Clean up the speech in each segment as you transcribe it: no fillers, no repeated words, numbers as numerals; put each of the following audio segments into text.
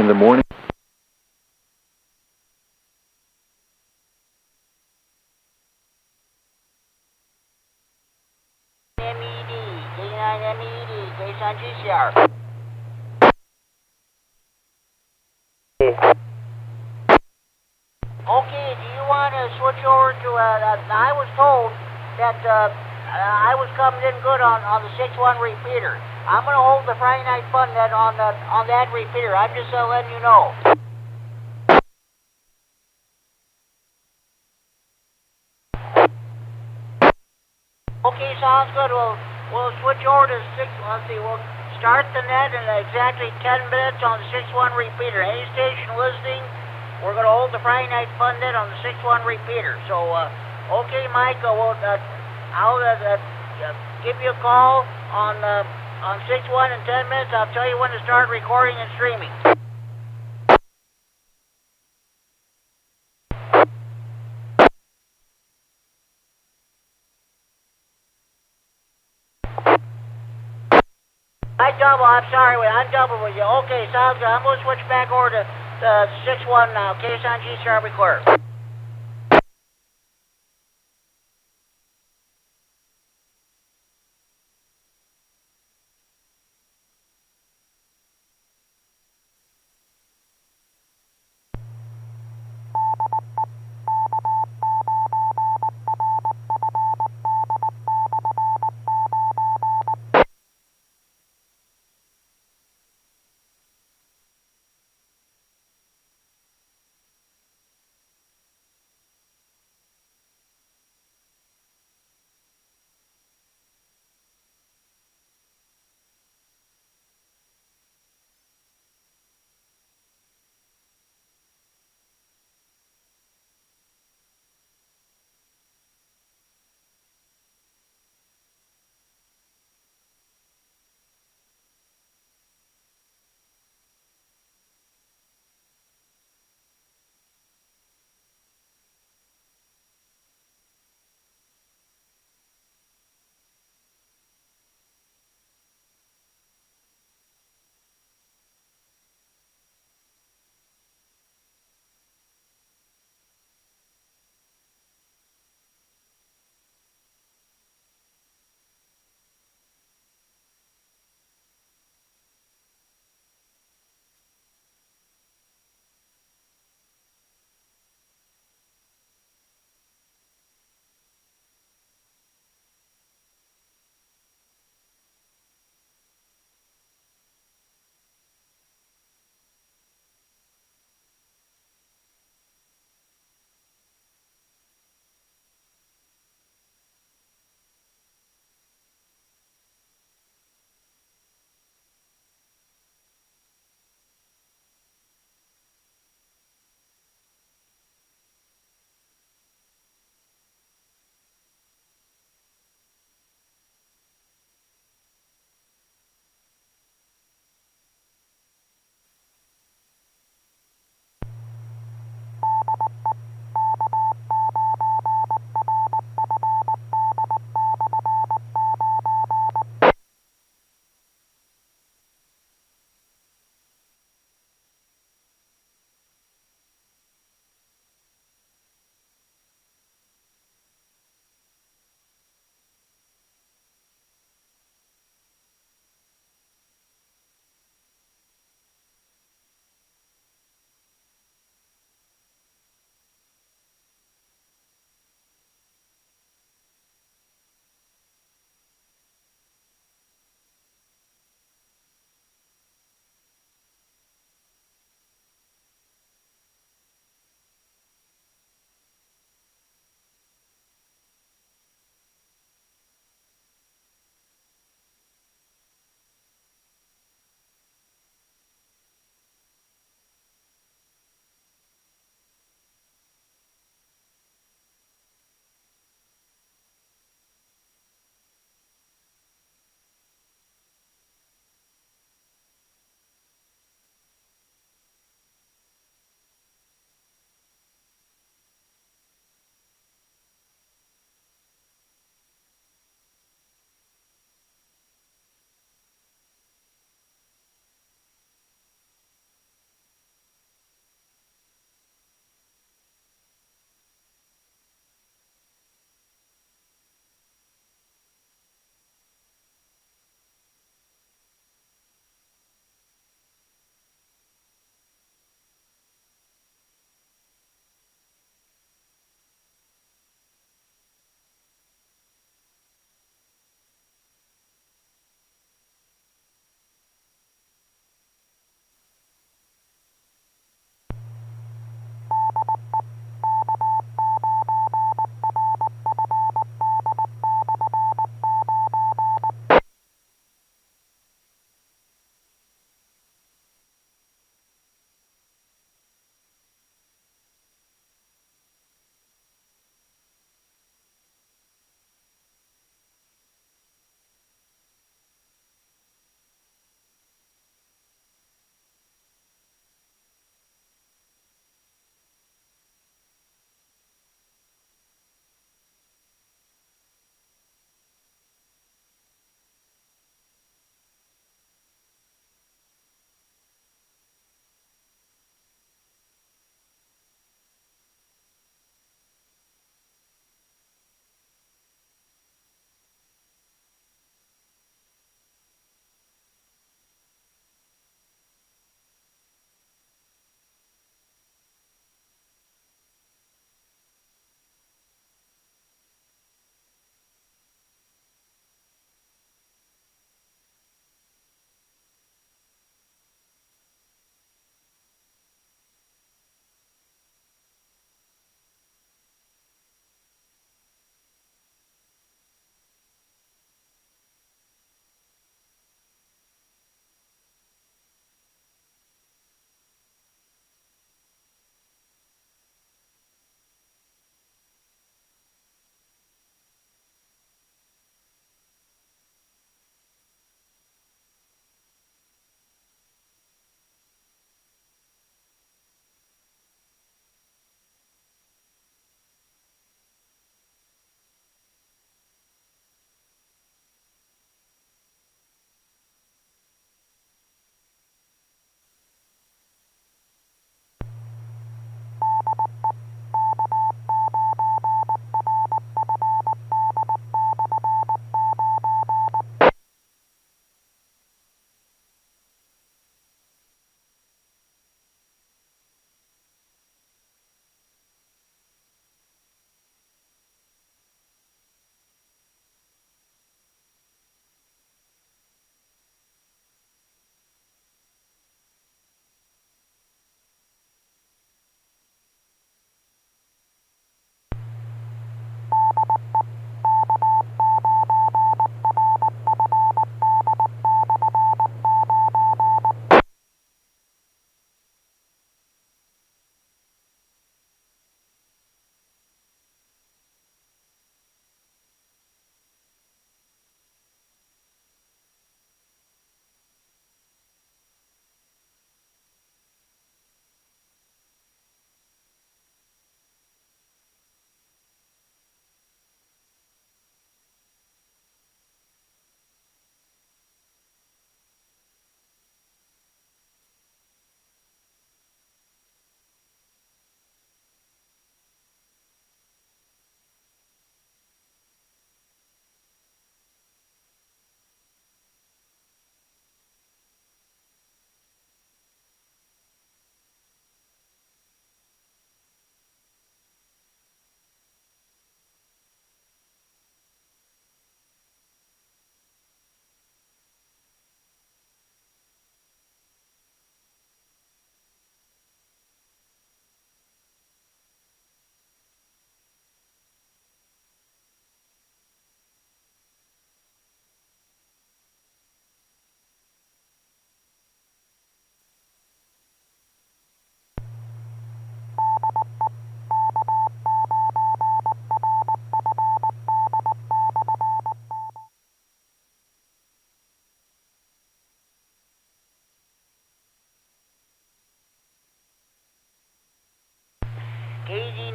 in the morning. MED, K9MED, K9GCR. Okay, do you want to switch over to, I was told that I was coming in good on the 6-1 repeater. I'm going to hold the Friday night fun net on that repeater. I'm just letting you know. Okay, sounds good. We'll switch over to 6. Let's see. We'll start the net in exactly 10 minutes on the 6-1 repeater. Any station listening, we're going to hold the Friday night fun net on the 6-1 repeater. So, okay, Mike. I'll give you a call on 6-1 in 10 minutes. I'll tell you when to start recording and streaming. I'm sorry, I'm double with you. Okay, sounds good. I'm going to switch back over to the 6-1 now. K9GCR recorder.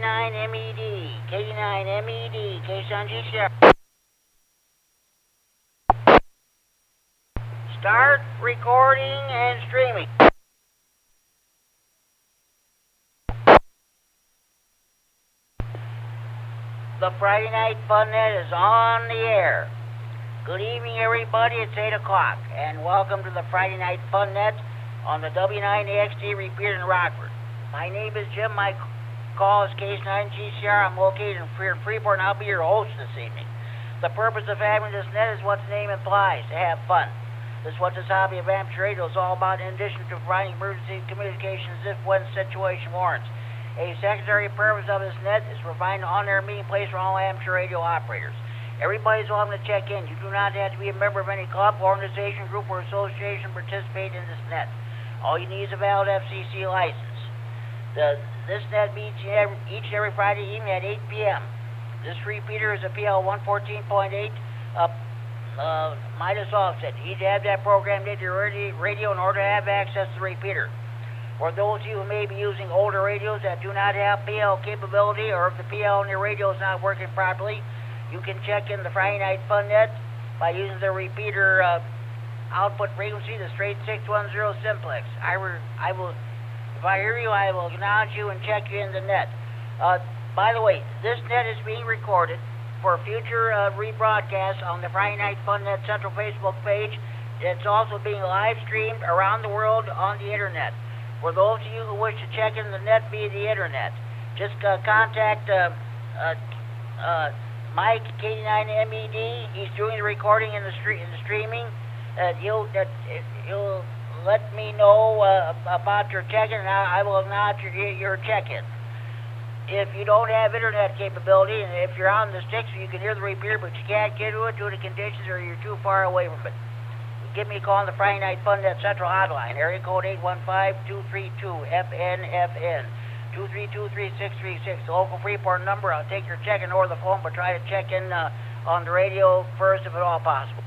K9MED, KD9MED, K9RFD. Start recording and streaming. The Friday Night Fun Net is on the air. Good evening, everybody. It's 8 o'clock, and welcome to the Friday Night Fun Net on the W9AXD Repeater in Rockford. My name is Jim. My call is K9GCR. I'm located in Freeport, and I'll be your host this evening. The purpose of having this net is what the name implies, to have fun. This is what this hobby of amateur radio is all about, in addition to providing emergency communications if when the situation warrants. A secondary purpose of this net is providing an on-air meeting place for all amateur radio operators. Everybody's welcome to check in. You do not have to be a member of any club, organization, group, or association to participate in this net. All you need is a valid FCC license. This net meets each and every Friday evening at 8 p.m. This repeater is a PL 114.8 minus offset. You need to have that programmed into your radio in order to have access to the repeater. For those of you who may be using older radios that do not have PL capability, or if the PL on your radio is not working properly, you can check in the Friday Night Fun Net by using the repeater output frequency, the straight 610 simplex. If I hear you, I will acknowledge you and check you in the net. By the way, this net is being recorded for future rebroadcast on the Friday Night Fun Net Central Facebook page. It's also being live streamed around the world on the internet. For those of you who wish to check in the net via the internet, just contact Mike, KD9MED. He's doing the recording and the streaming. He'll let me know about your check-in, and I will acknowledge your check-in. If you don't have internet capability, and if you're on the sticks, you can hear the repeater, but you can't get to it due to conditions or you're too far away from it, give me a call on the Friday Night Fun Net Central Hotline, area code 815-232-FNFN. 232-3636, the local Freeport number. I'll take your check-in over the phone, but try to check in on the radio first if at all possible.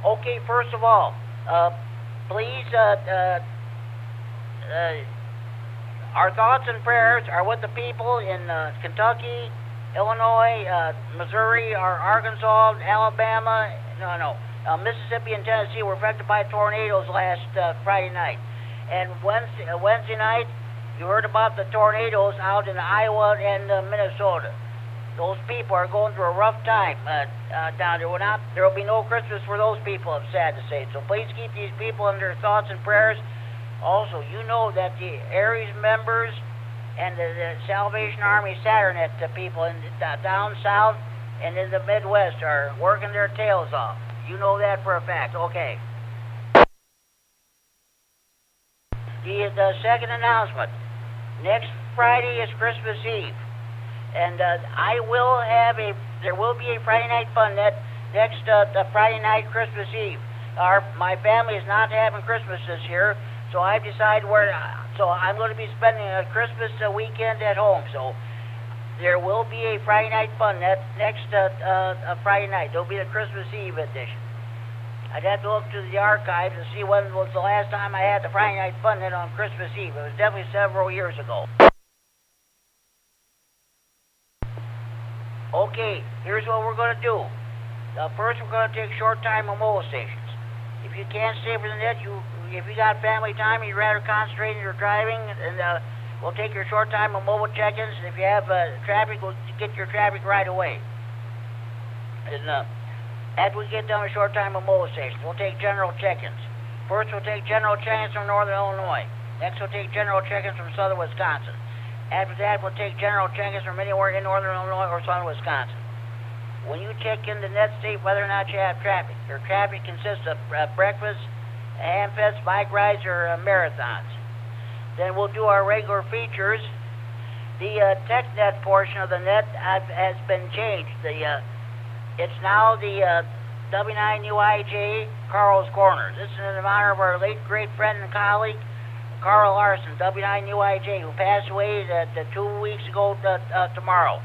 Okay, first of all, please, our thoughts and prayers are with the people in Kentucky, Illinois, Missouri, Arkansas, Alabama, Mississippi and Tennessee were affected by tornadoes last Friday night. And Wednesday night, you heard about the tornadoes out in Iowa and Minnesota. Those people are going through a rough time down there. There will be no Christmas for those people, I'm sad to say. So please keep these people in their thoughts and prayers. Also, you know that the Aries members and the Salvation Army Saturnet people down south and in the Midwest are working their tails off. You know that for a fact. Okay. The second announcement. Next Friday is Christmas Eve. And there will be a Friday Night Fun Net next Friday night, Christmas Eve. My family is not having Christmas this year, so I've decided so I'm going to be spending a Christmas weekend at home. So there will be a Friday Night Fun Net next Friday night. There'll be the Christmas Eve edition. I'd have to look to the archives to see when was the last time I had the Friday Night Fun Net on Christmas Eve. It was definitely several years ago. Okay, here's what we're going to do. First, we're going to take short time on mobile stations. If you can't stay for the net, if you got family time, you'd rather concentrate on your driving, and we'll take your short time on mobile check-ins. And if you have traffic, we'll get your traffic right away. And after we get done with short time on mobile stations, we'll take general check-ins. First, we'll take general check-ins from northern Illinois. Next, we'll take general check-ins from southern Wisconsin. After that, we'll take general check-ins from anywhere in northern Illinois or southern Wisconsin. When you check in the net, state whether or not you have traffic. Your traffic consists of breakfast, ham fests, bike rides, or marathons. Then we'll do our regular features. The TechNet portion of the net has been changed. It's now the W9UIJ Carl's Corner. This is in honor of our late great friend and colleague, Carl Larson, W9UIJ, who passed away 2 weeks ago tomorrow.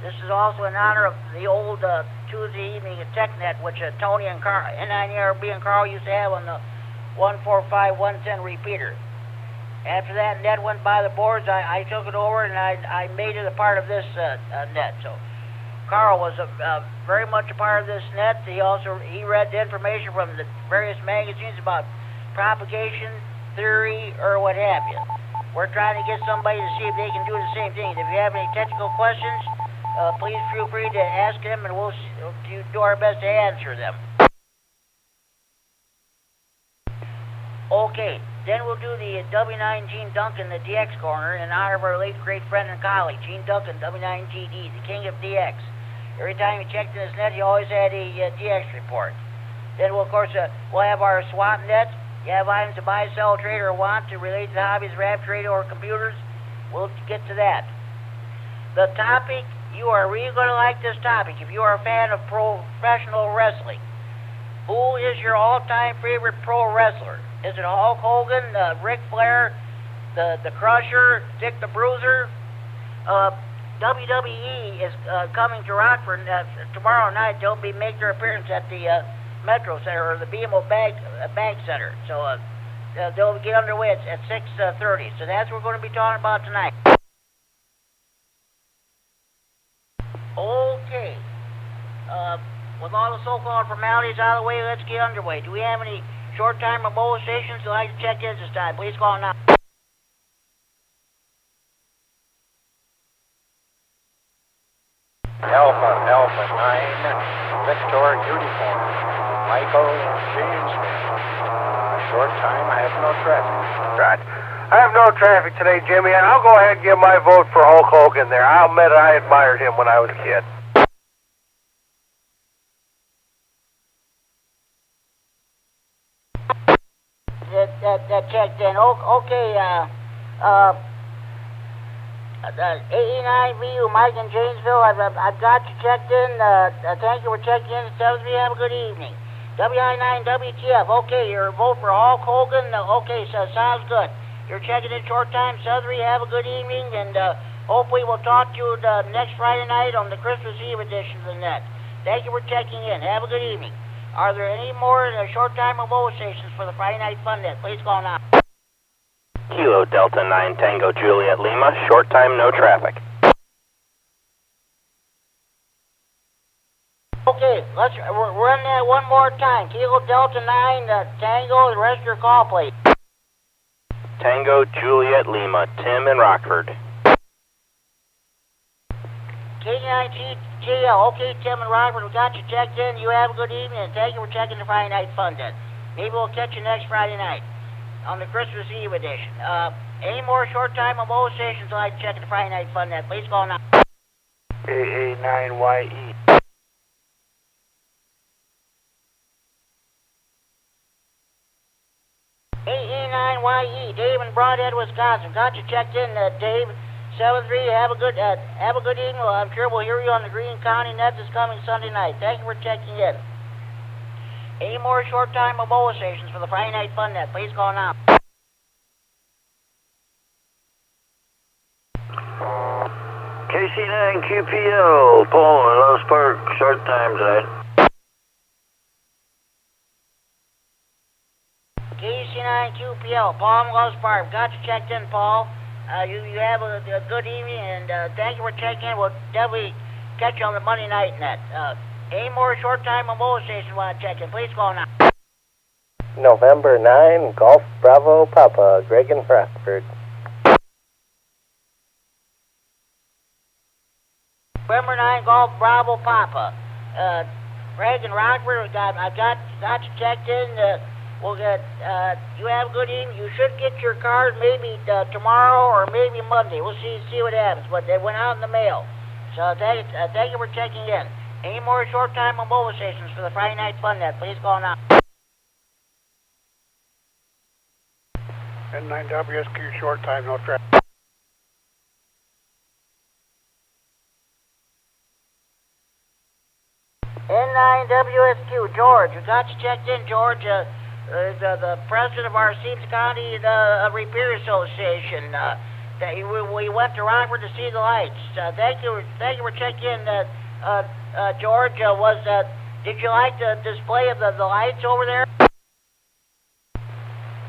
This is also in honor of the old Tuesday evening at TechNet, which Tony and K9RFD and Carl used to have on the 145-110 repeater. After that net went by the boards, I took it over and I made it a part of this net. So Carl was very much a part of this net. He read the information from the various magazines about propagation, theory, or what have you. We're trying to get somebody to see if they can do the same thing. If you have any technical questions, please feel free to ask them, and we'll do our best to answer them. Okay, then we'll do the W9 Gene Duncan, the DX corner, in honor of our late great friend and colleague, Gene Duncan, W9GD, the king of DX. Every time he checked in his net, he always had a DX report. Then, we'll, of course, we'll have our SWAT net. You have items to buy, sell, trade, or want to relate to the hobbies, rap, trade, or computers. We'll get to that. The topic, you are really going to like this topic if you are a fan of professional wrestling. Who is your all-time favorite pro wrestler? Is it Hulk Hogan, Ric Flair, the Crusher, Dick the Bruiser? WWE is coming to Rockford tomorrow night. They'll make their appearance at the Metro Center, or the BMO Bank Center. So they'll get underway at 6:30. So that's what we're going to be talking about tonight. Okay. With all the so-called formalities out of the way, let's get underway. Do we have any short-time or mobile stations who'd like to check in this time? Please call now. Alpha 9, Victor Uniform, Michael James. Short time, I have no traffic. Right. I have no traffic today, Jimmy, and I'll go ahead and give my vote for Hulk Hogan there. I'll admit I admired him when I was a kid. That checked in. Okay, AE9VU, Mike in Janesville, I've got you checked in. Thank you for checking in. Salisbury, have a good evening. WI9WTF, okay, your vote for Hulk Hogan. Okay, so sounds good. You're checking in short time. Salisbury, have a good evening, and hopefully we'll talk to you next Friday night on the Christmas Eve edition of the net. Thank you for checking in. Have a good evening. Are there any more short-time or mobile stations for the Friday Night Fun Net? Please call now. Kilo Delta 9 Tango Juliet Lima, short time, no traffic. Okay, let's run that one more time. Kilo Delta 9 Tango, the rest of your call, please. Tango Juliet Lima, Tim in Rockford. K9RFD, okay, Tim and Robert, we got you checked in. You have a good evening, and thank you for checking the Friday Night Fun Net. Maybe we'll catch you next Friday night on the Christmas Eve edition. Any more short-time or mobile stations would like to check the Friday Night Fun Net? Please call now. AA9YE. AA9YE, Dave in Broadhead, Wisconsin. Got you checked in, Dave. 7-3, have a good evening. Well, I'm sure we'll hear you on the Greene County Net this coming Sunday night. Thank you for checking in. Any more short-time or mobile stations for the Friday Night Fun Net? Please call now. KC9QPL, Paul in Lowe's Park, short time tonight. KC9QPL, Paul in Lowe's Park. Got you checked in, Paul. You have a good evening, and thank you for checking in. We'll definitely catch you on the Monday Night Net. Any more short-time or mobile stations want to check in? Please call now. November 9, Golf Bravo Papa, Greg in Rockford. November 9, Golf Bravo Papa. Greg in Rockford, I got you checked in. We'll get, you have a good evening. You should get your card maybe tomorrow or maybe Monday. We'll see what happens, but they went out in the mail. So thank you for checking in. Any more short-time or mobile stations for the Friday Night Fun Net? Please call now. N9WSQ, short time, no traffic. N9WSQ, George. You got you checked in, George. The president of our Stevens County Repair Association. We went to Rockford to see the lights. Thank you for checking in, George. Did you like the display of the lights over there?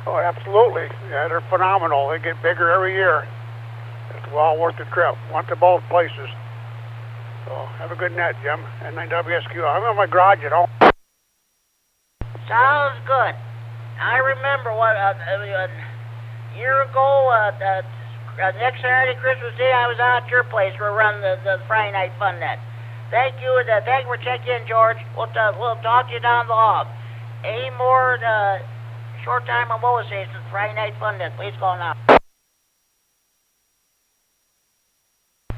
Oh, absolutely. Yeah, they're phenomenal. They get bigger every year. It's well worth the trip. Went to both places. So have a good net, Jim. N9WSQ. I'm in my garage at home. Sounds good. I remember what a year ago, next Saturday, Christmas Day, I was out at your place. We're running the Friday Night Fun Net. Thank you, thank you for checking in, George. We'll talk to you down the log. Any more short time mobilizations, Friday Night Fun Net, please call now.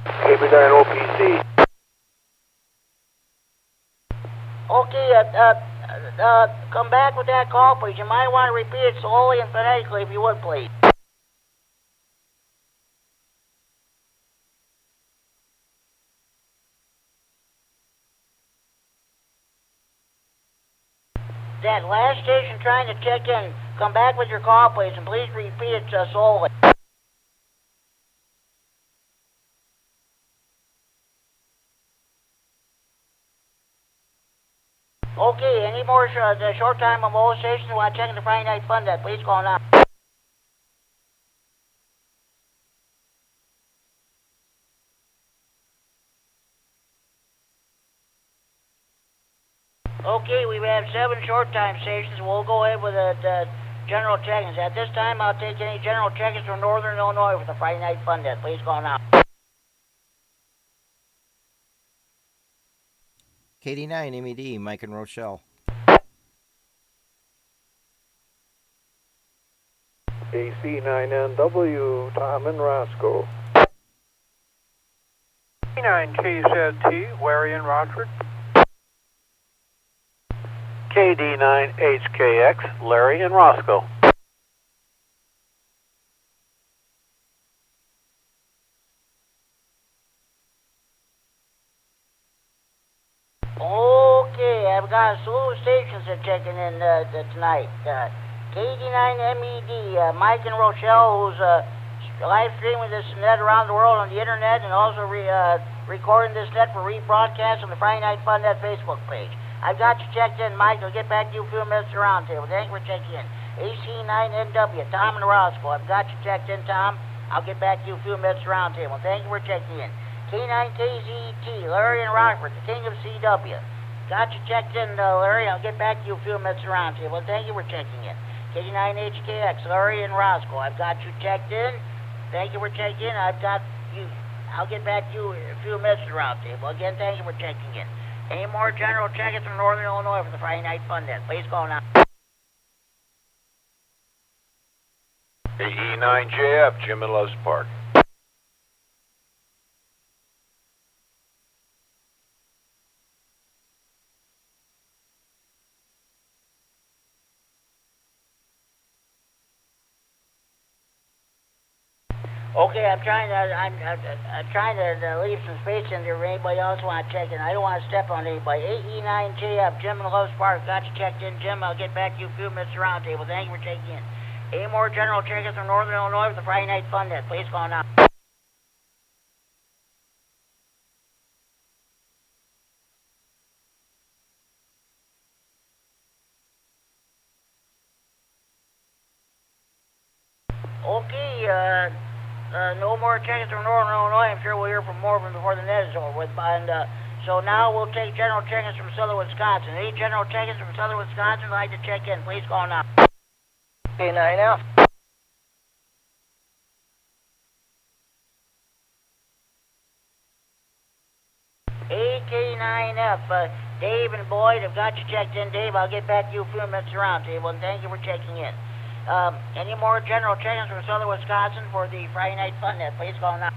KB9OPC. Okay, come back with that call, please. You might want to repeat it slowly and phonetically, if you would, please. That last station trying to check in, come back with your call, please, and please repeat it slowly. Okay, any more short time mobilizations while checking the Friday Night Fun Net, please call now. Okay, we have 7 short time stations. We'll go ahead with the general check-ins. At this time, I'll take any general check-ins from Northern Illinois for the Friday Night Fun Net. Please call now. KD9MED, Mike and Rochelle. AC9NW, Tom and Roscoe. K9KZT, Larry and Rockford. KD9HKX, Larry and Roscoe. Okay, I've got a slew of stations that are checking in tonight. KD9MED, Mike and Rochelle, who's live streaming this net around the world on the internet and also recording this net for rebroadcast on the Friday Night Fun Net Facebook page. I've got you checked in, Mike. I'll get back to you a few minutes to roundtable. Thank you for checking in. AC9NW, Tom and Roscoe. I've got you checked in, Tom. I'll get back to you a few minutes to roundtable. Thank you for checking in. K9KZT, Larry and Rockford, the king of CW. Got you checked in, Larry. I'll get back to you a few minutes to roundtable. Thank you for checking in. KD9HKX, Larry and Roscoe. I've got you checked in. Thank you for checking in. I've got you. I'll get back to you in a few minutes to roundtable. Again, thank you for checking in. Any more general check-ins from Northern Illinois for the Friday Night Fun Net? Please call now. AE9JF, Jim in Loves Park. Okay, I'm trying to leave some space in there for anybody else want to check in. I don't want to step on anybody. AE9JF, Jim in Loves Park. Got you checked in, Jim. I'll get back to you a few minutes to roundtable. Thank you for checking in. Any more general check-ins from Northern Illinois for the Friday Night Fun Net? Please call now. Okay, no more check-ins from Northern Illinois. I'm sure we'll hear from more of them before the net is over with. And so now we'll take general check-ins from Southern Wisconsin. Any general check-ins from Southern Wisconsin would like to check in? Please call now. K9F. AK9F, Dave and Boyd have got you checked in. Dave, I'll get back to you a few minutes around table, and thank you for checking in. Any more general check-ins from Southern Wisconsin for the Friday Night Fun Net? Please call now.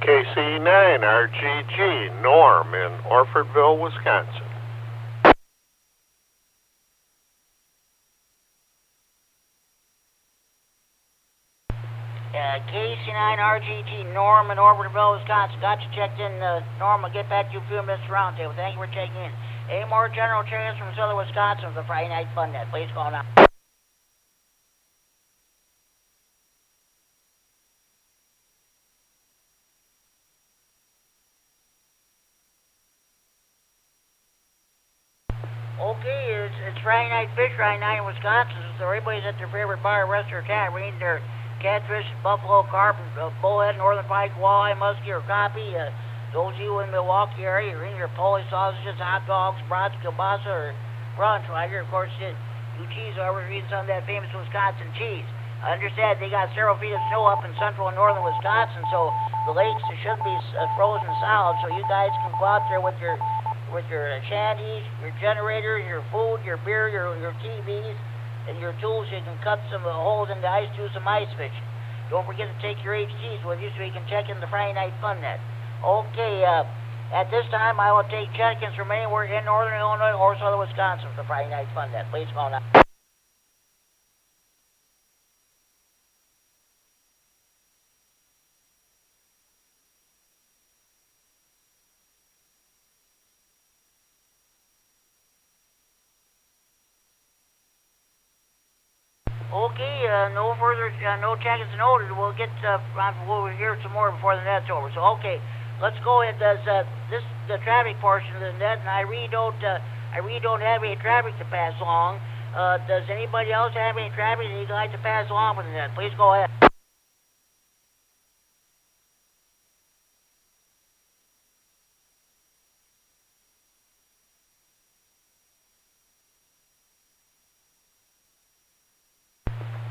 KC9RGG, Norm in Orfordville, Wisconsin. KC9RGG, Norm in Orfordville, Wisconsin. Got you checked in, Norm. I'll get back to you a few minutes around table. Thank you for checking in. Any more general check-ins from Southern Wisconsin for the Friday Night Fun Net? Please call now. Okay, it's Friday night fish Friday night in Wisconsin, so everybody's at their favorite bar, restaurant, or tavern, eating their catfish, buffalo, carp, bullhead, northern pike, walleye, muskie, or crappie. Those of you in Milwaukee area, you're eating your Polish sausages, hot dogs, brats, kielbasa, or Braunschweiger. Of course, you cheese, however, you're eating some of that famous Wisconsin cheese. I understand they got several feet of snow up in central and northern Wisconsin, so the lakes should be frozen solid, so you guys can go out there with your shanties, your generators, your food, your beer, your TVs, and your tools. You can cut some holes in the ice, do some ice fishing. Don't forget to take your HTs with you so you can check in the Friday Night Fun Net. Okay, at this time I will take check-ins from anywhere in northern Illinois or southern Wisconsin for the Friday Night Fun Net. Please call now. Okay, no further, no check-ins noted. We'll get, we'll hear some more before the net's over. So, okay, let's go ahead. Does this the traffic portion of the net, and I really don't have any traffic to pass along. Does anybody else have any traffic that you'd like to pass along with the net? Please go ahead.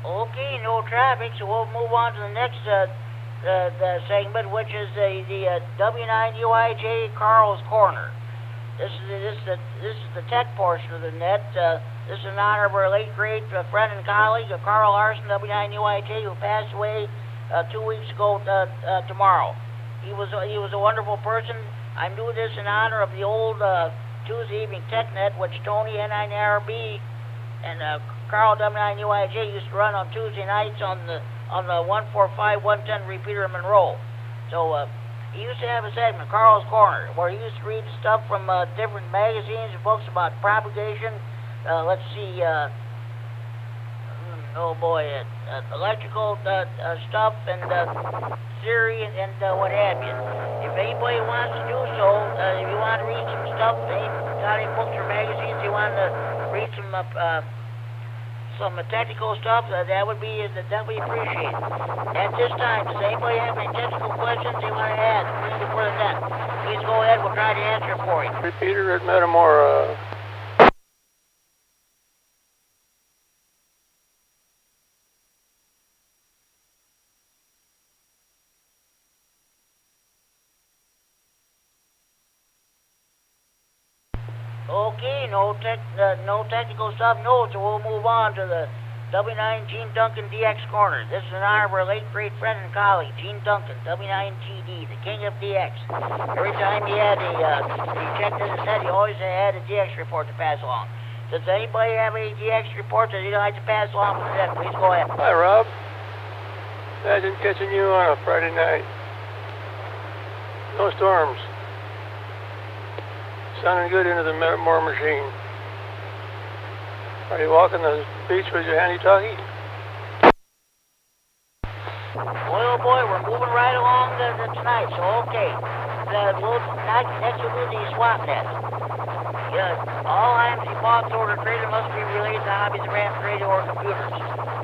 Okay, no traffic, so we'll move on to the next the segment, which is the W9UIJ Carl's Corner. This is the tech portion of the net. This is in honor of our late great friend and colleague, Carl Larson, W9UIJ, who passed away 2 weeks ago tomorrow. He was a wonderful person. I'm doing this in honor of the old Tuesday evening tech net, which Tony K9RFD and Carl W9UIJ used to run on Tuesday nights on the 145-110 repeater in Monroe. So he used to have a segment, Carl's Corner, where he used to read stuff from different magazines and books about propagation. Let's see, electrical stuff and theory and what have you. If anybody wants to do so, if you want to read some stuff, got any books or magazines, you want to read some technical stuff, that would be appreciated. At this time, does anybody have any technical questions they want to ask before the net? Please go ahead, we'll try to answer for you. Repeater at Metamora. Okay, no technical stuff, no, so we'll move on to the W9 Gene Duncan DX Corner. This is in honor of our late great friend and colleague, Gene Duncan, W9GD, the king of DX. Every time he checked in his head, he always had a DX report to pass along. Does anybody have any DX reports that you'd like to pass along with that? Please go ahead. Hi, Rob. Imagine catching you on a Friday night. No storms. Sounding good into the Metamora machine. Are you walking the beach with your handy-talkie? Boy, oh boy, we're moving right along tonight, so okay. Next we'll do the swap net. All IMC box order traded must be related to hobbies, ramps, radio, or computers.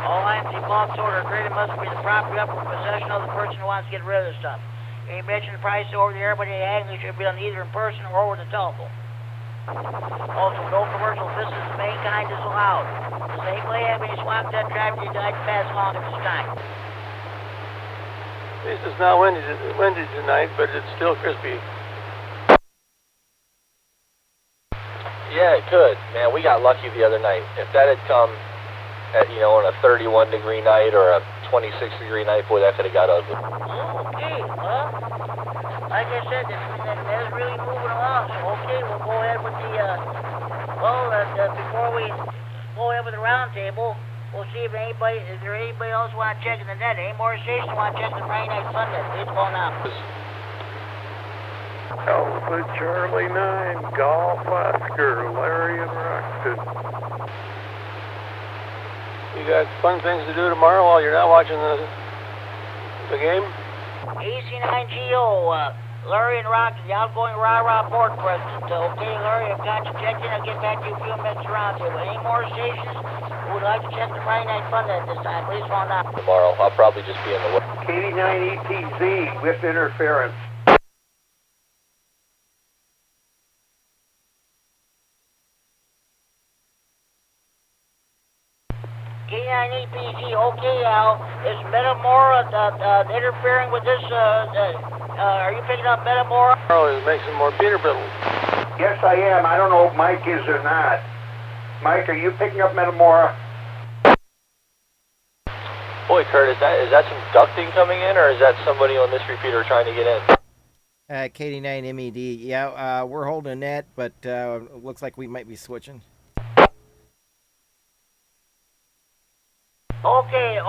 All IMC box order traded must be the property of or possession of the person who wants to get rid of the stuff. Any mention the price over the air, but the angling should be done either in person or over the telephone. Also, no commercial business of any kind is allowed. Does anybody have any swap net traffic you'd like to pass along at this time? At least it's not windy tonight, but it's still crispy. Yeah, it could. Man, we got lucky the other night. If that had come at, on a 31-degree night or a 26-degree night, boy, that could have got ugly. Okay, well, like I said, that's really moving along. So, okay, we'll go ahead with before we go ahead with the round table, we'll see if is there anybody else want to check in the net? Any more stations want to check the Friday Night Fun Net? Please call now. Alpha Charlie 9, Golf Oscar, Larry and Roxton. You got fun things to do tomorrow while you're not watching the game? AC9GO, Larry and Rock, the outgoing rah-rah port president. Okay, Larry, I've got you checked in. I'll get back to you a few minutes around here. But any more stations who would like to check the Friday night fun at this time, please phone out. Tomorrow, I'll probably just be in the way. KD9EPZ with interference. K9EPZ, okay, Al. Is Metamora interfering with this? Are you picking up Metamora? Carl is making more Peterbilt. Yes, I am. I don't know if Mike is or not. Mike, are you picking up Metamora? Boy, Kurt, is that some ducting coming in, or is that somebody on this repeater trying to get in? KD9MED. Yeah, we're holding net, but looks like we might be switching. Okay.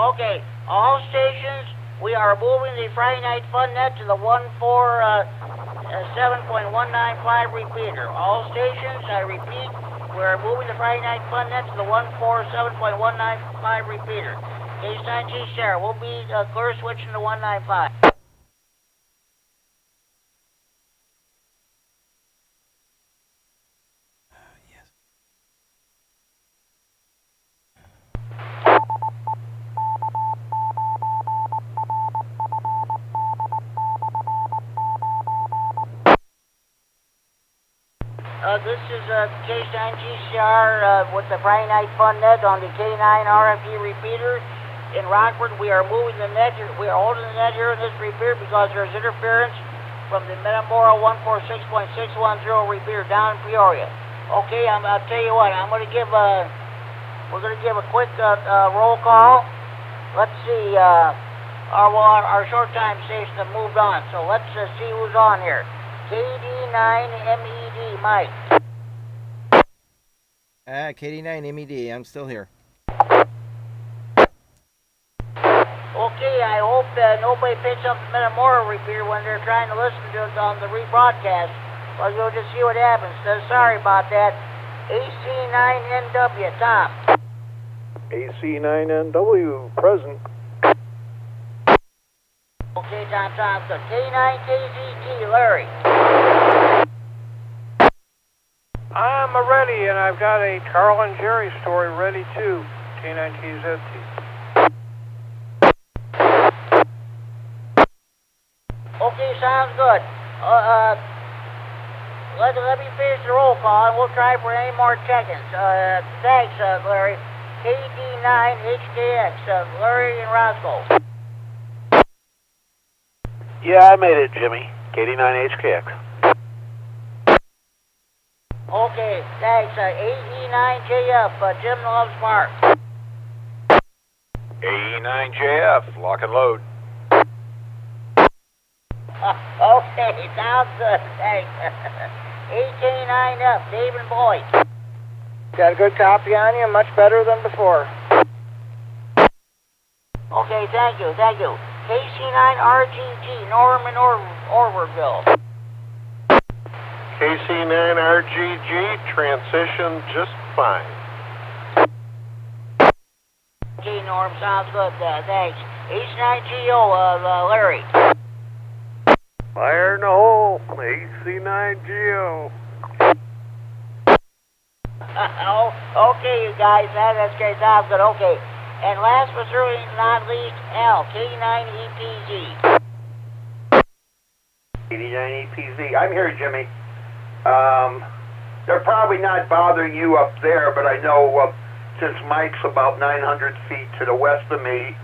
All stations, we are moving the Friday night fun net to the 147.195 repeater. All stations, I repeat, we're moving the Friday night fun net to the 147.195 repeater. K9G Sarah, we'll be clear switching to 195. This is K9GCR with the Friday Night Fun Net on the K9RFD Repeater in Rockford. We are moving the net here. We are holding the net here in this repeater because there's interference from the Metamora 146.610 repeater down in Peoria. Okay, I'll tell you what. We're going to give a quick roll call. Let's see. Our short time station have moved on, so let's see who's on here. KD9MED, Mike. KD9MED, I'm still here. Okay, I hope nobody picks up the Metamora repeater when they're trying to listen to it on the rebroadcast. Well, you'll just see what happens. Sorry about that. AC9NW, Tom. AC9NW, present. Okay, Tom, good. K9KZG, Larry. I'm ready, and I've got a Carl and Jerry story ready too. K9KZT. Okay, sounds good. Let me finish the roll call, and we'll try for any more check-ins. Thanks, Larry. KD9HKX, Larry and Roscoe. Yeah, I made it, Jimmy. KD9HKX. Okay, thanks. AE9JF, Jim Loves Mark. AE9JF, lock and load. Okay, sounds good. Thanks. AK9F, David Boyd. Got a good copy on you, much better than before. Okay, thank you. KC9RGG, Norman Orverville. KC9RGG, transition just fine. Okay, Norm, sounds good. Thanks. H9GO, Larry. Fire in the hole, AC9GO. Okay, you guys, that's great. Sounds good. Okay. And last but certainly not least, Al, K9EPZ. KD9EPZ. I'm here, Jimmy. They're probably not bothering you up there, but I know since Mike's about 900 feet to the west of me,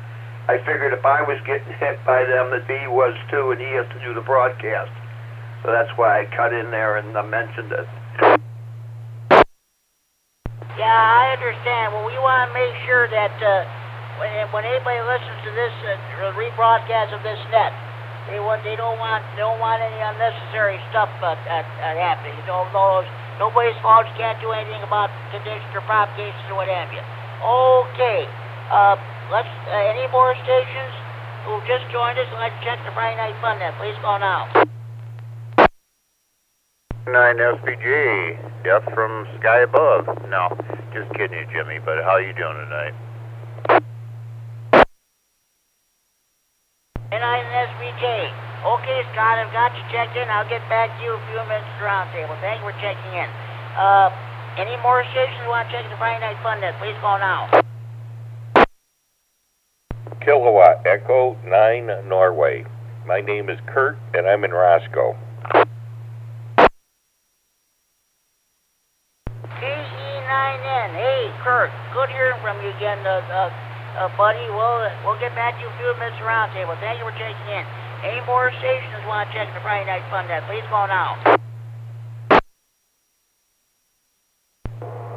I figured if I was getting hit by them, that he was too, and he has to do the broadcast. So that's why I cut in there and mentioned it. Yeah, I understand. Well, we want to make sure that when anybody listens to this rebroadcast of this net, they don't want any unnecessary stuff happening. Nobody's fault. You can't do anything about conditions or propagations or what have you. Okay. Any more stations who just joined us, let's check the Friday Night Fun Net. Please go now. 9SPG, death from sky above. No, just kidding you, Jimmy, but how you doing tonight? K9SBJ, Okay, Scott, I've got you checked in. I'll get back to you in a few minutes at the round table. Thank you for checking in. Any more stations who want to check the Friday Night Fun Net? Please call now. Kilowatt Echo 9 Norway. My name is Kurt, and I'm in Roscoe. KD9MED. Hey, Kurt. Good hearing from you again, buddy. We'll get back to you in a few minutes at the round table. Thank you for checking in. Any more stations want to check the Friday Night Fun Net? Please call now.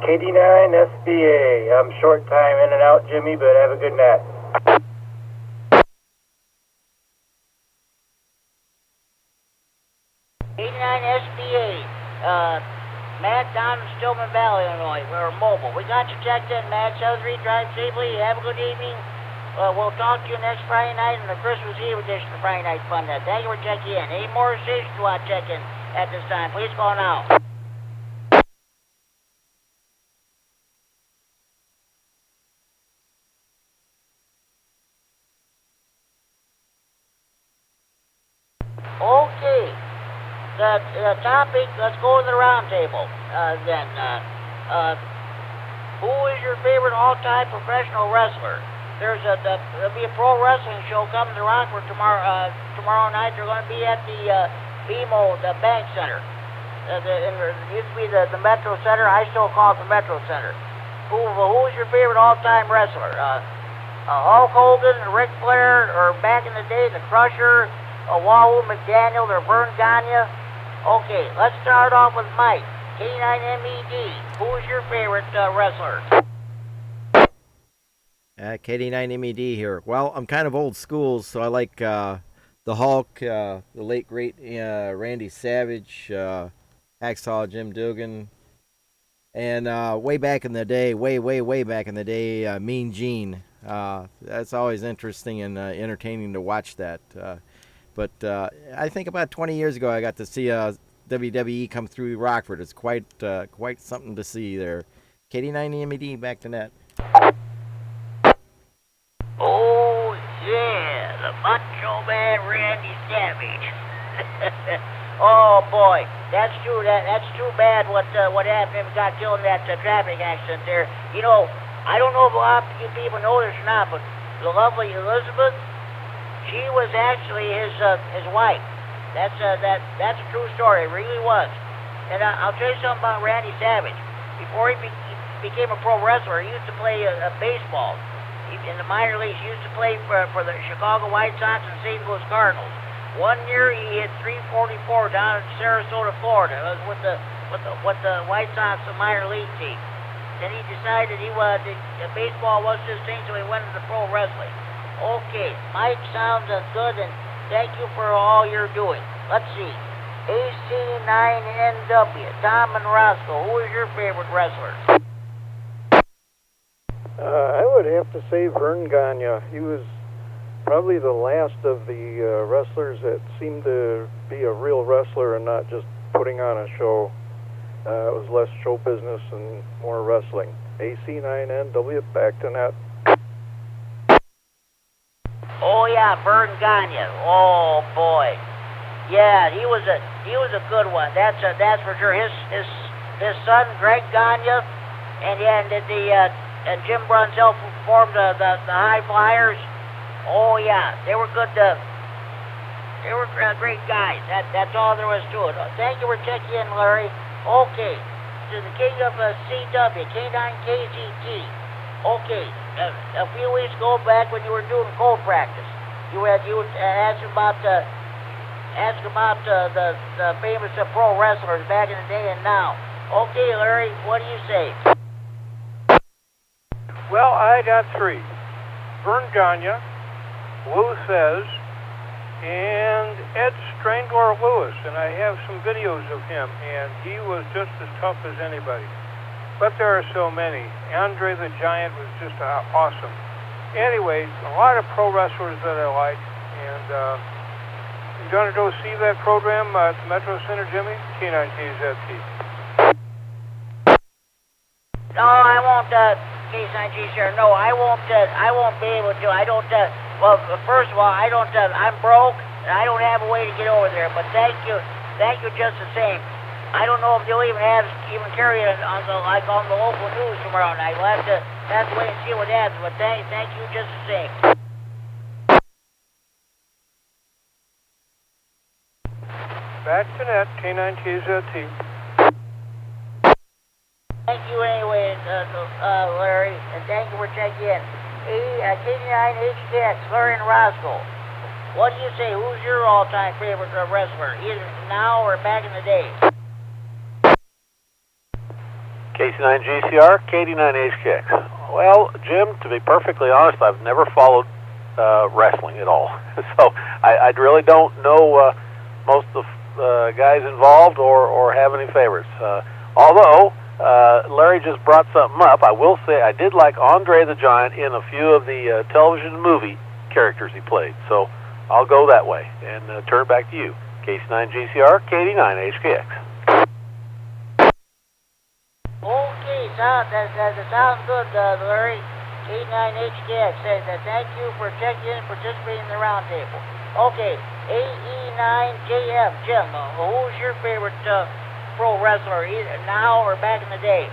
KD9SBA. I'm short time in and out, Jimmy, but have a good night. K9SBA. Matt down in Stillman Valley, Illinois. We're mobile. We got you checked in, Matt. 73, drive safely. Have a good evening. We'll talk to you next Friday night in the Christmas Eve edition of Friday Night Fun Net. Thank you for checking in. Any more stations you want to check in at this time? Please call now. Okay. The topic, let's go to the round table. Who is your favorite all-time professional wrestler? There'll be a pro wrestling show coming to Rockford tomorrow night. They're going to be at the BMO, the Bank Center. It used to be the Metro Center. I still call it the Metro Center. Who is your favorite all-time wrestler? Hulk Hogan, Ric Flair, or back in the day, the Crusher, Wahoo McDaniel, or Vern Gagne? Okay, let's start off with Mike. K9MED. Who is your favorite wrestler? KD9MED here. Well, I'm kind of old school, so I like the Hulk, the late great Randy Savage, Hacksaw Jim Duggan, and way back in the day, way back in the day, Mean Gene. That's always interesting and entertaining to watch that. But I think about 20 years ago, I got to see WWE come through Rockford. It's quite something to see there. KD9MED, back to net. Oh, yeah, the Macho Man Randy Savage. Oh, boy, that's true. That's too bad what happened. Him got killed in that traffic accident there. You know, I don't know if a lot of you people know this or not, but the lovely Elizabeth, she was actually his wife. That's a true story. It really was. And I'll tell you something about Randy Savage. Before he became a pro wrestler, he used to play baseball. In the minor leagues, he used to play for the Chicago White Sox and St. Louis Cardinals. One year he hit .344 down in Sarasota, Florida. It was with the White Sox, the minor league team. Then he decided baseball was his thing, so he went into pro wrestling. Okay, Mike sounds good, and thank you for all you're doing. Let's see. AC9NW, Tom and Roscoe, who is your favorite wrestler? I would have to say Vern Gagne. He was probably the last of the wrestlers that seemed to be a real wrestler and not just putting on a show. It was less show business and more wrestling. AC9NW, back to net. Oh yeah, Vern Gagne. Oh boy, yeah, he was a good one. That's for sure. His son Greg Gagne, and Jim Brunzell formed the High Flyers. Oh yeah, they were good. They were great guys. That's all there was to it. Thank you for checking in, Larry. Okay, to the king of CW, K9KZT. Okay, a few weeks ago back when you were doing cold practice, you asked about the famous pro wrestlers back in the day and now. Okay, Larry, what do you say? Well, I got three. Vern Gagne, Lou Thez, and Ed Strangler Lewis. And I have some videos of him, and he was just as tough as anybody. But there are so many. Andre the Giant was just awesome. Anyway, a lot of pro wrestlers that I like. And you going to go see that program at the Metro Center, Jimmy? K9KZT. No, I won't. K9G, sir. No, I won't be able to. I don't. Well, first of all, I don't. I'm broke. and I don't have a way to get over there. But thank you just the same. I don't know if they'll even carry it on the local news tomorrow night. We'll have to wait and see what happens. But thank you just the same. Back to net, K9KZT. Thank you anyway, Larry, and thank you for checking in. KD9HDX, Larry and Roscoe. What do you say? Who's your all-time favorite wrestler, either now or back in the day? KC9GCR, KD9HDX. Well, Jim, to be perfectly honest, I've never followed wrestling at all. So I really don't know most of the guys involved or have any favorites. Although Larry just brought something up, I will say I did like Andre the Giant in a few of the television movie characters he played. So I'll go that way and turn it back to you. KC9GCR, KD9HKX. Okay, that sounds good, Larry. K9HDX says that thank you for checking in and participating in the roundtable. Okay, AE9JF, Jim, who's your favorite pro wrestler, either now or back in the day?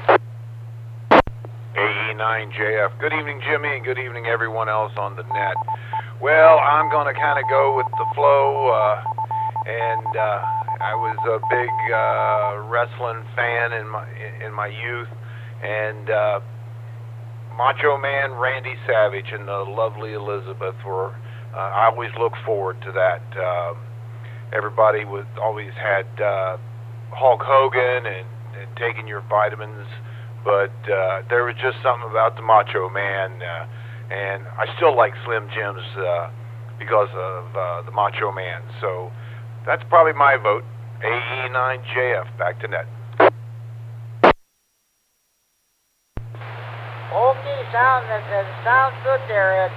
AE9JF. Good evening, Jimmy, and good evening, everyone else on the net. Well, I'm going to kind of go with the flow, and I was a big wrestling fan in my youth, and Macho Man Randy Savage and the lovely Elizabeth were. I always look forward to that. Everybody always had Hulk Hogan and taking your vitamins, but there was just something about the Macho Man, and I still like Slim Jims because of the Macho Man. So that's probably my vote. AE9JF, back to net. Okay, sounds good there,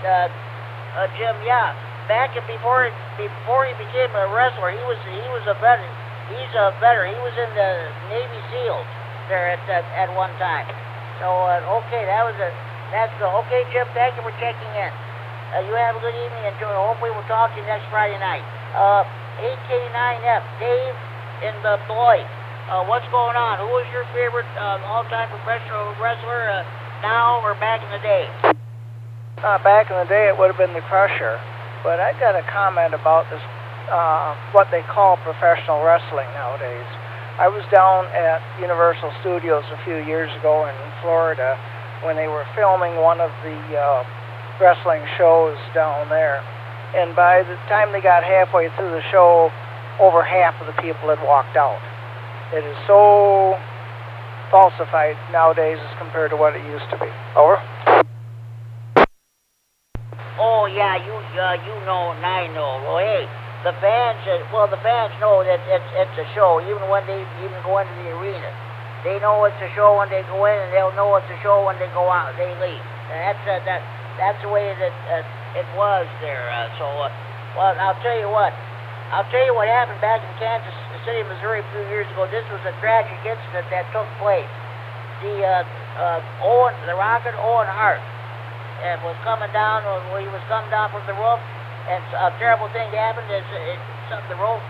Jim. Yeah, back before he became a wrestler, he was a veteran. He's a veteran. He was in the Navy SEALs there at one time. So okay, that's good. Okay, Jim, thank you for checking in. You have a good evening. Enjoy. Hopefully, we'll talk to you next Friday night. AK9F, Dave in Beloit. What's going on? Who is your favorite all-time professional wrestler now or back in the day? Back in the day, it would have been the Crusher. But I got a comment about this, what they call professional wrestling nowadays. I was down at Universal Studios a few years ago in Florida when they were filming one of the wrestling shows down there. And by the time they got halfway through the show, over half of the people had walked out. It is so falsified nowadays as compared to what it used to be. Over. Oh yeah, you know and I know. Well, hey, the fans know that it's a show. Even when they go into the arena, they know it's a show when they go in, and they'll know it's a show when they go out. They leave. And that's the way that it was there. Well, I'll tell you what happened back in Kansas City, Missouri, a few years ago. This was a tragic incident that took place. The Rocket Owen Hart was coming down. He was coming down from the roof, and a terrible thing happened. The rope,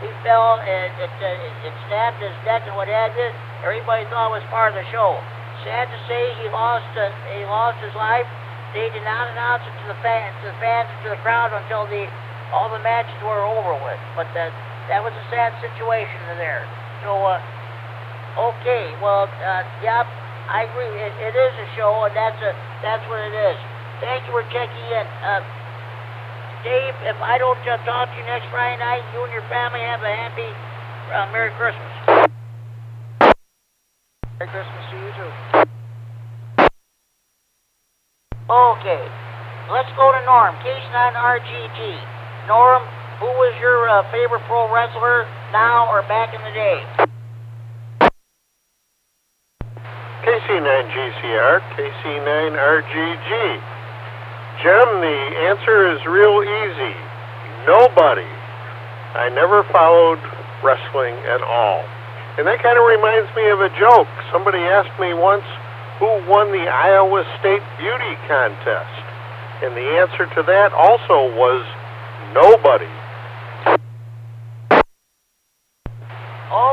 he fell, and it snapped his neck and what have you. Everybody thought it was part of the show. Sad to say, he lost his life. They did not announce it to the fans, and to the crowd until all the matches were over with. But that was a sad situation there. So, okay, well, yeah, I agree. It is a show, and that's what it is. Thank you for checking in. Dave, if I don't talk to you next Friday night, you and your family have a happy Merry Christmas. Merry Christmas to you too. Okay, let's go to Norm, K9RGG. Norm, who was your favorite pro wrestler now or back in the day? KC9GCR, KC9RGG. Jim, the answer is real easy. Nobody. I never followed wrestling at all. And that kind of reminds me of a joke. Somebody asked me once who won the Iowa State Beauty Contest. And the answer to that also was nobody.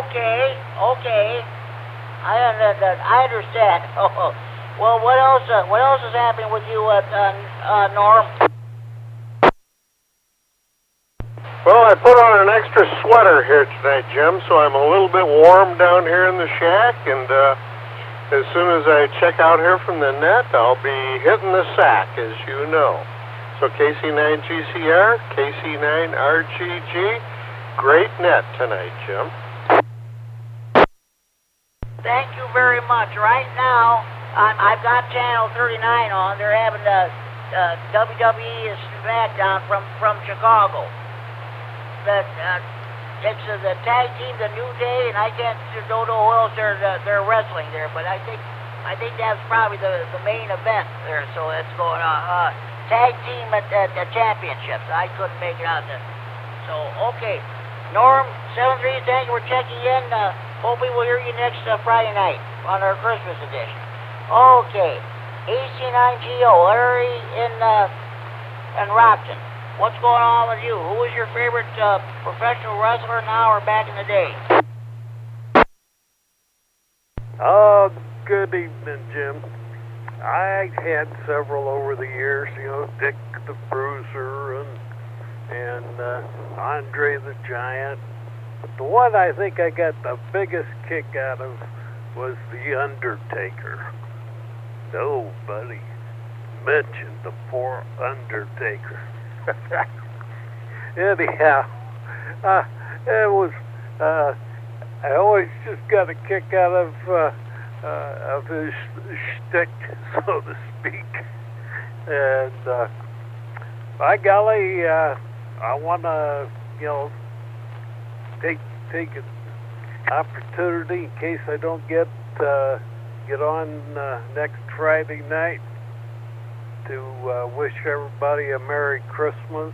Okay. I understand. Well, what else is happening with you, Norm? Well, I put on an extra sweater here tonight, Jim, so I'm a little bit warm down here in the shack, and as soon as I check out here from the net, I'll be hitting the sack, as you know. So KC9GCR, KC9RGG, great net tonight, Jim. Thank you very much. Right now, I've got channel 39 on. They're having the WWE SmackDown from Chicago. It's the tag team, the New Day, and I don't know who else they're wrestling there, but I think that's probably the main event there. So that's going on. Tag team at the championships. I couldn't make it out there. So okay, Norm 73, thank you for checking in. Hopefully we'll hear you next Friday night on our Christmas edition. Okay, AC9GO, Larry in Rockton. What's going on with you? Who was your favorite professional wrestler now or back in the day? Oh, good evening, Jim. I had several over the years, Dick the Bruiser and Andre the Giant. But the one I think I got the biggest kick out of was The Undertaker. Nobody mentioned the poor Undertaker. Anyhow, it was, I always just got a kick out of his shtick, so to speak. And, by golly, I want to, take an opportunity in case I don't get on next Friday night to wish everybody a Merry Christmas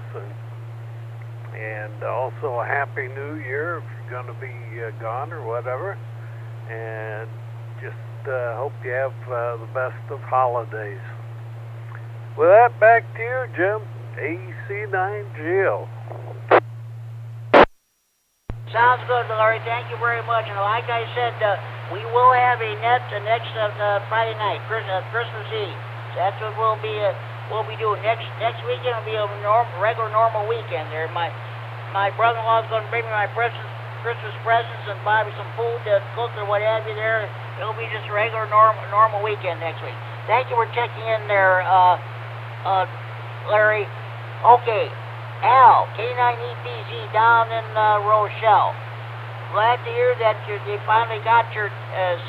and also a Happy New Year if you're going to be gone or whatever. And just hope you have the best of holidays. With that, back to you, Jim. AC9GO. Sounds good, Larry. Thank you very much. And like I said, we will have a net next Friday night, Christmas Eve. So that's what we'll be doing next weekend. Will be a regular normal weekend there. My brother-in-law is going to bring me my Christmas presents and buy me some food to cook or what have you there. It'll be just a regular normal weekend next week. Thank you for checking in there, Larry. Okay, Al, K9EPZ down in Rochelle. Glad to hear that you finally got your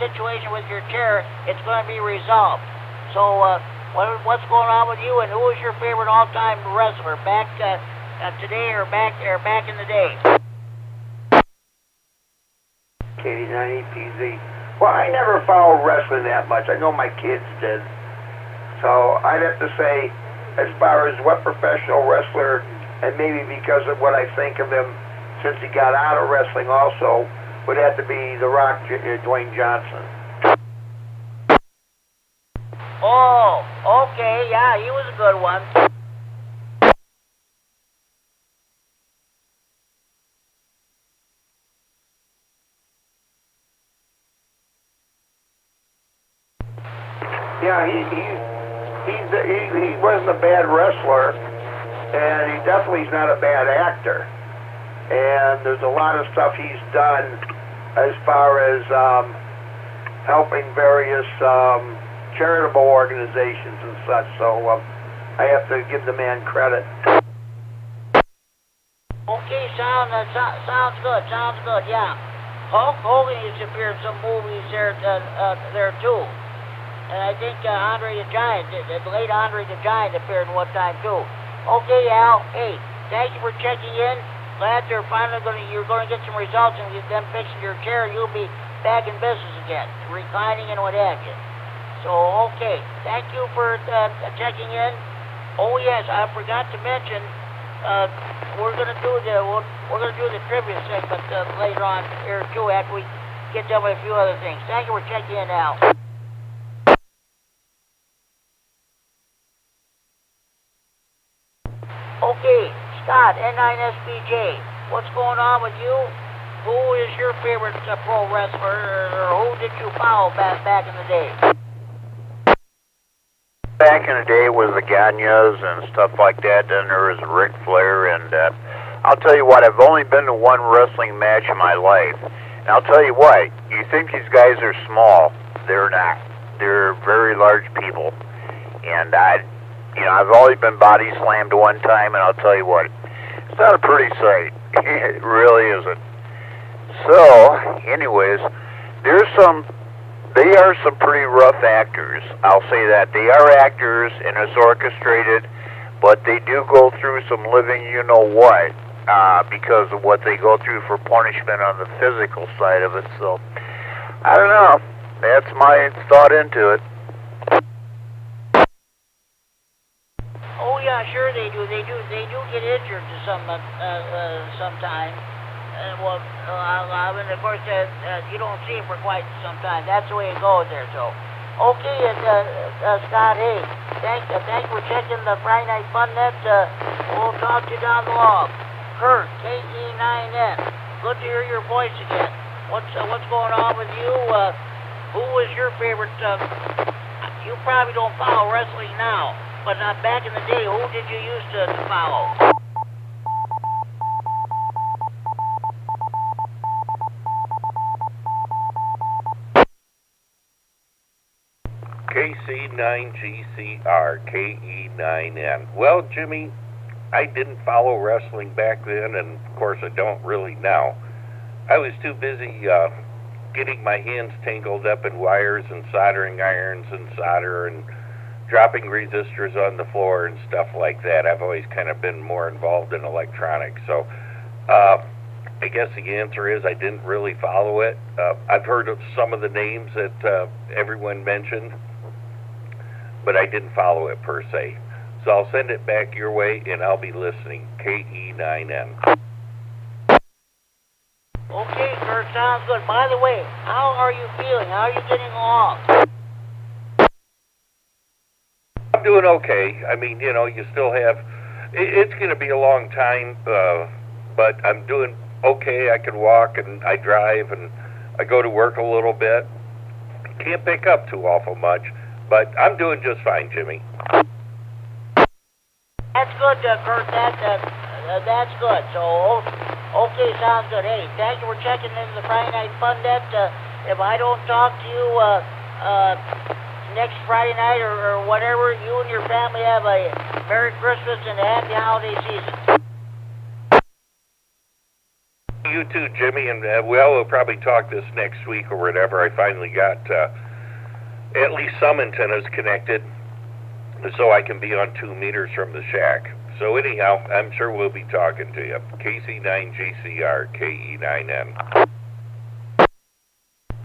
situation with your chair. It's going to be resolved. So, what's going on with you, and who was your favorite all-time wrestler back today or back in the day? KD9EPZ. Well, I never followed wrestling that much. I know my kids did. So I'd have to say, as far as what professional wrestler, and maybe because of what I think of him since he got out of wrestling also, would have to be The Rock, Dwayne Johnson. Oh, okay, yeah, he was a good one. Yeah, he wasn't a bad wrestler, and he definitely is not a bad actor. And there's a lot of stuff he's done as far as helping various charitable organizations and such. So I have to give the man credit. Okay, sounds good. Yeah, Hulk Hogan used to appear in some movies there too. And I think Andre the Giant, the late Andre the Giant appeared in one time too. Okay, Al. Hey, thank you for checking in. Glad you're finally you're going to get some results and get them fixing your chair. You'll be back in business again, reclining and what have you. So, okay, thank you for checking in. Oh yes, I forgot to mention we're going to do the trivia segment later on here too after we get done with a few other things. Thank you for checking in, Al. Okay, Scott, N9SBJ, what's going on with you? who is your favorite pro wrestler, or who did you follow back in the day? Back in the day was the Gagnes and stuff like that. Then there was Ric Flair, and I'll tell you what, I've only been to one wrestling match in my life. And I'll tell you what, you think these guys are small. They're not. They're very large people. And I've only been body slammed one time, and I'll tell you what, it's not a pretty sight. It really isn't. So, anyways, they are some pretty rough actors. I'll say that. They are actors, and it's orchestrated, but they do go through some living you-know-what because of what they go through for punishment on the physical side of it. So, I don't know. That's my thought into it. Oh yeah, sure they do. They do get injured to sometimes. I mean, of course, you don't see it for quite some time. That's the way it goes there. So, okay, Scott. Hey, thanks for checking the Friday Night Fun Net. We'll talk to you down the log. Kurt, KD9MED. Good to hear your voice again. What's going on with you? Who was your favorite? You probably don't follow wrestling now, but back in the day, who did you used to follow? KC9GCR, KE9N. Well, Jimmy, I didn't follow wrestling back then, and of course I don't really now. I was too busy getting my hands tangled up in wires and soldering irons and solder and dropping resistors on the floor and stuff like that. I've always kind of been more involved in electronics. So I guess the answer is I didn't really follow it. I've heard of some of the names that everyone mentioned, but I didn't follow it per se. So I'll send it back your way, and I'll be listening. KE9N. Okay, Kurt, sounds good. By the way, how are you feeling? How are you getting along? I'm doing okay. I mean, you still have... It's going to be a long time, but I'm doing okay. I can walk, and I drive, and I go to work a little bit. Can't pick up too awful much, but I'm doing just fine, Jimmy. That's good, Kurt. That's good. So, okay, sounds good. Hey, thank you for checking in the Friday Night Fun Net. If I don't talk to you next Friday night or whatever, you and your family have a Merry Christmas and a Happy Holiday season. You too, Jimmy, and we'll probably talk this next week or whatever. I finally got at least some antennas connected, so I can be on 2 meters from the shack. So anyhow, I'm sure we'll be talking to you. KC9GCR, KE9N.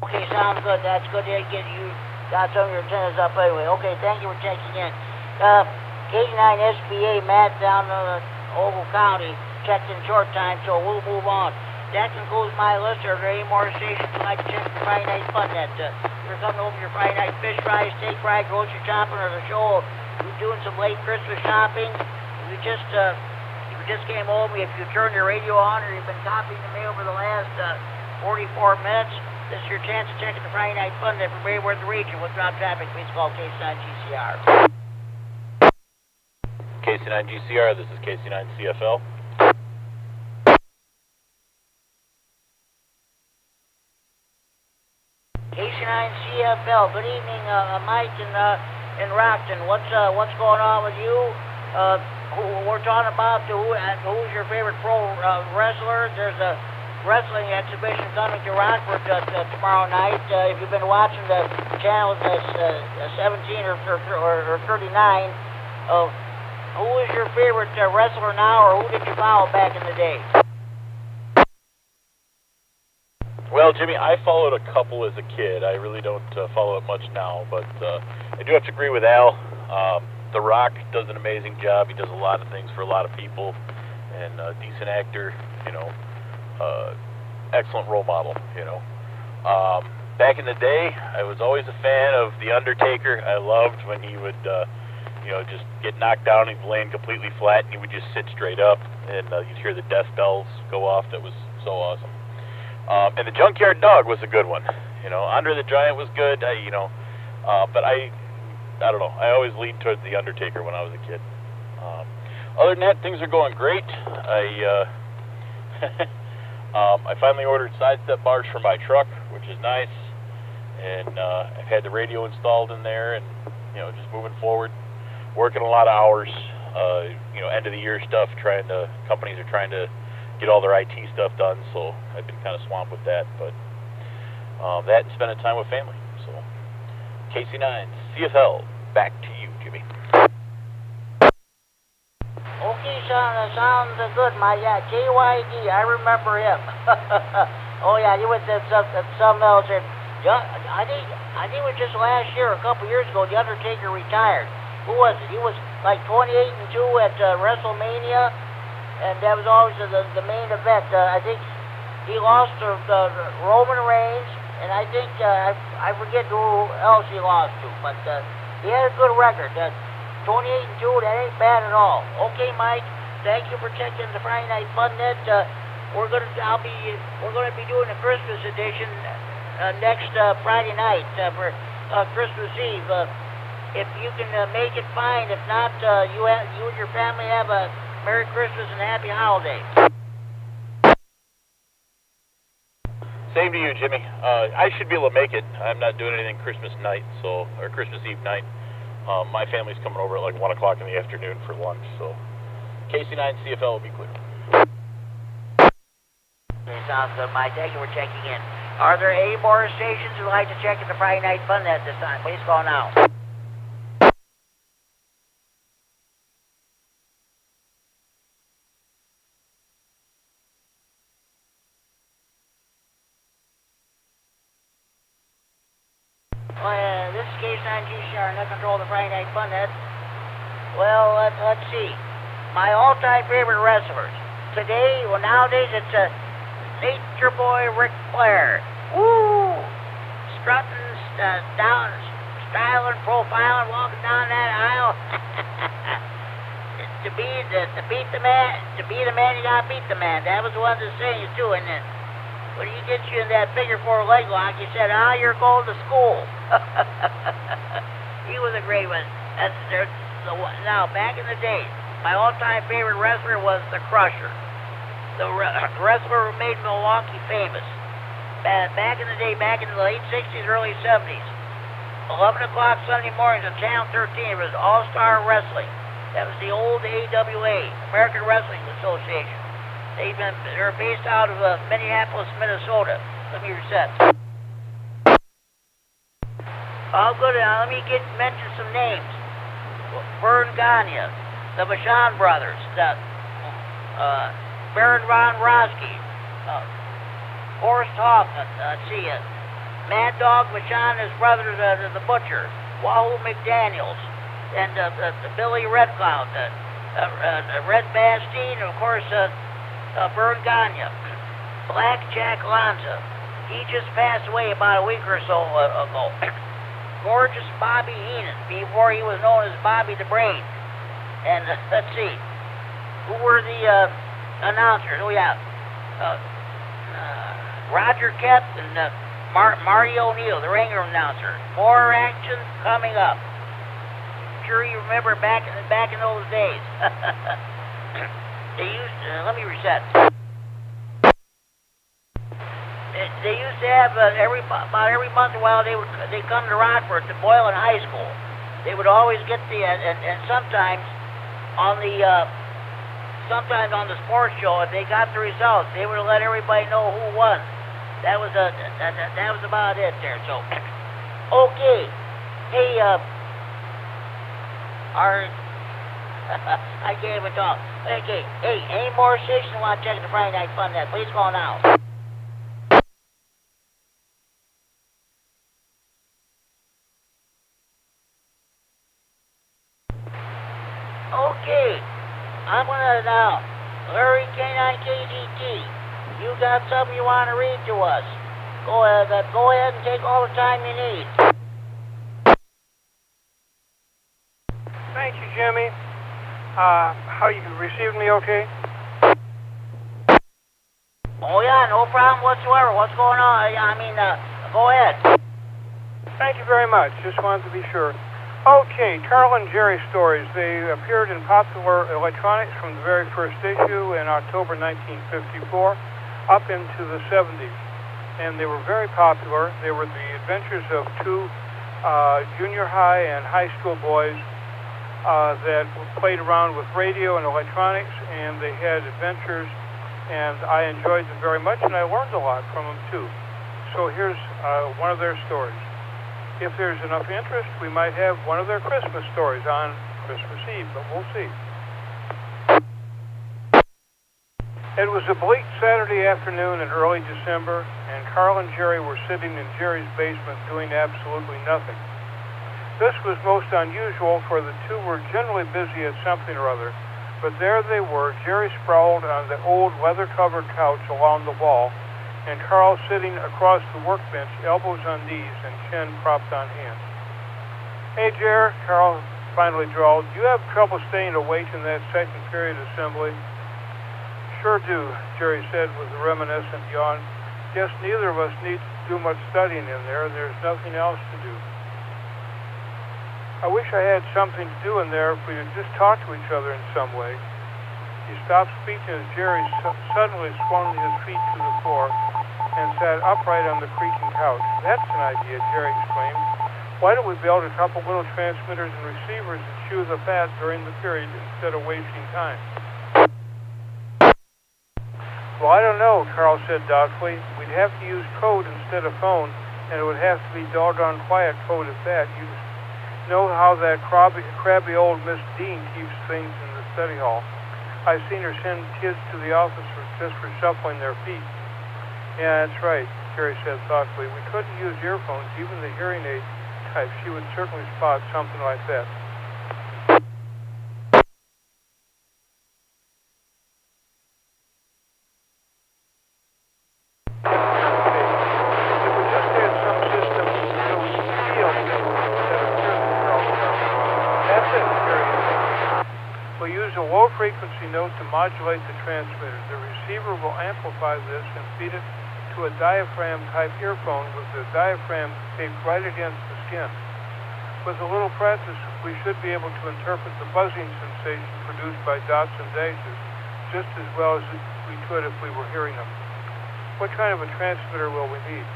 Okay, sounds good. That's good to get you got some of your antennas up anyway. Okay, thank you for checking in. K9SBA Matt down in Ogle County checked in short time, so we'll move on. That concludes my list. Are there any more stations you'd like to check the Friday Night Fun Net? You're coming over your Friday night fish fry, steak fry, grocery shopping, or the show. You're doing some late Christmas shopping. You just came over. If you turn your radio on or you've been copying the mail over the last 44 minutes, this is your chance to check in the Friday Night Fun Net from anywhere in the region. Without traffic, please call KC9GCR. KC9GCR, this is KC9CFL. KC9CFL. Good evening, Mike in Rockton. What's going on with you? We're talking about who's your favorite pro wrestler. There's a wrestling exhibition coming to Rockford tomorrow night. If you've been watching the channels 17 or 39, who is your favorite wrestler now, or who did you follow back in the day? Well, Jimmy, I followed a couple as a kid. I really don't follow it much now, but I do have to agree with Al. The Rock does an amazing job. He does a lot of things for a lot of people, and a decent actor, excellent role model, Back in the day, I was always a fan of The Undertaker. I loved when he would, just get knocked down and he'd land completely flat, and he would just sit straight up, and you'd hear the death bells go off. That was so awesome. And the Junkyard Dog was a good one. You know, Andre the Giant was good. But I don't know. I always leaned towards the Undertaker when I was a kid. Other than that, things are going great. I finally ordered sidestep bars for my truck, which is nice. And I've had the radio installed in there, and just moving forward, working a lot of hours. End of the year stuff. Companies are trying to get all their IT stuff done, so I've been kind of swamped with that. But that and spending time with family. So KC9 CFL, back to you, Jimmy. Okay, sounds good. My JYD, I remember him. Oh yeah, he was at some else. And I think it was just last year, a couple years ago, the Undertaker retired. Who was it? He was like 28-2 at WrestleMania, and that was always the main event. I think he lost to Roman Reigns, and I think I forget who else he lost to, but he had a good record. 28-2, that ain't bad at all. Okay, Mike, thank you for checking the Friday Night Fun Net. We're gonna be doing a Christmas edition next Friday night for Christmas Eve. If you can make it, fine. If not, you and your family have a Merry Christmas and Happy Holidays. Same to you, Jimmy. I should be able to make it. I'm not doing anything Christmas night, or Christmas Eve night. My family's coming over at like 1 o'clock in the afternoon for lunch, so KC9 CFL will be clear. Okay, sounds good, Mike. Thank you for checking in. Are there any more stations who'd like to check in the Friday Night Fun Net this time? Please call now. This is K9 GCR, net control of the Friday Night Fun Net. Well, let's see. My all-time favorite wrestlers. Today, nowadays, it's Nature Boy Ric Flair. Woo! Strutting, down, styling, profiling, walking down that aisle. to beat the man, you gotta beat the man. That was one of the sayings too, and then when he gets you in that figure 4 leg lock, he said, you're going to school. He was a great one. Now, back in the day, my all-time favorite wrestler was the Crusher. The wrestler who made Milwaukee famous. Back in the day, back in the late 60s, early 70s, 11 o'clock Sunday mornings on Channel 13, it was All-Star Wrestling. That was the old AWA, American Wrestling Association. They're based out of Minneapolis, Minnesota. Let me reset. Oh, good. Let me mention some names. Vern Gagne, the Vachon brothers, Baron von Roski, Horst Hoffman, Mad Dog Vachon, his brother, the Butcher, Wahoo McDaniels, and Billy Red Cloud, Red Bastien, and of course, Vern Gagne, Black Jack Lanza. He just passed away about a week or so ago. Gorgeous Bobby Heenan, before he was known as Bobby the Brain. And let's see, who were the announcers? Oh yeah, Roger Kett and Marty O'Neill, the ring announcer. More action coming up. Sure you remember back in those days. They used let me reset. They used to have about every month in a while they come to Rockford to Boylan High School. They would always get and sometimes on the sports show, if they got the results, they would let everybody know who won. That was about it there. So okay, hey I can't even talk. Okay, hey, any more stations want to check the Friday Night Fun Net? Please call now. Okay, I'm gonna now. Larry K9KDT, you got something you want to read to us? Go ahead and take all the time you need. Thank you, Jimmy. How you received me okay? Oh, yeah, no problem whatsoever. What's going on? Go ahead. Thank you very much. Just wanted to be sure. Okay, Carl and Jerry stories. They appeared in Popular Electronics from the very first issue in October 1954 up into the 70s. And they were very popular. They were the adventures of two junior high and high school boys that played around with radio and electronics, and they had adventures, and I enjoyed them very much, and I learned a lot from them too. So here's one of their stories. If there's enough interest, we might have one of their Christmas stories on Christmas Eve, but we'll see. It was a bleak Saturday afternoon in early December, and Carl and Jerry were sitting in Jerry's basement doing absolutely nothing. This was most unusual, for the two were generally busy at something or other, but there they were, Jerry sprawled on the old leather-covered couch along the wall, and Carl sitting across the workbench, elbows on knees and chin propped on hands. "Hey, Jer," Carl finally drawled, "do you have trouble staying awake in that second period assembly?" "Sure do," Jerry said with a reminiscent yawn. "Guess neither of us need to do much studying in there. There's nothing else to do." "I wish I had something to do in there if we could just talk to each other in some way." He stopped speaking as Jerry suddenly swung his feet to the floor and sat upright on the creaking couch. "That's an idea," Jerry exclaimed. "Why don't we build a couple little transmitters and receivers and chew the fat during the period instead of wasting time?" "Well, I don't know," Carl said doubtfully. "We'd have to use code instead of phone, and it would have to be doggone quiet code at that. You know how that crabby old Miss Dean keeps things in the study hall. I've seen her send kids to the office just for shuffling their feet." "Yeah, that's right," Jerry said thoughtfully. "We couldn't use earphones, even the hearing aid type. She would certainly spot something like that." Frequency note to modulate the transmitter. The receiver will amplify this and feed it to a diaphragm-type earphone with the diaphragm taped right against the skin. With a little practice, we should be able to interpret the buzzing sensation produced by dots and dashes just as well as we could if we were hearing them. What kind of a transmitter will we need?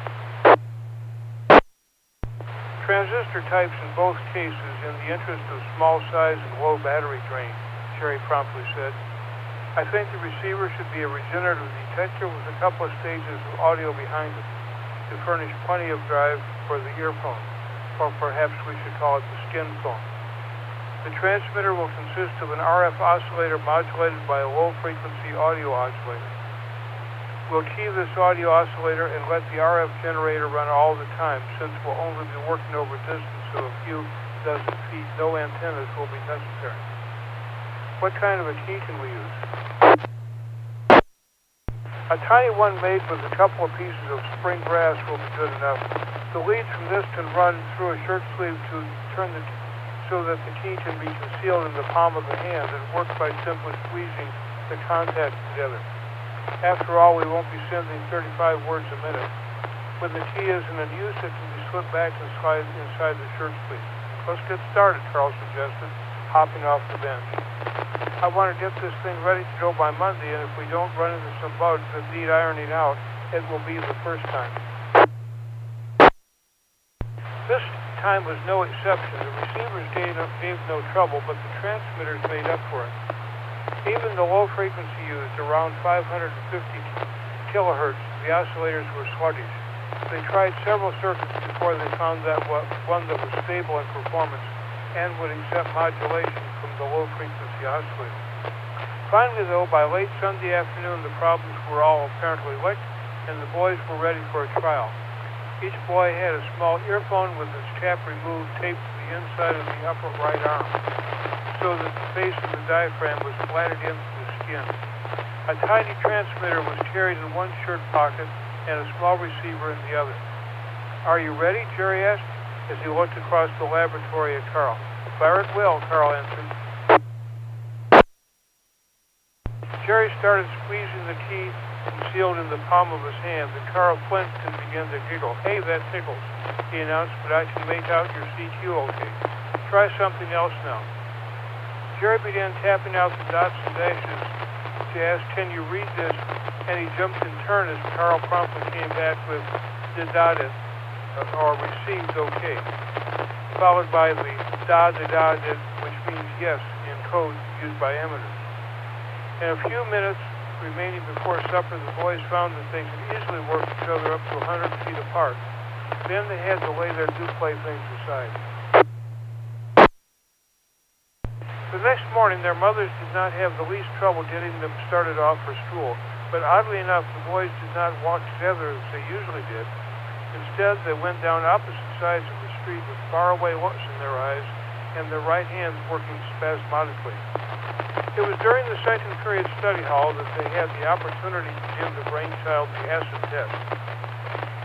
Transistor types in both cases, in the interest of small size and low battery drain, Jerry promptly said. "I think the receiver should be a regenerative detector with a couple of stages of audio behind it to furnish plenty of drive for the earphone, or perhaps we should call it the skin phone. The transmitter will consist of an RF oscillator modulated by a low-frequency audio oscillator. We'll key this audio oscillator and let the RF generator run all the time, since we'll only be working over distance of a few dozen feet. No antennas will be necessary. What kind of a key can we use?" "A tiny one made with a couple of pieces of spring brass will be good enough. The lead from this can run through a shirt sleeve to turn so that the key can be concealed in the palm of the hand and work by simply squeezing the contacts together. After all, we won't be sending 35 words a minute. When the key isn't in use, it can be slipped back and slide inside the shirt sleeve." "Let's get started," Carl suggested, hopping off the bench. "I want to get this thing ready to go by Monday, and if we don't run into some bugs that need ironing out, it will be the first time." This time was no exception. The receivers gave no trouble, but the transmitters made up for it. Even the low frequency used, around 550 kilohertz, the oscillators were sluggish. They tried several circuits before they found that one that was stable in performance and would accept modulation from the low-frequency oscillator. Finally, though, by late Sunday afternoon, the problems were all apparently licked, and the boys were ready for a trial. Each boy had a small earphone with its cap removed, taped to the inside of the upper right arm, so that the face of the diaphragm was flattened into the skin. A tiny transmitter was carried in one shirt pocket, and a small receiver in the other. "Are you ready?" Jerry asked, as he looked across the laboratory at Carl. "Fire at will," Carl answered. Jerry started squeezing the key concealed in the palm of his hand, and Carl flinched and began to giggle. "Hey, that tickles," he announced, "but I can make out your CQ okay. Try something else now." Jerry began tapping out the dots and dashes. She asked, "Can you read this?" And he jumped in turn as Carl promptly came back with "did dotted" or "received okay," followed by the "da-da-da-did," which means yes in code used by amateurs. In a few minutes remaining before supper, the boys found that they could easily work each other up to 100 feet apart. Then they had to lay their do-play things aside. The next morning, their mothers did not have the least trouble getting them started off for school, but oddly enough, the boys did not walk together as they usually did. Instead, they went down opposite sides of the street with faraway looks in their eyes and their right hands working spasmodically. It was during the second period study hall that they had the opportunity to give the brainchild the acid test.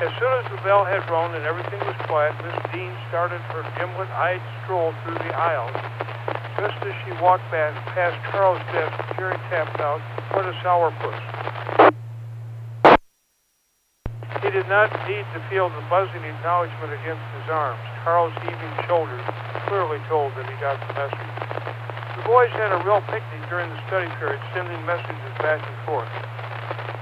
As soon as the bell had rung and everything was quiet, Miss Dean started her gimlet-eyed stroll through the aisles. Just as she walked back past Carl's desk, Jerry tapped out, "What a sourpuss." He did not need to feel the buzzing acknowledgement against his arms. Carl's heaving shoulders clearly told that he got the message. The boys had a real picnic during the study period, sending messages back and forth.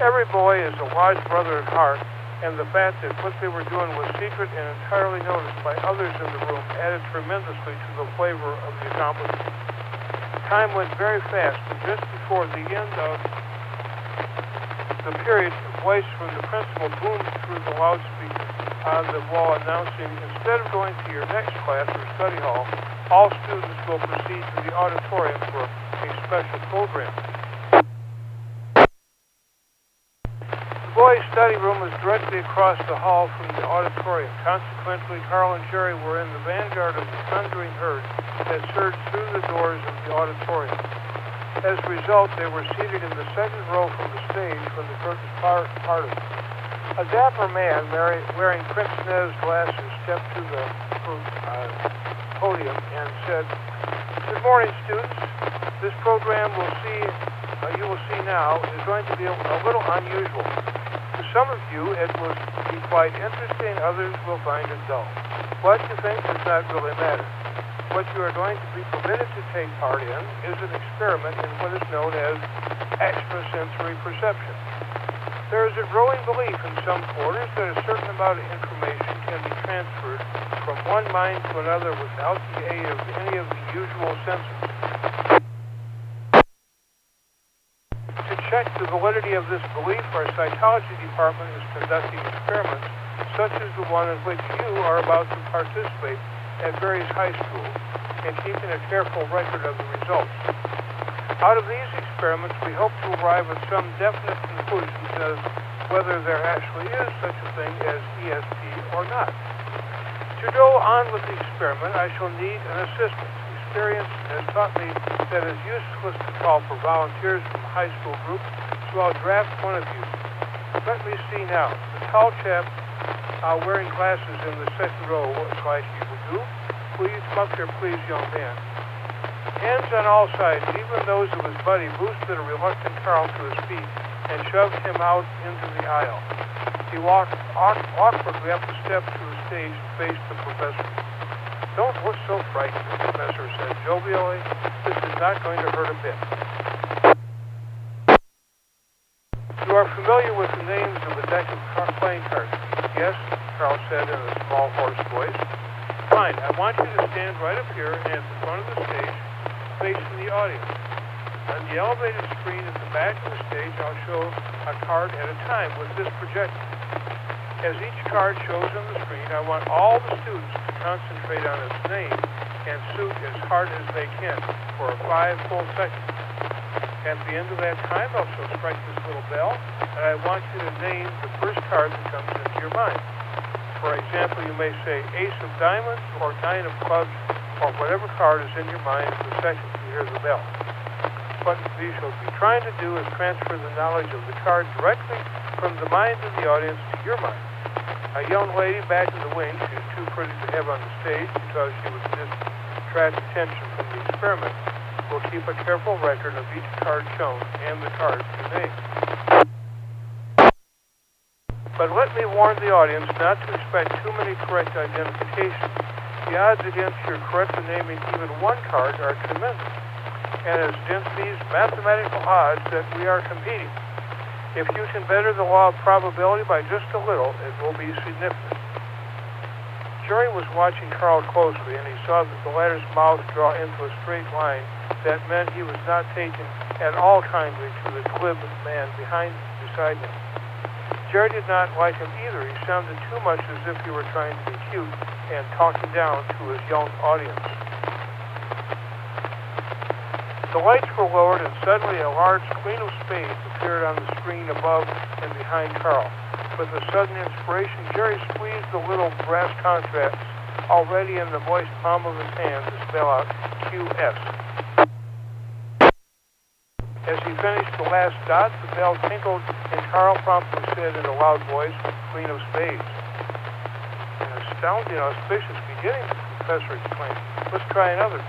Every boy is a wise brother at heart, and the fact that what they were doing was secret and entirely noticed by others in the room added tremendously to the flavor of the accomplishment. Time went very fast, and just before the end of the period, a voice from the principal boomed through the loudspeaker on the wall announcing, "Instead of going to your next class or study hall, all students will proceed to the auditorium for a special program." The boys' study room was directly across the hall from the auditorium. Consequently, Carl and Jerry were in the vanguard of the thundering herd that surged through the doors of the auditorium. As a result, they were seated in the second row from the stage when the curtains parted. A dapper man wearing pince-nez glasses stepped to the podium and said, "Good morning, students. This program you will see now is going to be a little unusual. To some of you, it will be quite interesting. Others will find it dull. What you think does not really matter. What you are going to be permitted to take part in is an experiment in what is known as extrasensory perception. There is a growing belief in some quarters that a certain amount of information can be transferred from one mind to another without the aid of any of the usual senses. To check the validity of this belief, our psychology department is conducting experiments such as the one in which you are about to participate at various high schools and keeping a careful record of the results. Out of these experiments, we hope to arrive at some definite conclusions as whether there actually is such a thing as ESP or not. To go on with the experiment, I shall need an assistant. Experience has taught me that it is useless to call for volunteers from a high school group, so I'll draft one of you. Let me see now. The tall chap wearing glasses in the second row looks like he will do. Will you come up here, please, young man? Hands on all sides, even those of his buddy, boosted a reluctant Carl to his feet and shoved him out into the aisle. He walked awkwardly up the steps to the stage and faced the professor. "Don't look so frightened," the professor said jovially. "This is not going to hurt a bit." "You are familiar with the names of a deck of playing cards?" "Yes," Carl said in a small, hoarse voice. "Fine. I want you to stand right up here and at the front of the stage, facing the audience. On the elevated screen at the back of the stage, I'll show a card at a time with this projector. As each card shows on the screen, I want all the students to concentrate on its name and suit as hard as they can for 5 full seconds. At the end of that time, I'll strike this little bell, and I want you to name the first card that comes into your mind. For example, you may say Ace of Diamonds or Nine of Clubs or whatever card is in your mind the second you hear the bell. What we shall be trying to do is transfer the knowledge of the card directly from the mind of the audience to your mind. A young lady back in the wing, she is too pretty to have on the stage because she would distract attention from the experiment, will keep a careful record of each card shown and the cards you name." But let me warn the audience not to expect too many correct identifications. The odds against your correctly naming even one card are tremendous, and it's against these mathematical odds that we are competing. If you can better the law of probability by just a little, it will be significant. Jerry was watching Carl closely, and he saw that the latter's mouth draw into a straight line. That meant he was not taken at all kindly to the glib man beside him. Jerry did not like him either. He sounded too much as if he were trying to be cute and talking down to his young audience. The lights were lowered, and suddenly a large queen of spades appeared on the screen above and behind Carl. With a sudden inspiration, Jerry squeezed the little brass contracts already in the moist palm of his hand to spell out QS. As he finished the last dot, the bell tinkled, and Carl promptly said in a loud voice, Queen of Spades. An astounding, auspicious beginning, the professor exclaimed. Let's try another.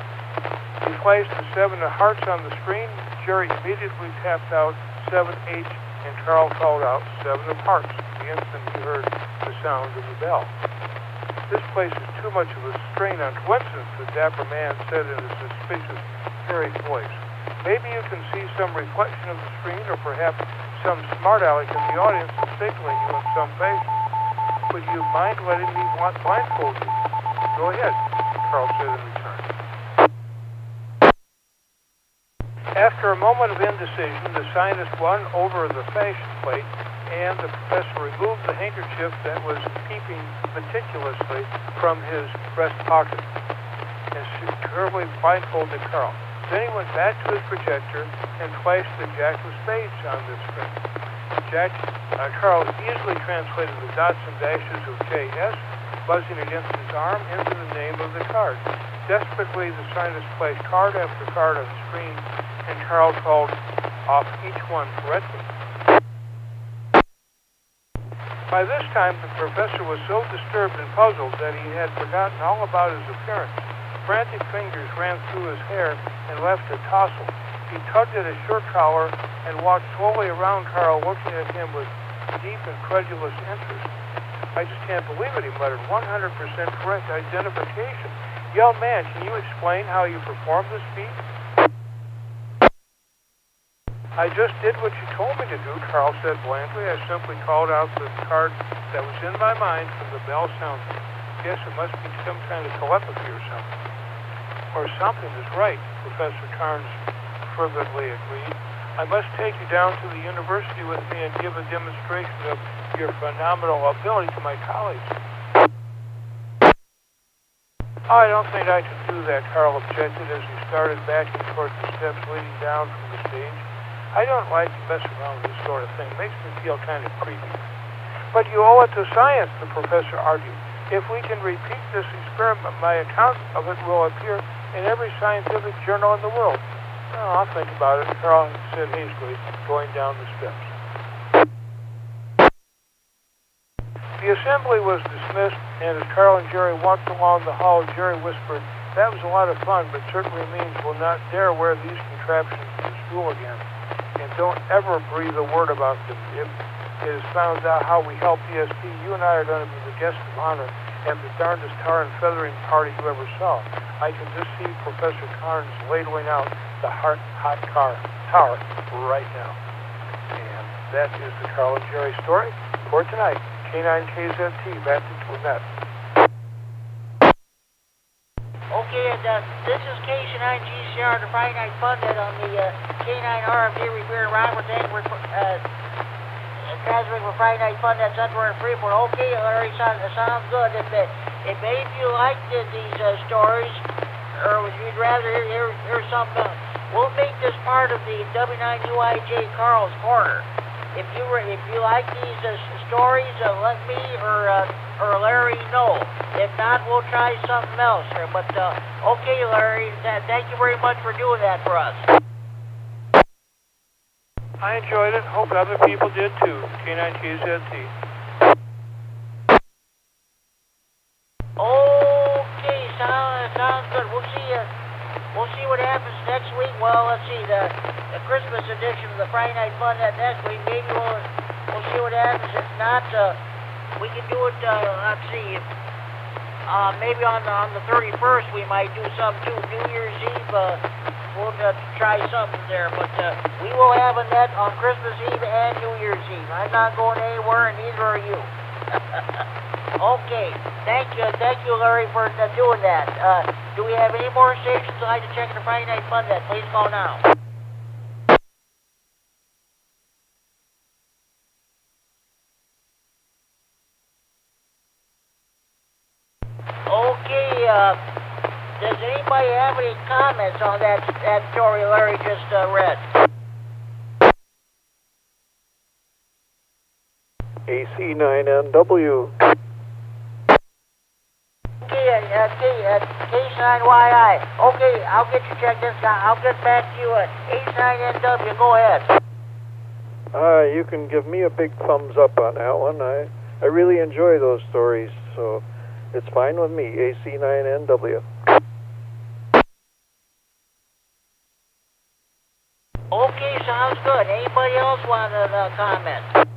He placed the 7 of hearts on the screen. Jerry immediately tapped out 7H, and Carl called out 7 of hearts the instant he heard the sound of the bell. This places too much of a strain on coincidence, the dapper man said in a suspicious, hairy voice. Maybe you can see some reflection of the screen, or perhaps some smart aleck in the audience is signaling you in some fashion. Would you mind letting me blindfold you? Go ahead, Carl said in return. After a moment of indecision, the scientist won over the fashion plate, and the professor removed the handkerchief that was peeping meticulously from his breast pocket and securely blindfolded Carl. Then he went back to his projector and flashed the Jack of Spades on the screen. Carl easily translated the dots and dashes of JS, buzzing against his arm, into the name of the card. Desperately, the scientist placed card after card on the screen, and Carl called off each one correctly. By this time, the professor was so disturbed and puzzled that he had forgotten all about his appearance. Frantic fingers ran through his hair and left a tousle. He tugged at his shirt collar and walked slowly around Carl, looking at him with deep, incredulous interest. I just can't believe it, he muttered. 100% correct identification. Young man, can you explain how you performed this feat? I just did what you told me to do, Carl said blandly. I simply called out the card that was in my mind from the bell sounding. Guess it must be some kind of telepathy or something. Or something is right, Professor Carnes fervently agreed. I must take you down to the university with me and give a demonstration of your phenomenal ability to my colleagues. I don't think I can do that, Carl objected as he started backing towards the steps leading down from the stage. I don't like to mess around with this sort of thing. It makes me feel kind of creepy. But you owe it to science, the professor argued. If we can repeat this experiment, my account of it will appear in every scientific journal in the world. Oh, I'll think about it, Carl said hastily, going down the steps. The assembly was dismissed, and as Carl and Jerry walked along the hall, Jerry whispered, that was a lot of fun, but certainly means we'll not dare wear these contraptions to school again. And don't ever breathe a word about them. If it is found out how we helped ESP, you and I are going to be the guests of honor and the darndest tar and feathering party you ever saw. I can just see Professor Carnes ladling out the hot tar right now. And that is the Carl and Jerry story for tonight. K9KZT, back to Net. Okay, and this is KC9GCR, the Friday Night Fun Net on the K9RFD Repeater Robert Angler transmitting for Friday Night Fun Net Central and Freeport. Okay, Larry, sounds good. If any of you liked these stories, or would you rather hear something else, we'll make this part of the W9UIJ Carl's Corner. If you like these stories, let me or Larry know. If not, we'll try something else here. But okay, Larry, thank you very much for doing that for us. I enjoyed it. Hope other people did too. K9KZT. Okay, sounds good. We'll see what happens next week. Well, let's see the Christmas edition of the Friday Night Fun Net next week. Maybe we'll see see what happens. If not, we can do it, let's see, maybe on the 31st we might do something too. New Year's Eve, we'll try something there. But we will have a net on Christmas Eve and New Year's Eve. I'm not going anywhere, and neither are you. Okay, thank you, Larry, for doing that. Do we have any more stations I'd like to check in the Friday Night Fun Net? Please call now. Okay, does anybody have any comments on that story Larry just read? AC9NW. K9YI. Okay, I'll get you checked this guy. I'll get back to you at H9NW. Go ahead. You can give me a big thumbs up on that one. I really enjoy those stories, so it's fine with me. AC9NW. Okay, sounds good. Anybody else want to comment?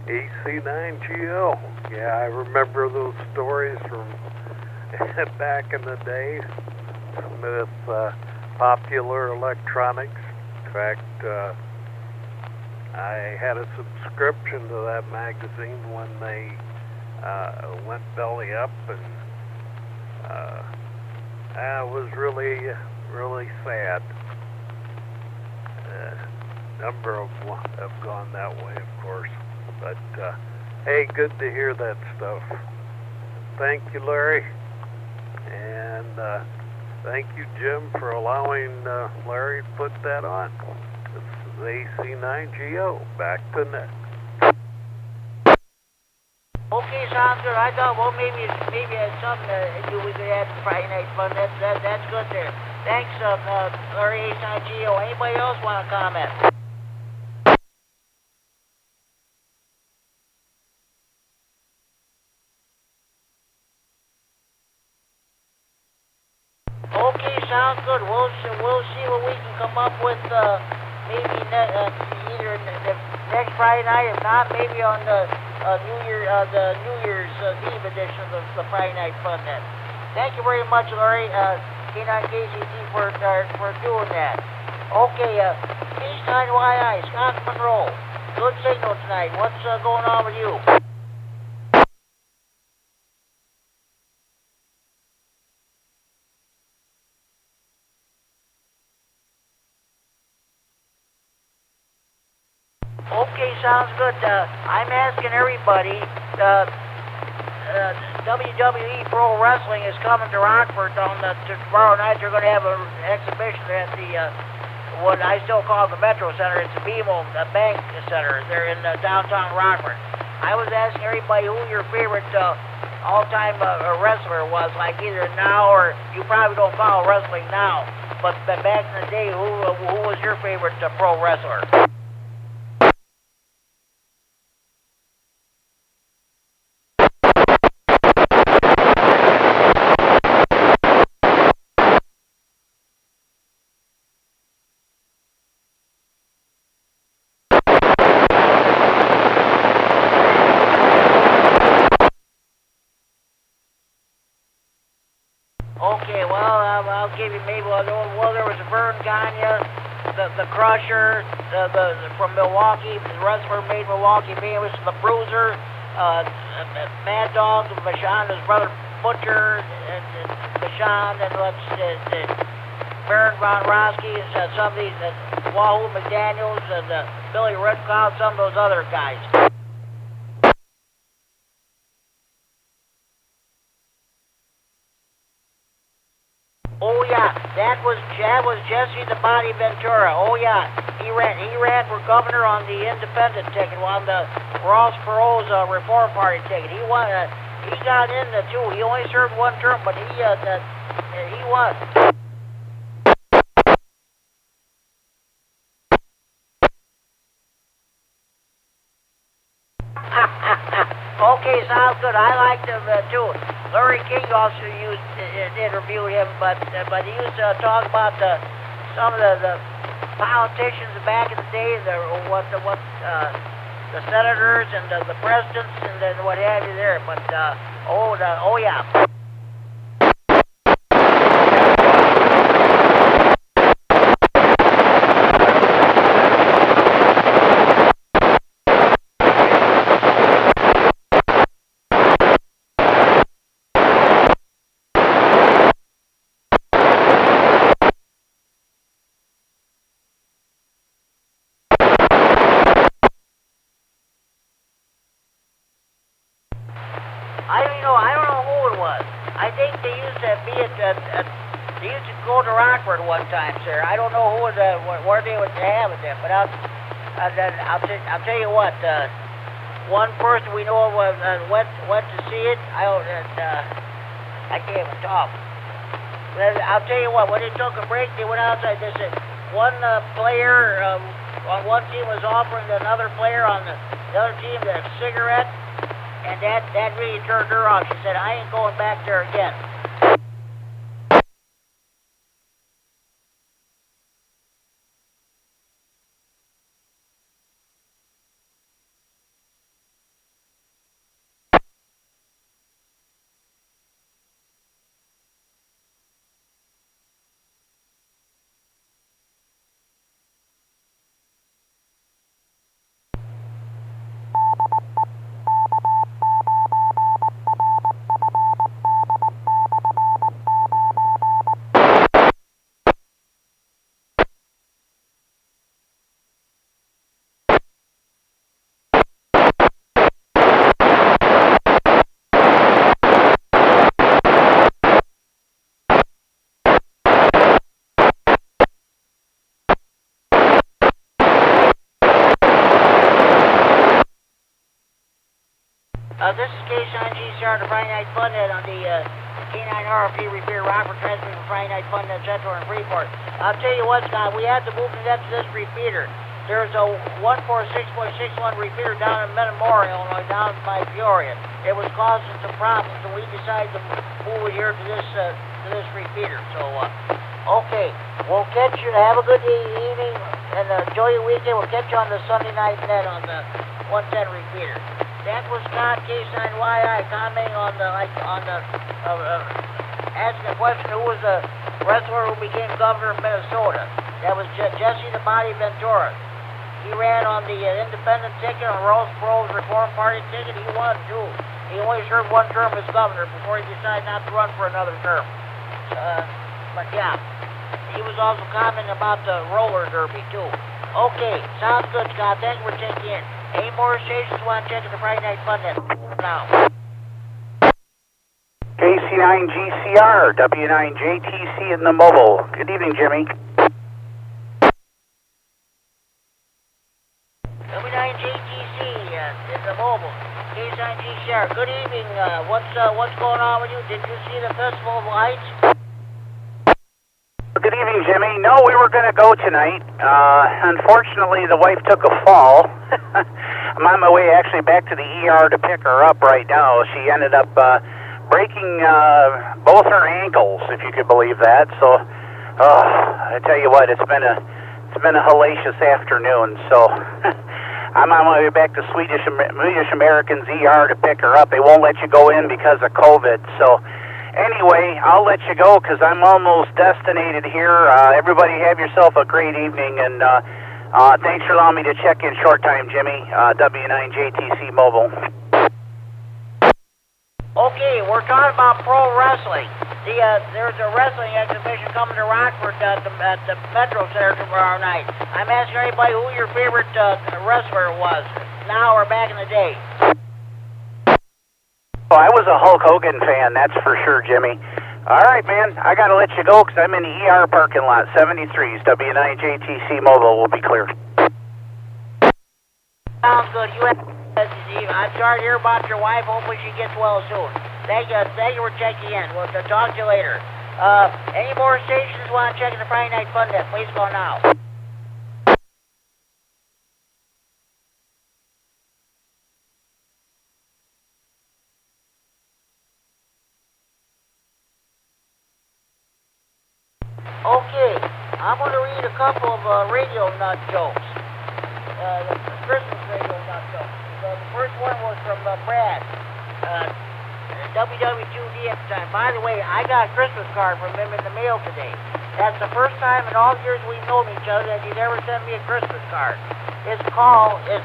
AC9GO. Yeah, I remember those stories from back in the day with Popular Electronics. In fact, I had a subscription to that magazine when they went belly up, and it was really sad. Number of them have gone that way, of course. But, hey, good to hear that stuff. Thank you, Larry. And thank you, Jim, for allowing Larry to put that on. This is AC9GO. Back to net. Okay, sounds good. I thought, well, maybe it's something we could add to Friday Night Fun. That's good there. Thanks, Larry, AC9GO. Anybody else want to comment? Okay, sounds good. We'll see what we can come up with. Maybe either next Friday night, if not, maybe on the New Year's Eve edition of the Friday Night Fun Net. Thank you very much, Larry, K9KZT, for doing that. Okay, K9YI, Scott Monroe. Good signal tonight. What's going on with you? Okay, sounds good. I'm asking everybody, WWE Pro Wrestling is coming to Rockford tomorrow night. They're going to have an exhibition at the, what I still call the Metro Center. It's the BMO Bank Center. They're in downtown Rockford. I was asking everybody who your favorite all-time wrestler was, like either now or, you probably don't follow wrestling now, but back in the day, who was your favorite pro wrestler? Okay, well, I'll give you maybe, well, there was Vern Gagne, the Crusher, from Milwaukee, the wrestler made Milwaukee famous, the Bruiser, Mad Dog, Vachon, his brother Butcher, and Vachon, and Baron Von Roski, and some of these, Wahoo McDaniels, and Billy Redcloud, some of those other guys. Oh yeah, that was Jesse the Body Ventura. Oh yeah, he ran for governor on the independent ticket, on the Ross Perot's Reform Party ticket. He won. He got in too. He only served one term, but he won. Okay, sounds good. I liked him too. Larry King also interviewed him, but he used to talk about some of the politicians back in the day, the senators and the presidents and then what have you there. But oh yeah. I don't know who it was. I think they used to be they used to go to Rockford one time, sir. I don't know who where they would have it there, but I'll tell you what. One person we know of went to see it. I can't even talk. I'll tell you what. When they took a break, they went outside. They said one player on one team was offering another player on the other team a cigarette. And that really turned her off. She said, I ain't going back there again. This is K9GCR, the Friday Night Funhead on the K9RFD Repeater Rockford transmitting from Friday Night Funhead Central and Freeport. I'll tell you what, Scott, we have to move the net to this repeater. There's a 146.61 repeater down in Metamora, Illinois, down by Peoria. It was causing some problems, so we decided to move it here to this repeater. So, okay, we'll catch you. Have a good evening and enjoy your weekend. We'll catch you on the Sunday night net on the 110 repeater. That was Scott K9YI commenting on asking a question, who was the wrestler who became governor of Minnesota? That was Jesse the Body Ventura. He ran on the independent ticket, on Rose Pro's Reform Party ticket. He won too. He only served one term as governor before he decided not to run for another term. But yeah, he was also commenting about the roller derby too. Okay, sounds good, Scott. Thanks for checking in. Any more stations want to check in the Friday Night Funhead now? KC9GCR, W9JTC in the mobile. Good evening, Jimmy. W9JTC in the mobile. K9GCR. Good evening. What's going on with you? Did you see the Festival of Lights? Good evening, Jimmy. No, we were going to go tonight. Unfortunately, the wife took a fall. I'm on my way actually back to the ER to pick her up right now. She ended up breaking both her ankles, if you could believe that. So, I tell you what, it's been a hellacious afternoon. So, I'm on my way back to Swedish American's ER to pick her up. They won't let you go in because of COVID. So, anyway, I'll let you go because I'm almost destinated here. Everybody have yourself a great evening, and thanks for allowing me to check in short time, Jimmy. W9JTC Mobile. Okay, we're talking about pro wrestling. There's a wrestling exhibition coming to Rockford at the Metro Center tomorrow night. I'm asking everybody who your favorite wrestler was, now or back in the day. Oh, I was a Hulk Hogan fan, that's for sure, Jimmy. All right, man, I got to let you go because I'm in the ER parking lot. 73's W9JTC Mobile will be clear. Sounds good. I'm sorry to hear about your wife. Hopefully she gets well soon. Thank you for checking in. We'll talk to you later. Any more stations want to check in the Friday Night Funhead? Please go now. Okay, I'm going to read read a couple of radio nut jokes. The Christmas radio nut jokes. The first one was from Brad. WW2D at the time. By the way, I got a Christmas card from him in the mail today. That's the first time in all the years we've known each other that he's ever sent me a Christmas card. His call is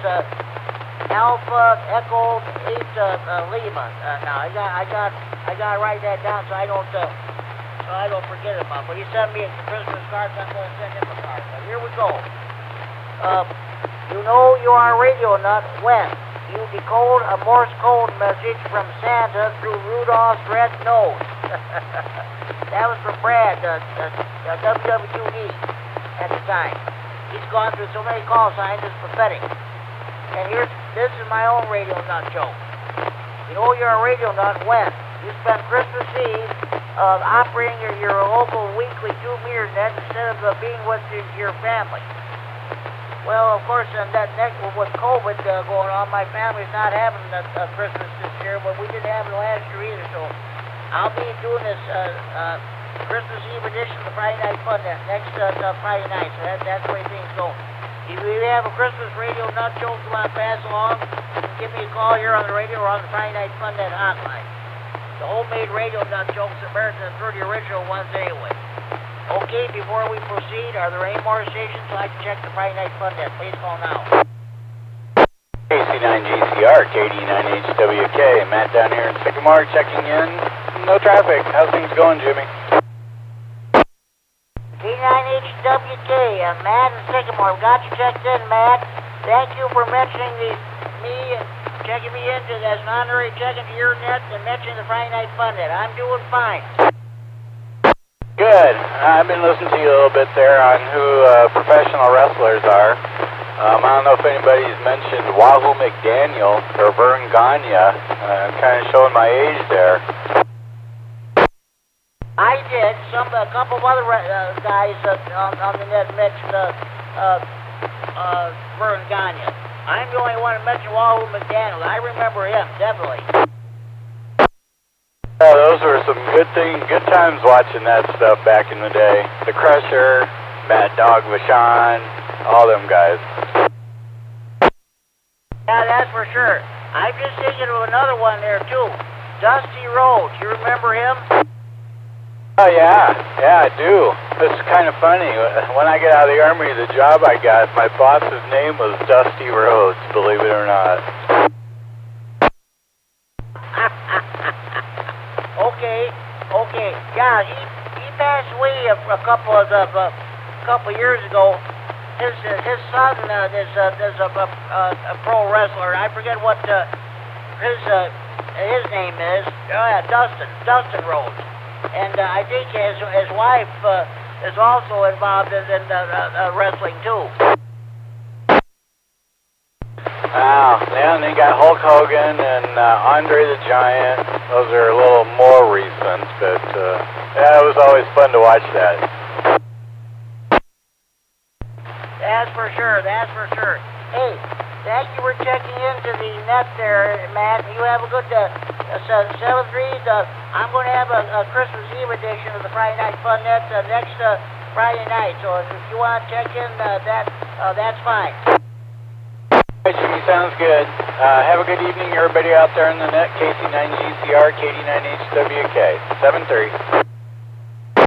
Alpha Echo 8 Lima. Now I got to write that down so I don't forget about it. But he sent me a Christmas card, so I'm going to send him a card. But here we go. You know you are a radio nut when you decode a Morse code message from Santa through Rudolph's red nose. That was from Brad, WW2D at the time. He's gone through so many call signs, it's pathetic. And this is my own radio nut joke. You know you're a radio nut when you spend Christmas Eve operating your local weekly 2-meter net instead of being with your family. Well, of course, with COVID going on, my family's not having a Christmas this year, but we didn't have it last year either, so I'll be doing this Christmas Eve edition of the Friday Night Fun Net next Friday night, so that's the way things go. If you have a Christmas radio nut joke you want to pass along, you can give me a call here on the radio or on the Friday Night Fun Net hotline. The homemade radio nut jokes are better than the original ones anyway. Okay, before we proceed, are there any more stations so I can check the Friday Night Fun Net? Please call now. KC9GCR, KD9HWK. Matt down here in Sycamore checking in. No traffic. How's things going, Jimmy? K9HWK, Matt in Sycamore. Got you checked in, Matt. Thank you for mentioning checking me into as an honorary check into your net and mentioning the Friday Night Fun Net. I'm doing fine. Good. I've been listening to you a little bit there on who professional wrestlers are. I don't know if anybody's mentioned Wahoo McDaniel or Vern Gagne. I'm kind of showing my age there. I did. A couple of other guys on the net mentioned Vern Gagne. I'm the only one to mention Wahoo McDaniel. I remember him, definitely. Oh, those were some good times watching that stuff back in the day. The Crusher, Mad Dog Vachon, all them guys. Yeah, that's for sure. I'm just thinking of another one there, too. Dusty Rhodes. You remember him? Oh, yeah. Yeah, I do. It's kind of funny. When I get out of the Army, the job I got, my boss's name was Dusty Rhodes, believe it or not. Okay. Yeah, he passed away a couple years ago. His son is a pro wrestler. I forget what his name is. Oh yeah, Dustin Rhodes. And I think his wife is also involved in wrestling too. Wow, yeah, and they got Hulk Hogan and Andre the Giant. Those are a little more recent, but yeah, it was always fun to watch that. That's for sure. Hey, thank you for checking into the net there, Matt. You have a good 7-3. I'm going to have a Christmas Eve edition of the Friday Night Fun Net next Friday night. So if you want to check in, that's fine. All right, Jimmy, sounds good. Have a good evening, everybody out there in the net. KC9GCR, KD9HWK, 7-3. 3,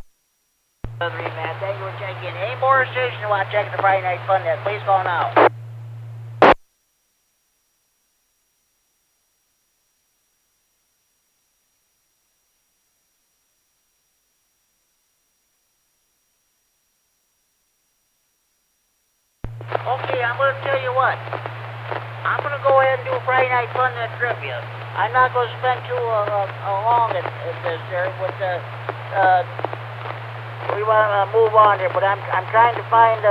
Matt. Thank you for checking in. Any more stations you want to check the Friday Night Fun Net, please call now. Okay, I'm going to tell you what. I'm going to go ahead and do Friday Night Fun Net trivia. I'm not going to spend too long at this there, but we want to move on here. But I'm trying to find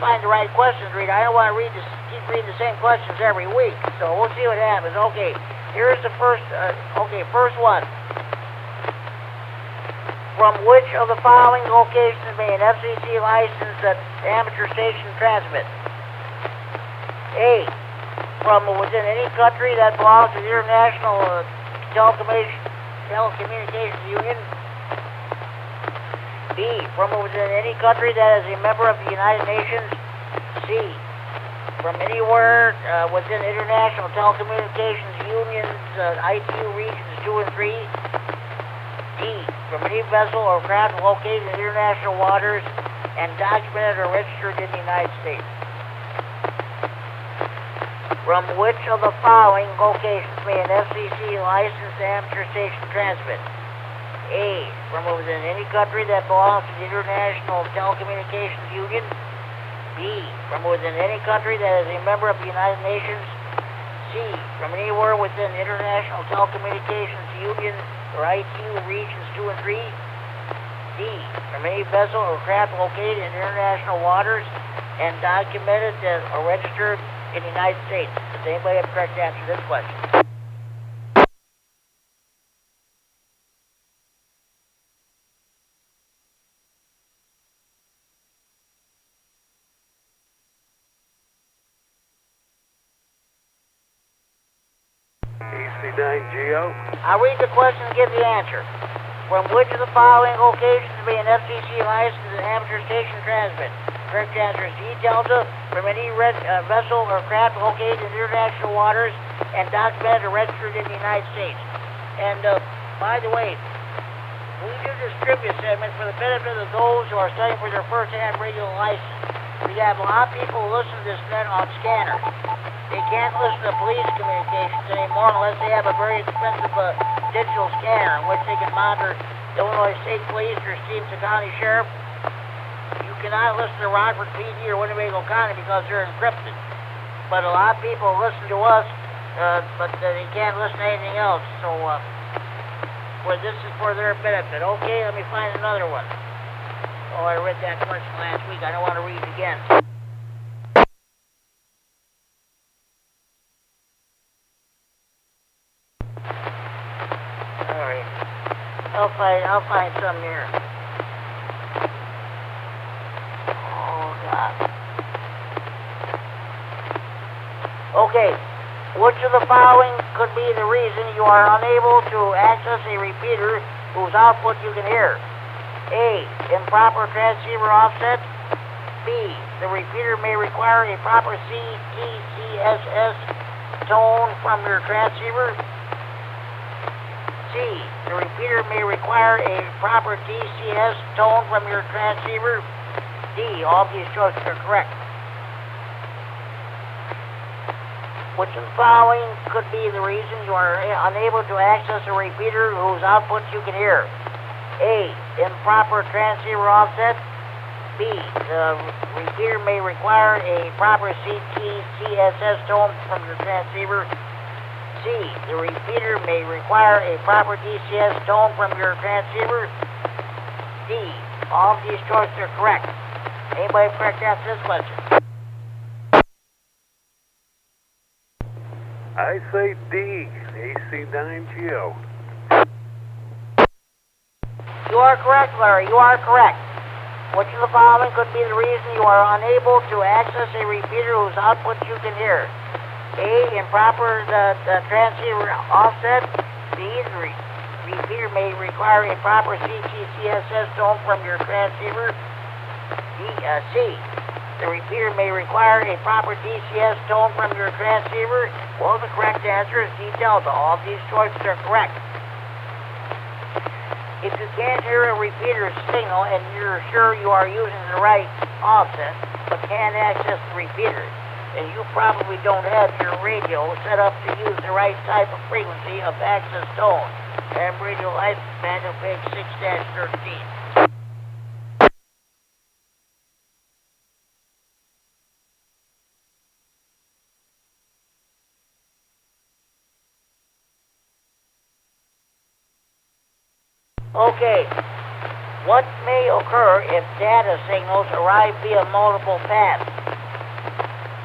find the right questions to read. I don't want to keep reading the same questions every week. So we'll see what happens. Okay, here's the first. First one. From which of the following locations may an FCC licensed amateur station transmit? A. From within any country that belongs to the International Telecommunications Union. B, from within any country that is a member of the United Nations. C, from anywhere within International Telecommunications Union's ITU regions 2 and 3. D, from any vessel or craft located in international waters and documented or registered in the United States. From which of the following locations may an FCC licensed amateur station transmit? A, from within any country that belongs to the International Telecommunications Union. B, from within any country that is a member of the United Nations. C, from anywhere within the International Telecommunications Union or ITU regions 2 and 3. D, from any vessel or craft located in international waters and documented or registered in the United States. Does anybody have a correct answer to this question? KC9GO. I'll read the question and give the answer. From which of the following locations may an FCC licensed amateur station transmit? Correct answer is D, Delta, from any vessel or craft located in international waters and documented or registered in the United States. And by the way, we do this trivia segment for the benefit of those who are studying for their first-hand radio license. We have a lot of people who listen to this net on scanner. They can't listen to police communications anymore unless they have a very expensive digital scanner in which they can monitor Illinois State Police or Stevenson County Sheriff. You cannot listen to Rockford PD or Winnebago County because they're encrypted. But a lot of people listen to us, but they can't listen to anything else. So this is for their benefit. Okay, let me find another one. Oh, I read that question last week. I don't want to read it again. I'll find some here. Oh, God. Okay. Which of the following could be the reason you are unable to access a repeater whose output you can hear? A, improper transceiver offset. B, the repeater may require a proper CTCSS tone from your transceiver. C, the repeater may require a proper TCS tone from your transceiver. D, all of these choices are correct. Which of the following could be the reason you are unable to access a repeater whose outputs you can hear? A, improper transceiver offset. B, the repeater may require a proper CTCSS tone from your transceiver. C, the repeater may require a proper DCS tone from your transceiver. D, all of these choices are correct. Anybody correct answer this question? I say D, AC9GO. You are correct, Larry. You are correct. Which of the following could be the reason you are unable to access a repeater whose output you can hear? A, improper transceiver offset. B, the repeater may require a proper CTCSS tone from your transceiver. C, the repeater may require a proper DCS tone from your transceiver. Well, the correct answer is D, Delta. All of these choices are correct. If you can't hear a repeater's signal and you're sure you are using the right offset, but can't access the repeater, then you probably don't have your radio set up to use the right type of frequency of access tone. Ham Radio Life Manual page 6-13. Okay, what may occur if data signals arrive via multiple paths?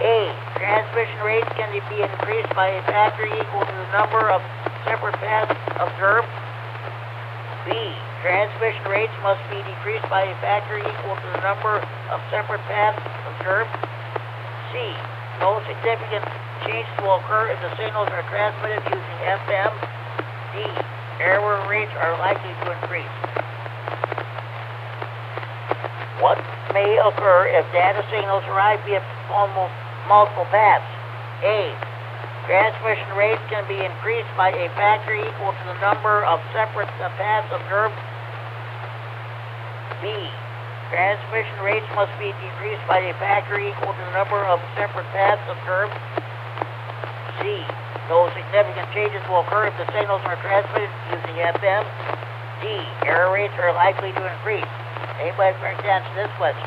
A, transmission rates can be increased by a factor equal to the number of separate paths observed. B, transmission rates must be decreased by a factor equal to the number of separate paths observed. C, no significant changes will occur if the signals are transmitted using FM. D, error rates are likely to increase. What may occur if data signals arrive via almost multiple paths? A. Transmission rates can be increased by a factor equal to the number of separate paths observed. B. Transmission rates must be decreased by a factor equal to the number of separate paths observed. C. No significant changes will occur if the signals are transmitted using FM. D. Error rates are likely to increase. Anybody correct answer this question?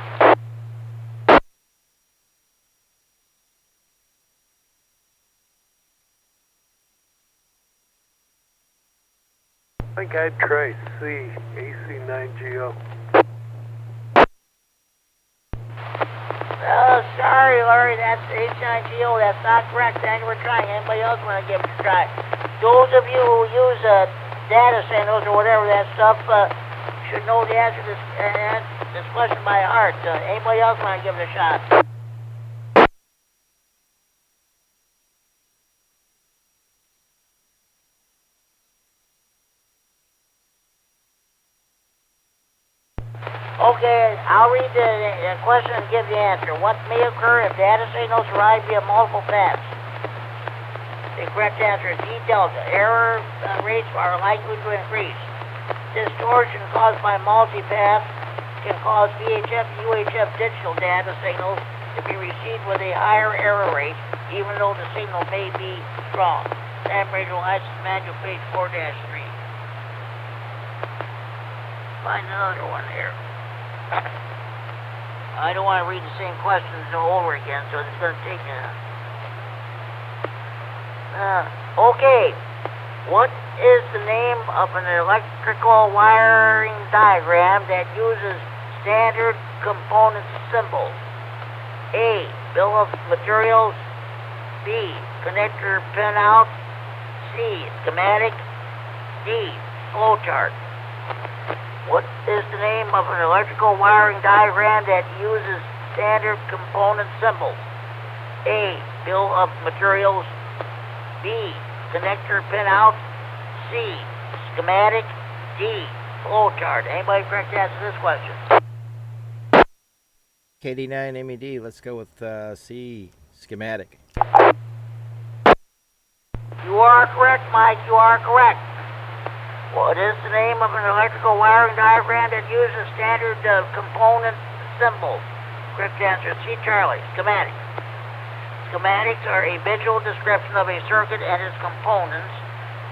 I think I'd try C, AC9GO. Sorry, Larry, that's H9GO. That's not correct. Thank you for trying. Anybody else want to give it a try? Those of you who use data signals or whatever that stuff should know the answer to this question by heart. Anybody else want to give it a shot? Okay, I'll read the question and give the answer. What may occur if data signals arrive via multiple paths? The correct answer is D delta. Error rates are likely to increase. Distortion caused by multipath can cause VHF and UHF digital data signals to be received with a higher error rate, even though the signal may be strong. Ampere license manual, page 4-3. Find another one here. I don't want to read the same questions over again, so it's going to take a... okay. What is the name of an electrical wiring diagram that uses standard component symbols? A. Bill of materials. B. Connector pinout. C. Schematic. D. Flowchart. What is the name of an electrical wiring diagram that uses standard component symbols? A. Bill of materials. B. Connector pinout. C. Schematic. D. Flowchart. Anybody correct answer this question? KD9MED, let's go with C. Schematic. You are correct, Mike. You are correct. What is the name of an electrical wiring diagram that uses standard component symbols? Correct answer, C. Charlie. Schematic. Schematics are a visual description of a circuit and its components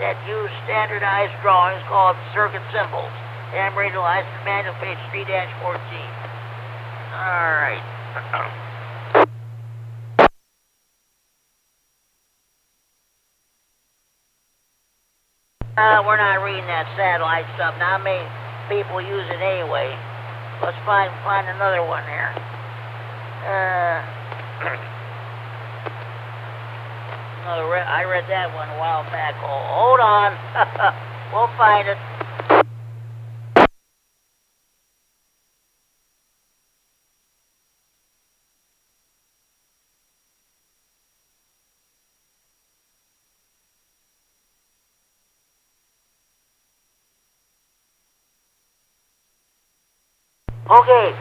that use standardized drawings called circuit symbols. Ampere license manual, page 3-14. All right. We're not reading that satellite stuff. Not many people use it anyway. Let's find another one here. I read that one a while back. Hold on. We'll find it. Okay,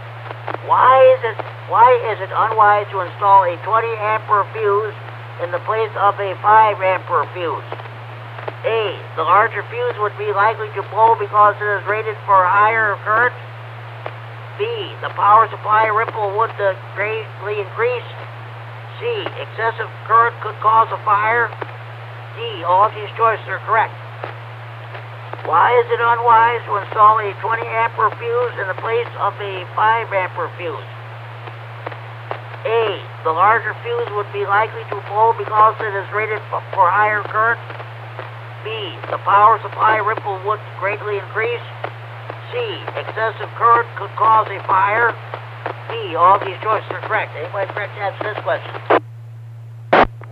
why is it unwise to install a 20 ampere fuse in the place of a 5 ampere fuse? A. The larger fuse would be likely to blow because it is rated for higher current. B. The power supply ripple would greatly increase. C. Excessive current could cause a fire. D. All of these choices are correct. Why is it unwise to install a 20 ampere fuse in the place of a 5 ampere fuse? A. The larger fuse would be likely to blow because it is rated for higher current. B. The power supply ripple would greatly increase. C. Excessive current could cause a fire. D. All of these choices are correct. Anybody correct to answer this question?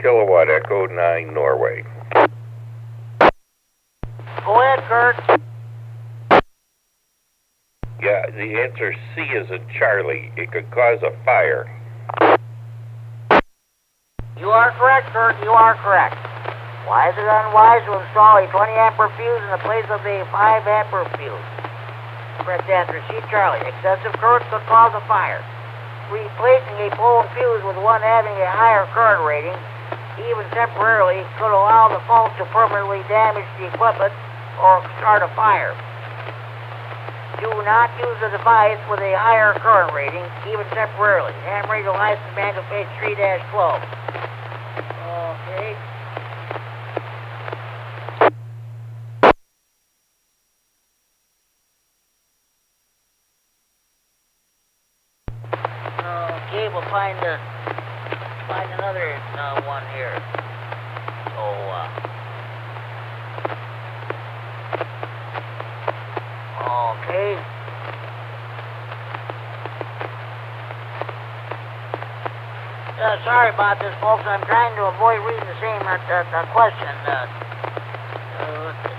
Kilowatt Echo 9 Norway. Go ahead, Kurt. Yeah, the answer C is in Charlie. It could cause a fire. You are correct, Kurt. You are correct. Why is it unwise to install a 20 ampere fuse in the place of a 5 ampere fuse? Correct answer. C, Charlie. Excessive current could cause a fire. Replacing a pole and fuse with one having a higher current rating, even temporarily, could allow the fault to permanently damage the equipment or start a fire. Do not use a device with a higher current rating, even temporarily. Ham radio license manual page 3-12. Okay. Okay, we'll find another one here. So, okay. Sorry about this, folks. I'm trying to avoid reading the same question.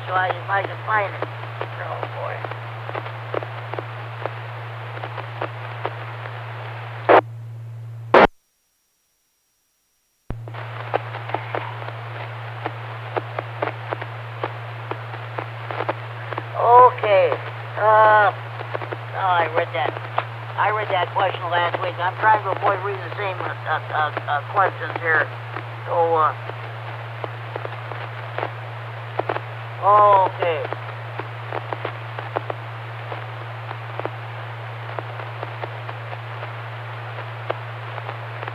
So if I can find it. Oh, boy. Okay. I read that question last week. I'm trying to avoid reading the same questions here. So, okay.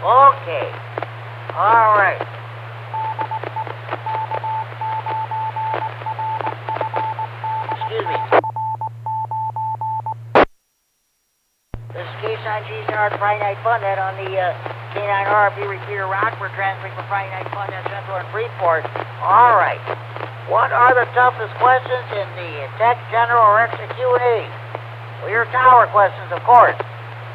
Okay. All right. Excuse me. This is K9RFD Friday Night Fun Net on the K9RFD Repeater rock. We're transferring from Friday Night Fun Net Central and Freeport. All right. What are the toughest questions in the Tech, General, or Extra Q&A? Well, your tower questions, of course.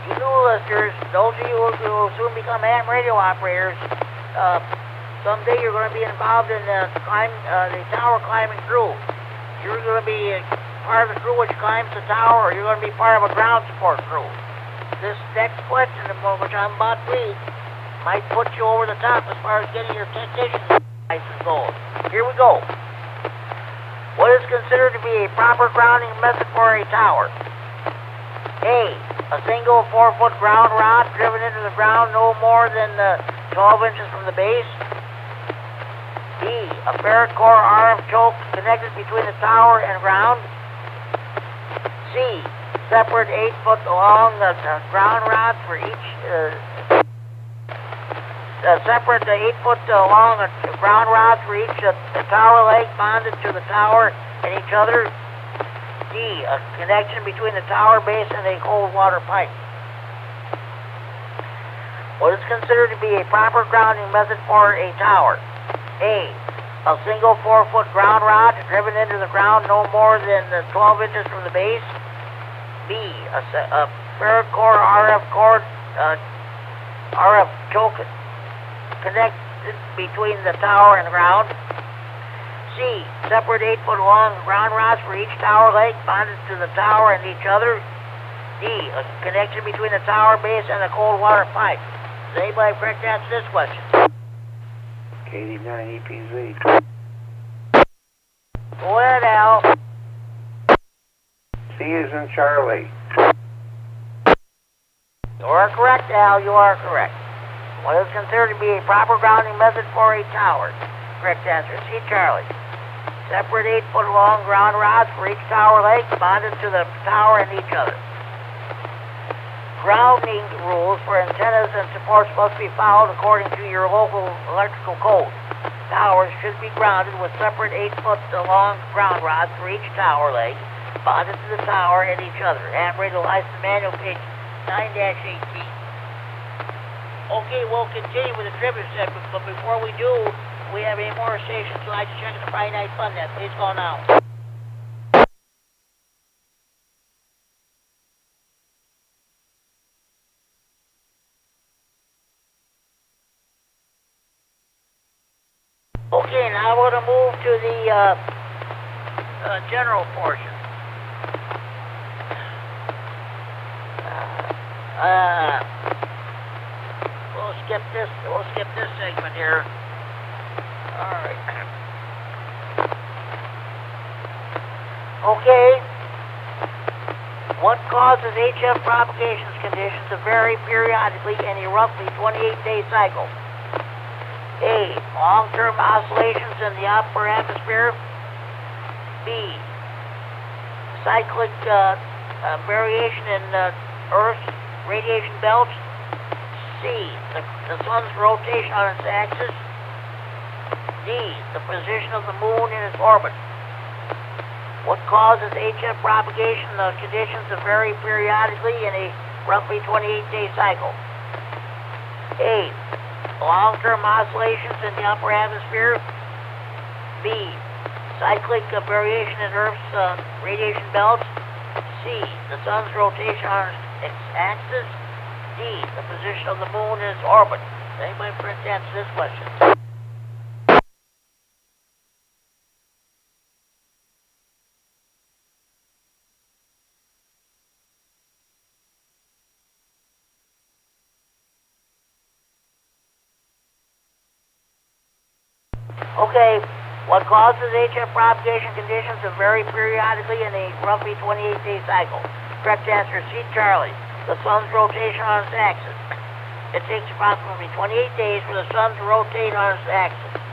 You new listeners, those of you who will soon become ham radio operators, someday you're going to be involved in the tower climbing crew. You're going to be part of the crew which climbs the tower, or you're going to be part of a ground support crew. This next question, which I'm about to read, might put you over the top as far as getting your technician license goes. Here we go. What is considered to be a proper grounding method for a tower? A single 4-foot ground rod driven into the ground no more than 12 inches from the base. B, a ferret core RF choke connected between the tower and ground. C, separate 8-foot long ground rods for each. Separate 8-foot long ground rods for each tower leg bonded to the tower and each other. D, a connection between the tower base and a cold water pipe. What is considered to be a proper grounding method for a tower? A single 4-foot ground rod driven into the ground no more than 12 inches from the base. B, a ferret core RF choke connected between the tower and the ground. C, separate 8-foot long ground rods for each tower leg bonded to the tower and each other. D, a connection between the tower base and the cold water pipe. Does anybody have correct answer to this question? KD9EPZ. Go ahead, Al. C is in Charlie. You are correct, Al. You are correct. What is considered to be a proper grounding method for a tower? Correct answer. C, Charlie. Separate 8-foot long ground rods for each tower leg bonded to the tower and each other. Grounding rules for antennas and supports must be followed according to your local electrical code. Towers should be grounded with separate 8-foot long ground rods for each tower leg bonded to the tower and each other. Ham radio license manual page 9-18. Okay, we'll continue with the trivia segment, but before we do, we have 8 more stations, so I just check the Friday Night Fun Net. Please call now. Okay, now we're going to move to the general portion. We'll skip this segment here. All right. Okay. causes HF propagation conditions to vary periodically in a roughly 28-day cycle? A. Long-term oscillations in the upper atmosphere. B. Cyclic variation in Earth's radiation belts. C. The sun's rotation on its axis. D. The position of the moon in its orbit. What causes HF propagation conditions to vary periodically in a roughly 28-day cycle? A. Long-term oscillations in the upper atmosphere. B. Cyclic variation in Earth's radiation belts. C. The sun's rotation on its axis. D. The position of the moon in its orbit. Anybody for to answer this question? Okay, what causes HF propagation conditions to vary periodically in a roughly 28-day cycle? Correct answer, C, Charlie. The sun's rotation on its axis. It takes approximately 28 days for the sun to rotate on its axis.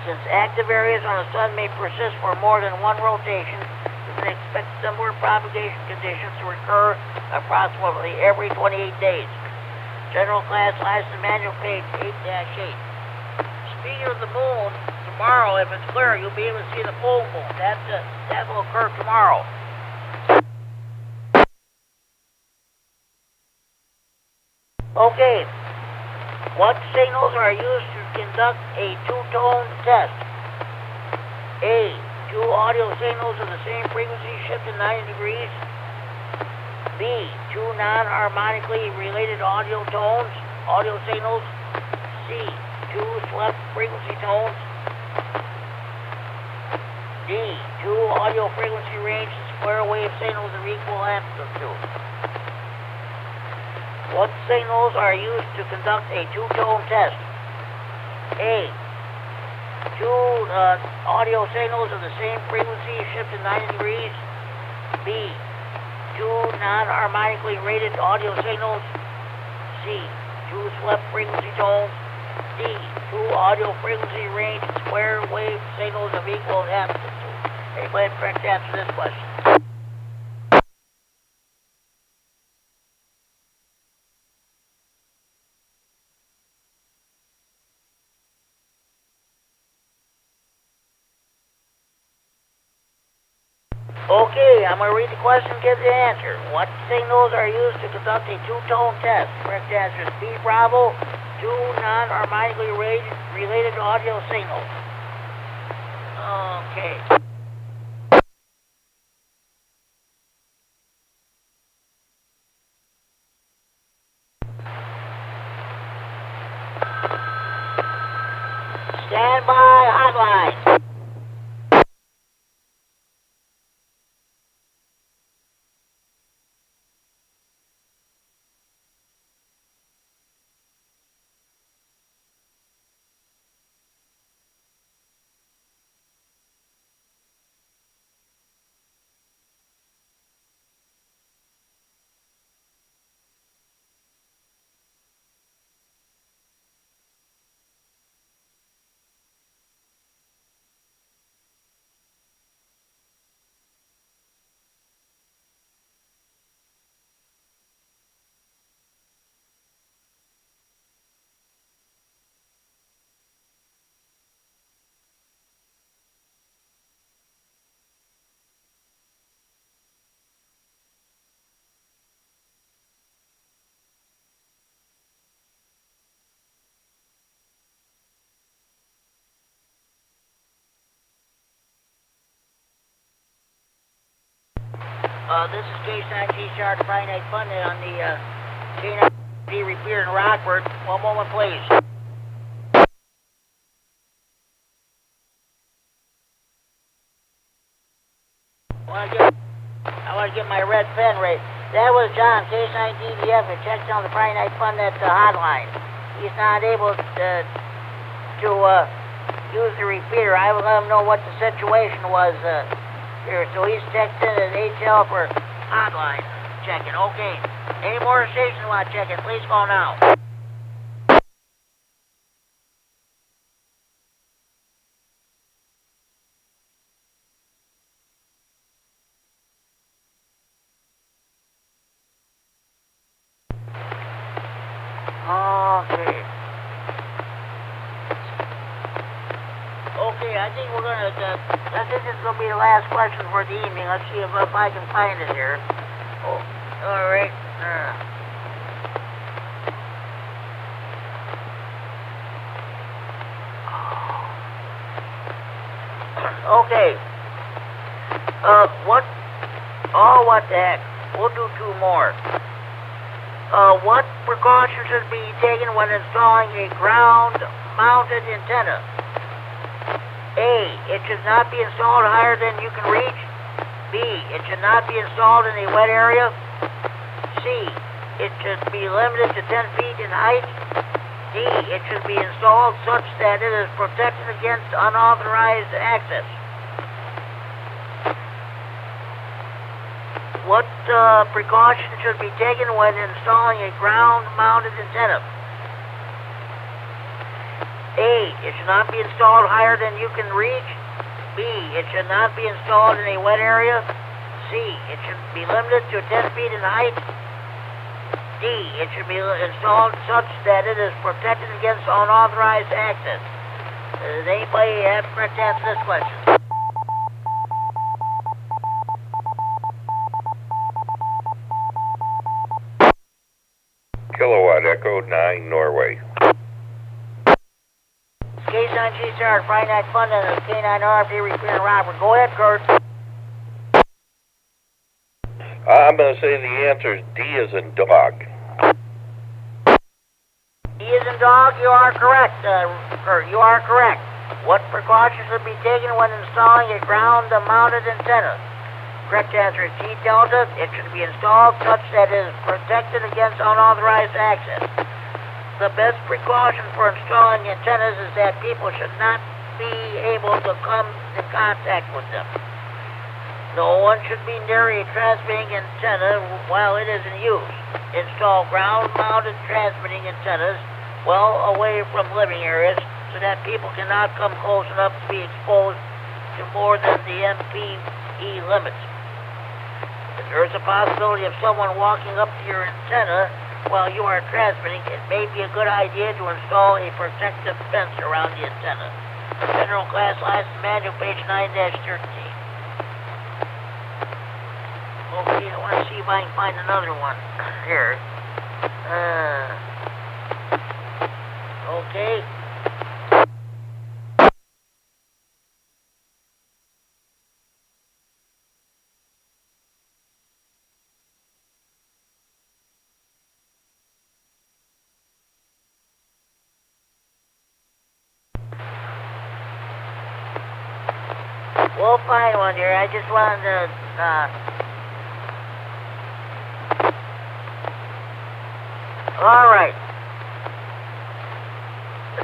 Since active areas on the sun may persist for more than one rotation, we can expect similar propagation conditions to recur approximately every 28 days. General class license manual page 8-8. Speaking of the moon, tomorrow, if it's clear, you'll be able to see the full moon. That will occur tomorrow. Okay, what signals are used to conduct a two-tone test? A. Two audio signals of the same frequency shifted 90 degrees. B. Two non-harmonically related audio signals. C. Two swept frequency tones. D. Two audio frequency range square wave signals of equal amplitude. What signals are used to conduct a two-tone test? A. Two audio signals of the same frequency shifted 90 degrees. B. Two non-harmonically rated audio signals. C. Two swept frequency tones. D. Two audio frequency range square wave signals of equal amplitude. Anybody correct to answer this question? Okay, I'm going to read the question and give the answer. What signals are used to conduct a two-tone test? Correct answer is B, Bravo. Two non-harmonically related audio signals. Okay. Standby hotline. This is K9RFD Friday Night Fun on the K9RFD Repeater in Rockford. One moment, please. I want to get my red pen right. That was John, K9DVF, who checked on the Friday Night Fun hotline. He's not able to use the repeater. I will let him know what the situation was here. So he's texting an HL for hotline. checking. Okay. Any more stations want checking? Please call now. Okay. Okay, I think we're gonna. I think this is gonna be the last question for the evening. Let's see if I can find it here. Oh, all right. Okay. What? Oh, what the heck? We'll do two more. What precautions should be taken when installing a ground-mounted antenna? A. It should not be installed higher than you can reach. B. It should not be installed in a wet area. C. It should be limited to 10 feet in height. D. It should be installed such that it is protected against unauthorized access. What precautions should be taken when installing a ground-mounted antenna? A. It should not be installed higher than you can reach. B. It should not be installed in a wet area. C. It should be limited to 10 feet in height. D. It should be installed such that it is protected against unauthorized access. Does anybody have correct answer to this question? Kilowatt Echo 9 Norway. K9G Star, Friday Night Fun, and the K9RFD Repeater Robert. Go ahead, Kurt. I'm going to say the answer is D as in dog. D as in dog, you are correct, Kurt. You are correct. What precautions should be taken when installing a ground-mounted antenna? Correct answer is T Delta. It should be installed such that it is protected against unauthorized access. The best precaution for installing antennas is that people should not be able to come in contact with them. No one should be near a transmitting antenna while it is in use. Install ground-mounted transmitting antennas well away from living areas so that people cannot come close enough to be exposed to more than the MPE limits. If there is a possibility of someone walking up to your antenna while you are transmitting, it may be a good idea to install a protective fence around the antenna. General Class License Manual, page 9-13. Okay, I want to see if I can find another one. Here. Okay. We'll find one here. I just wanted to, all right.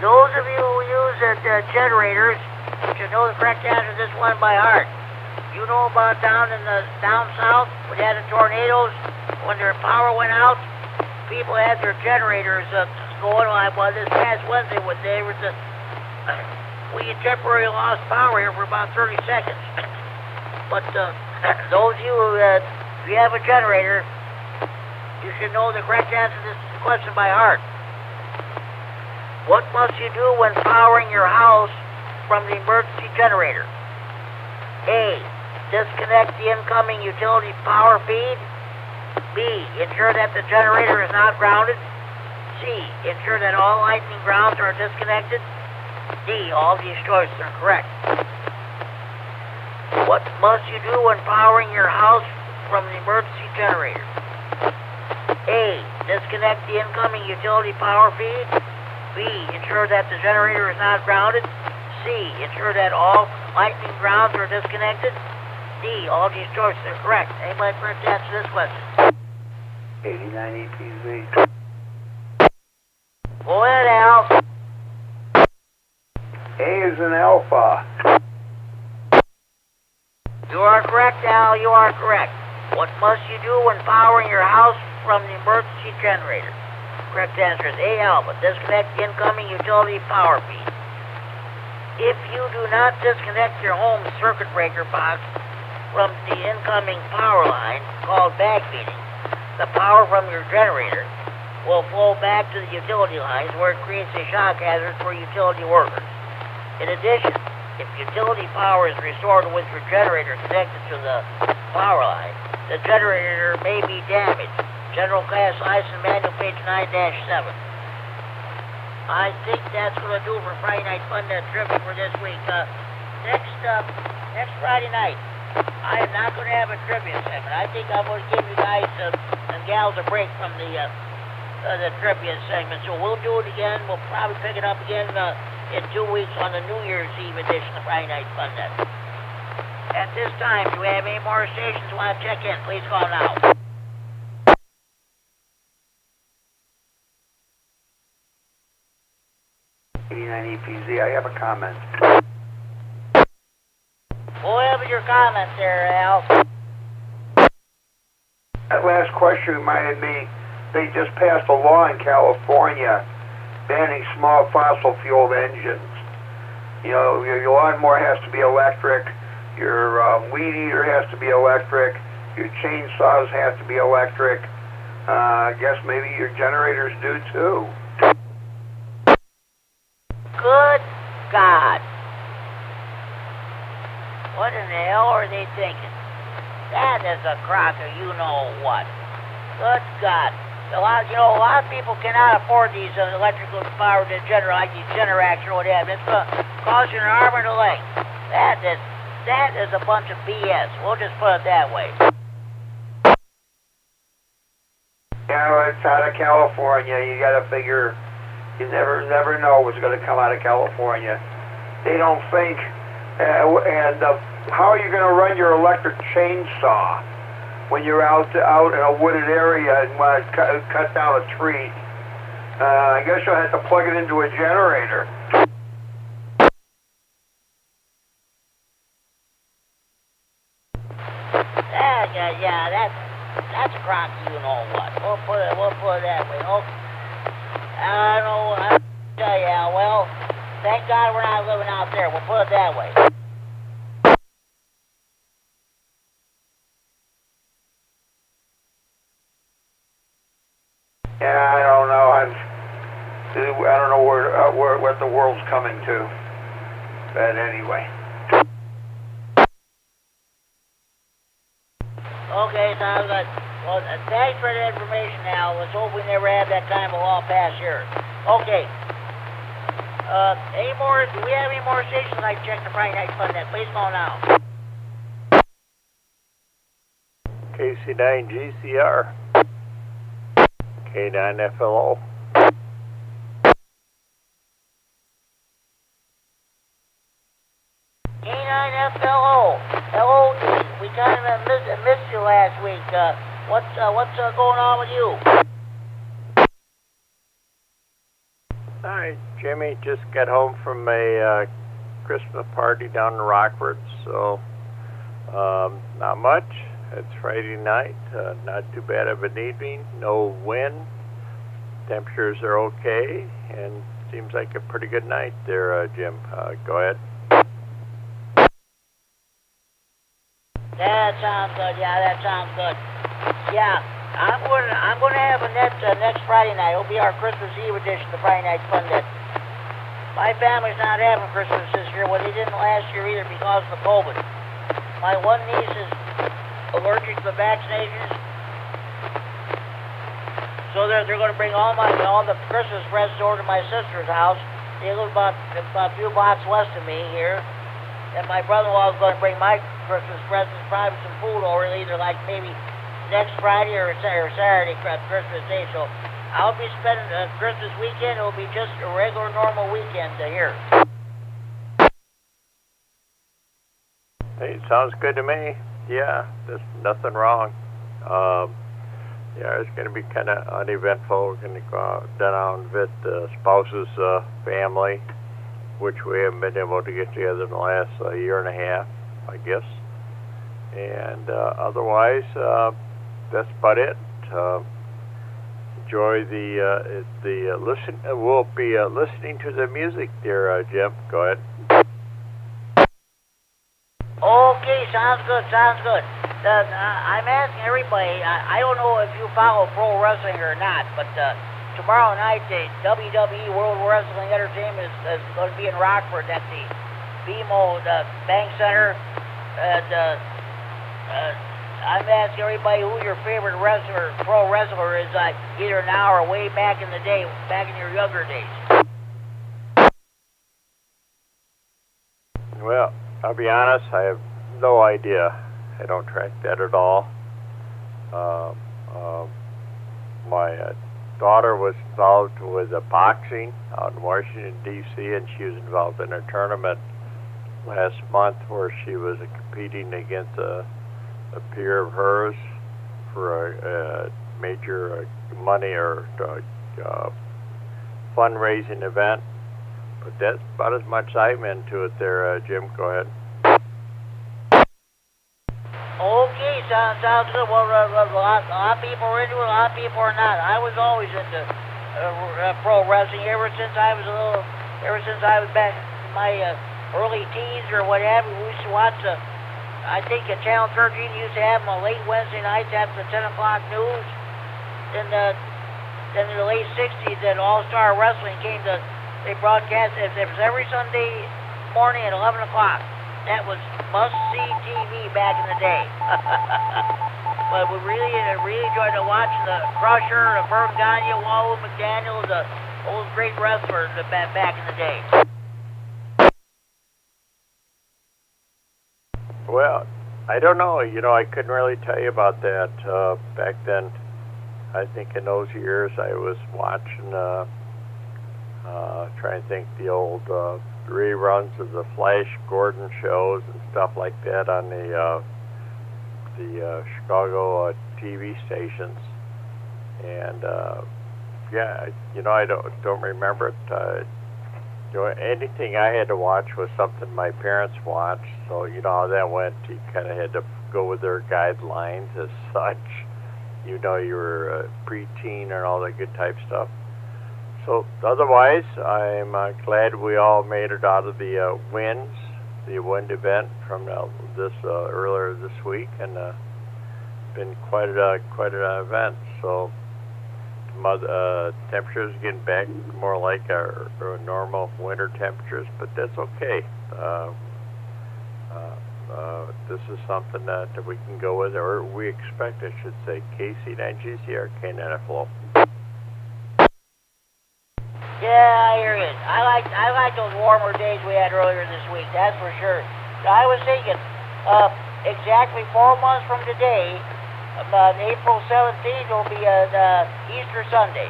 Those of you who use generators should know the correct answer to this one by heart. You know about down south, we had the tornadoes, when their power went out, people had their generators going on. Well, this past Wednesday, we temporarily lost power here for about 30 seconds. But those of you who, if you have a generator, you should know the correct answer to this question by heart. What must you do when powering your house from the emergency generator? A. Disconnect the incoming utility power feed. B. Ensure that the generator is not grounded. C. Ensure that all lightning grounds are disconnected. D. All these choices are correct. What must you do when powering your house from the emergency generator? A. Disconnect the incoming utility power feed. B. Ensure that the generator is not grounded. C. Ensure that all lightning grounds are disconnected. D. All these choices are correct. Anybody correct to answer this question? KD9MED. Go ahead, Al. A is in alpha. You are correct, Al. You are correct. What must you do when powering your house from the emergency generator? Correct answer is A, Alpha. Disconnect the incoming utility power feed. If you do not disconnect your home circuit breaker box from the incoming power line, called backfeeding, the power from your generator will flow back to the utility lines where it creates a shock hazard for utility workers. In addition, if utility power is restored with your generator connected to the power line, the generator may be damaged. General Class License Manual, page 9-7. I think that's going to do for Friday Night Fun Trivia for this week. Next Friday night, I am not going to have a trivia segment. I think I'm going to give you guys and gals a break from the trivia segment. So we'll do it again. We'll probably pick it up again in 2 weeks on the New Year's Eve edition of Friday Night Fun Net. At this time, do we have any more stations who want to check in? Please call now. KD9EPZ, I have a comment. Whatever your comment there, Al. That last question reminded me, they just passed a law in California banning small fossil fueled engines. You know, your lawnmower has to be electric, your weed eater has to be electric, your chainsaws have to be electric. I guess maybe your generators do too. Good God. What in the hell are they thinking? That is a crock of you-know-what. Good God. A lot of people cannot afford these electrical powered generators, like these Generacs or whatever. It's going to cost you an arm and a leg. That is a bunch of BS. We'll just put it that way. Yeah, well, it's out of California. You got to figure, you never know what's going to come out of California. They don't think, how are you going to run your electric chainsaw when you're out in a wooded area and want to cut down a tree? I guess you'll have to plug it into a generator. Yeah, that's a crock of you-know-what. We'll put it that way. Okay. I don't know. I'll tell you, Al. Well, thank God we're not living out there. We'll put it that way. Yeah, I don't know. I don't know what the world's coming to. But anyway. Okay, sounds good. Well, thanks for the information, Al. Let's hope we never have that kind of a law pass here. Okay. Do we have any more stations like check the Friday Night Fun Net? Please call now. KC9GCR. K9FLO. K9FLO. Hello, we kind of missed you last week. What's going on with you? Hi, Jimmy. Just got home from a Christmas party down in Rockford, so not much. It's Friday night. Not too bad of an evening. No wind. Temperatures are okay, and seems like a pretty good night there, Jim. Go ahead. That sounds good. Yeah, that sounds good. Yeah, I'm going to have a net next Friday night. It'll be our Christmas Eve edition of the Friday Night Fun Net. My family's not having Christmas this year. Well, they didn't last year either because of the COVID. My one niece is allergic to the vaccinations, so they're going to bring all the Christmas presents over to my sister's house. They live about a few blocks west of me here. And my brother-in-law is going to bring my Christmas presents, probably some food over, either like maybe next Friday or Saturday, Christmas Day. So I'll be spending Christmas weekend. It'll be just a regular, normal weekend here. Hey, sounds good to me. Yeah, there's nothing wrong. Yeah, it's going to be kind of uneventful. We're going to go out down and visit the spouse's family, which we haven't been able to get together in the last year and a half, I guess. And otherwise, that's about it. Enjoy the listen. We'll be listening to the music there, Jim. Go ahead. Okay, sounds good, sounds good. I'm asking everybody, I don't know if you follow pro wrestling or not, but tomorrow night the WWE World Wrestling Entertainment is going to be in Rockford at the BMO Bank Center. And I'm asking everybody who your favorite wrestler, pro wrestler is, either now or way back in the day, back in your younger days. Well, I'll be honest, I have no idea. I don't track that at all. My daughter was involved with boxing out in Washington, D.C., and she was involved in a tournament last month where she was competing against a peer of hers for a major money or fundraising event. But that's about as much I'm into it there, Jim. Go ahead. Okay, sounds good. Well, a lot of people are into it, a lot of people are not. I was always into pro wrestling ever since I was back in my early teens or what have you. We used to watch I think Channel 13 used to have them on late Wednesday nights after the 10 o'clock news. Then in the late 60s, then All-Star Wrestling came to. They broadcast it was every Sunday morning at 11 o'clock. That was must-see TV back in the day. But we really enjoyed watching the Crusher, the Vern Gagne, Wahoo McDaniel, those great wrestlers back in the day. Well, I don't know. I couldn't really tell you about that back then. I think in those years I was watching, trying to think, the old reruns of the Flash Gordon shows and stuff like that on the Chicago TV stations. And I don't remember it. Anything I had to watch was something my parents watched. So you know how that went. You kind of had to go with their guidelines as such. You were preteen and all that good type stuff. So otherwise, I'm glad we all made it out of the wind event from this earlier this week, and been quite an event. So temperatures getting back more like our normal winter temperatures, but that's okay. This is something that we can go with, or we expect, I should say. KC9GCR, K9FLO. Yeah, I hear it. I like those warmer days we had earlier this week. That's for sure. I was thinking, exactly 4 months from today, April 17th will be Easter Sunday.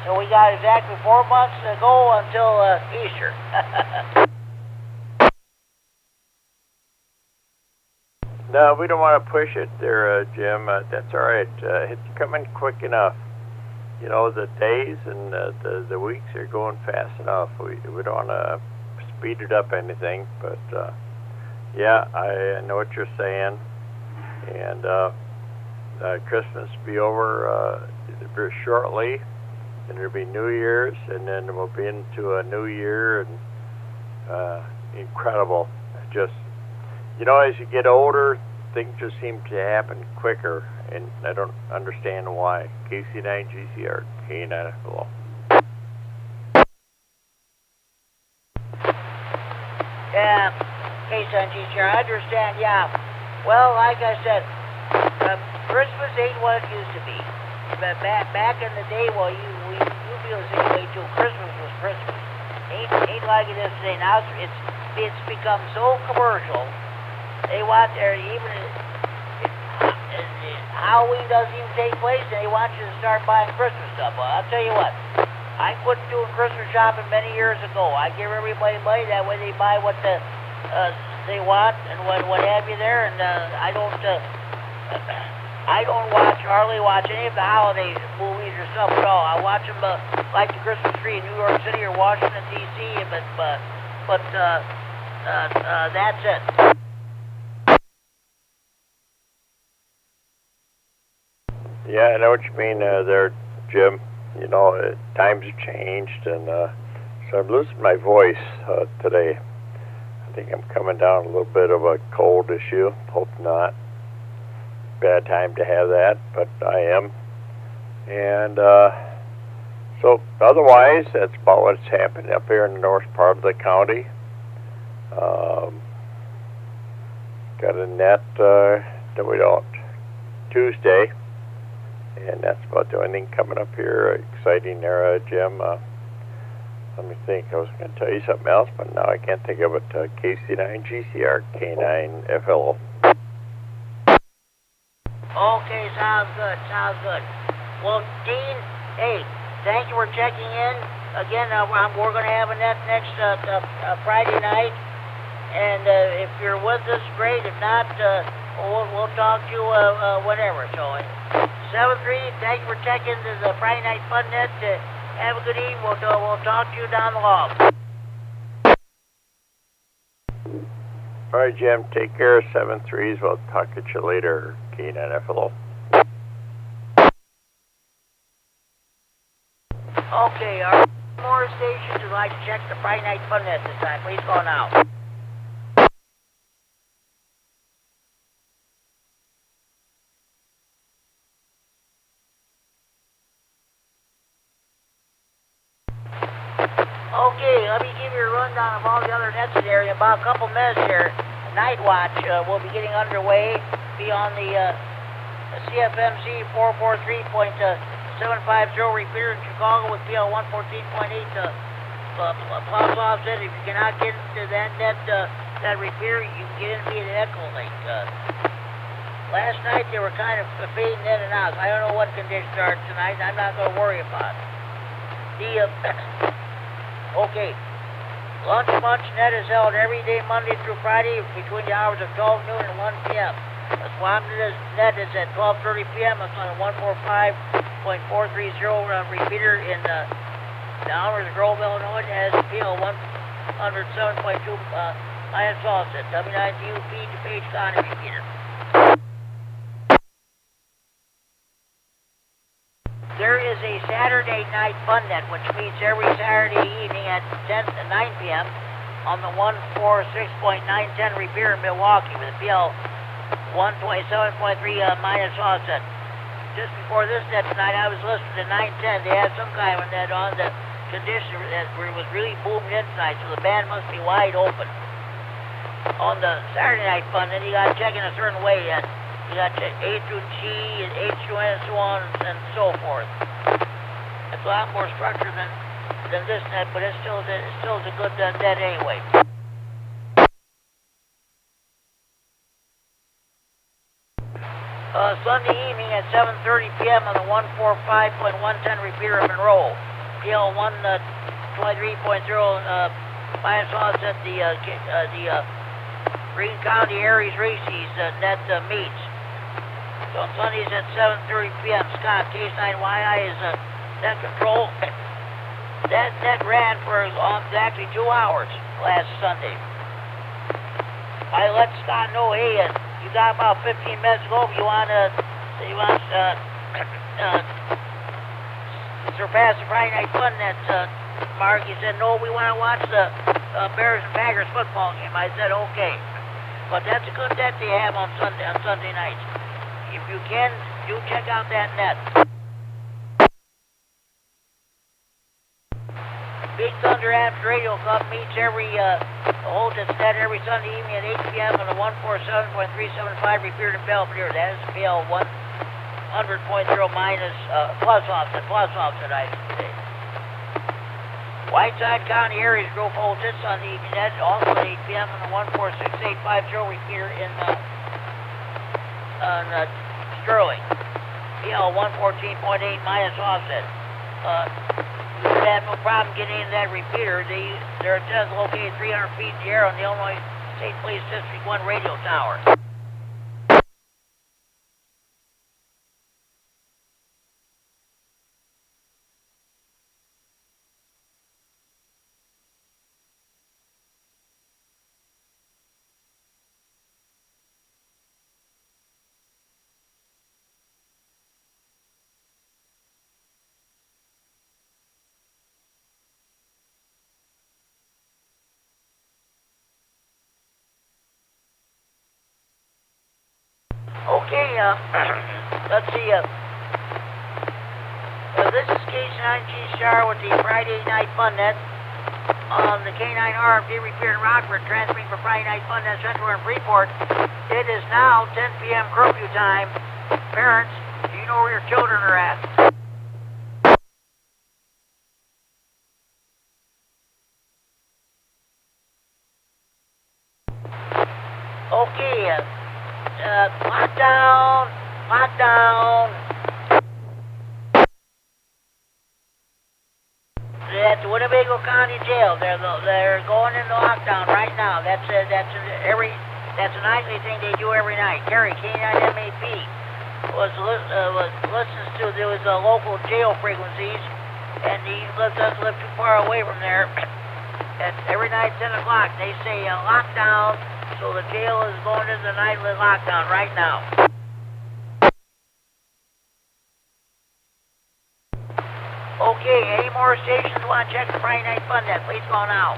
So we got exactly 4 months to go until Easter. No, we don't want to push it there, Jim. That's all right. It's coming quick enough. The days and the weeks are going fast enough. We don't want to speed it up anything, but yeah, I know what you're saying. And Christmas will be over very shortly, and it'll be New Year's, and then we'll be into a new year, and incredible. Just, as you get older, things just seem to happen quicker, and I don't understand why. KC9GCR, K9FLO. Yeah, KC9GCR, I understand, yeah. Well, like I said, Christmas ain't what it used to be. But back in the day, well, you feel the same way too. Christmas was Christmas. Ain't like it is today. Now it's become so commercial. They want there even Halloween doesn't even take place, and they want you to start buying Christmas stuff. Well, I'll tell you what, I quit doing Christmas shopping many years ago. I give everybody money, that way they buy what they want and what have you there, and I don't hardly watch any of the holiday movies or stuff at all. I watch them like the Christmas tree in New York City or Washington D.C., but that's it. Yeah, I know what you mean there, Jim. You know, times have changed, and so I'm losing my voice today. I think I'm coming down a little bit of a cold issue. Hope not. Bad time to have that, but I am. And so otherwise, that's about what's happening up here in the north part of the county. Got a net that we don't Tuesday, and that's about the only thing coming up here exciting there, Jim. Let me think. I was going to tell you something else, but now I can't think of it. KC9GCR, K9FLO. Okay, sounds good, sounds good. Well, Dean, hey, thank you for checking in. Again, we're going to have a net next Friday night, and if you're with us, great. If not, we'll talk to you whenever. So, 7-3, thank you for checking the Friday Night Fun Net. Have a good evening. We'll talk to you down the hall. All right, Jim. Take care of 7-3s. We'll talk at you later, K9FLO. Okay, our more stations would like to check the Friday Night Fun Net this time. Please call now. Okay, let me give you a rundown of all the other nets in the area. About a couple minutes here, Night Watch will be getting underway. Be on the CFMC 443.750 repeater in Chicago with PL 114.8 plus offset. If you cannot get into that net, that repeater, you can get in via the echo link. Last night they were kind of fading in and out. I don't know what conditions are tonight. I'm not going to worry about it. Okay, Lunch Munch Net is held every day, Monday through Friday, between the hours of 12 noon and 1 p.m. The Swamp Net is at 12:30 p.m. It's on a 145.430 repeater in Downers Grove, Illinois. It has a PL 107.2 minus offset. W9UP DuPage County repeater. There is a Saturday night fun net which meets every Saturday evening at 9 p.m. on the 146.910 repeater in Milwaukee with a PL 127.3 minus offset. Just before this net tonight, I was listening to 910. They had some kind of net on the condition where it was really booming in tonight, so the band must be wide open. On the Saturday night fun net, you got to check in a certain way. You got A through G and H through N and so on and so forth. It's a lot more structured than this net, but it's still a good net anyway. Sunday evening at 7:30 p.m. on the 145.110 repeater in Monroe. PL 123.0 minus offset the Green County Aries Races net meets. So on Sundays at 7:30 p.m. Scott, K9YI is net control. That net ran for exactly 2 hours last Sunday. I let Scott know, hey, you got about 15 minutes to go if you want to surpass the Friday Night Fun net, Mark. He said, no, we want to watch the Bears and Packers football game. I said, okay. But that's a good net they have on Sunday nights. If you can, do check out that net. Big Thunder Amps Radio Club meets holds its net every Sunday evening at 8 p.m. on the 147.375 repeater in Belvedere. That is PL 100.0 minus plus offset items today. Whiteside County Aries Group holds its Sunday evening net also at 8 p.m. on the 146.850 repeater in Sterling. PL 114.8 minus offset. You would have no problem getting into that repeater. Their antennas located 300 feet in the air on the Illinois State Police District 1 radio tower. let's see, this is K9G Star with the Friday Night Fun Net on the K9RFD Repeater in Rockford, transmitting for Friday Night Fun Net Central and Freeport. It is now 10 p.m. curfew time. Parents, do you know where your children are at? Okay, lockdown. At the Winnebago County Jail, they're going into lockdown right now. That's a nightly thing they do every night. Gary, K9MED, listens to those local jail frequencies, and he doesn't live too far away from there. And every night 10 o'clock, they say lockdown, so the jail is going into the nightly lockdown right now. Okay, any more stations want to check the Friday Night Fun Net? Please call now.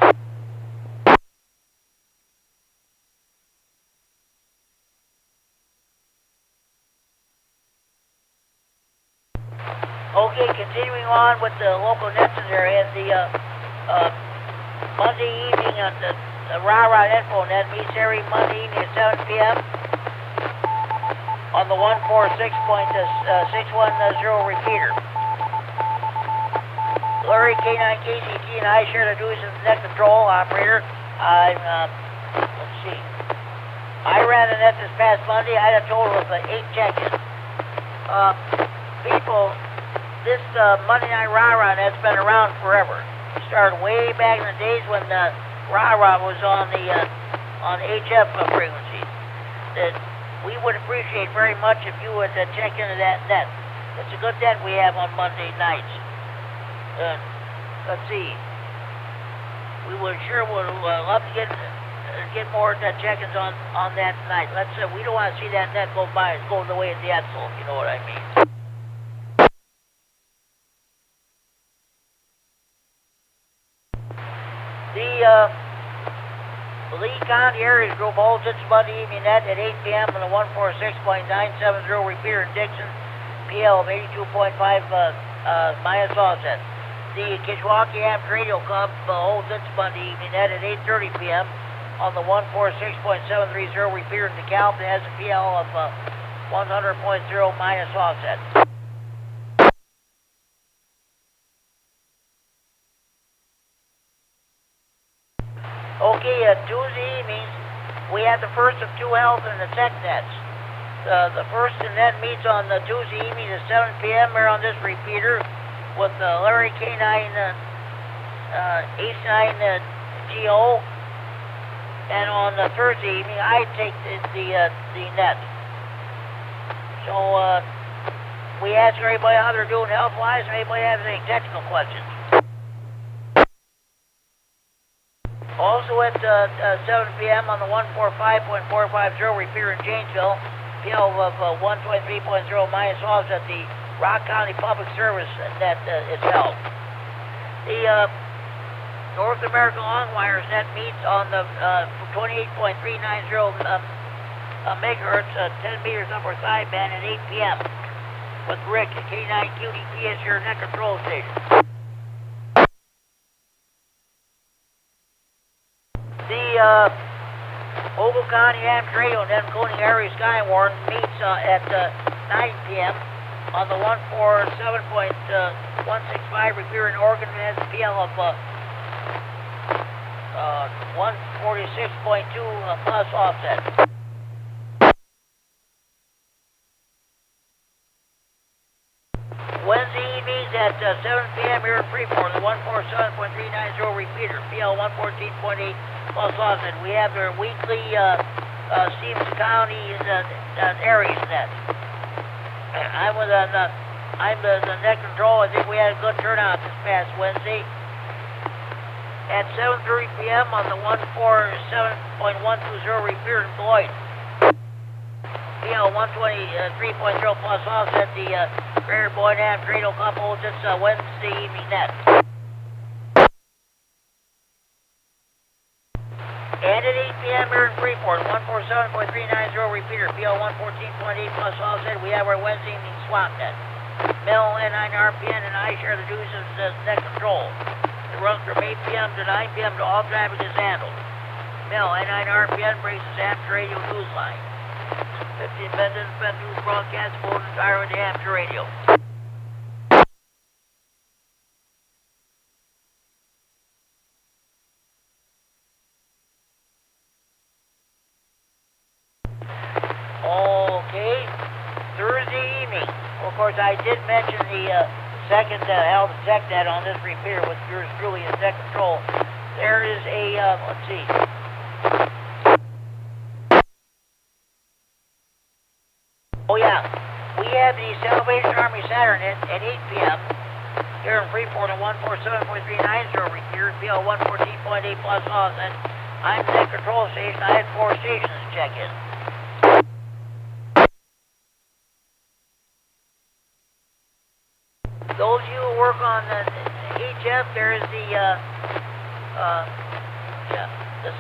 Okay, continuing on with the local nets in there, and the Monday evening on the Rah-Rah Info Net meets every Monday evening at 7 p.m. on the 146.610 repeater. Larry, K9KCT, and I share the duties as net control operator. Let's see. I ran the net this past Monday. I had a total of 8 check-ins. People, this Monday Night Rah-Rah net's been around forever. It started way back in the days when Rah-Rah was on the HF frequency. We would appreciate very much if you would check into that net. It's a good net we have on Monday nights. Let's see. We would love to get more check-ins on that tonight. We don't want to see that net go the way of the Etzel, if you know what I mean. The Lee County Areas Group holds its Monday evening net at 8 p.m. on the 146.970 repeater in Dixon, PL of 82.5 minus offset. The Kishwaukee Ampere Radio Club holds its Monday evening net at 8:30 p.m. on the 146.730 repeater in DeKalb and has a PL of 100.0 minus offset. Okay, Tuesday evenings, we have the first of 2 health and the tech nets. The first net meets on the Tuesday evening at 7 p.m. here on this repeater with Larry K9H9GO, and on the Thursday evening, I take the net. So we ask everybody how they're doing health-wise, if anybody has any technical questions. Also at 7 p.m. on the 145.450 repeater in Janesville, PL of 123.0 minus offset, the Rock County Public Service net is held. The North American Long Wires net meets on the 28.390 megahertz, 10 meters upper sideband at 8 p.m. with Rick at K9QDP as your net control station. The Ogle County Ampere Radio and Encoding Area Skywarn meets at 9 p.m. on the 147.165 repeater in Oregon and has a PL of 146.2 plus offset. Wednesday evenings at 7 p.m. here in Freeport, the 147.390 repeater, PL 114.8 plus offset. We have their weekly Stevens County Aries net. I'm the net control. I think we had a good turnout this past Wednesday. At 7:30 p.m. on the 147.120 repeater in Floyd. PL 123.0 plus offset. The Greater Boyd Ampere Radio Club holds its Wednesday evening net. And at 8 p.m. here in Freeport, 147.390 repeater, PL 114.8 plus all said, we have our Wednesday evening swap net. Mel, K9RFD, and I share the duties of net control. It runs from 8 p.m. to 9 p.m. to all traffic is handled. Mel, K9RFD brings us Ampere radio news line. 15 minutes spent news broadcast phone entirely to Ampere radio. Okay, Thursday evening. Well, of course, I did mention the second held tech net on this repeater with yours truly as net control. There is a, let's see. Oh, yeah. We have the Salvation Army Saturn at 8 p.m. here in Freeport on 147.390 repeater, PL 114.8 plus off. And I'm the net control station. I had 4 stations to check in. Those of you who work on the HF, there is the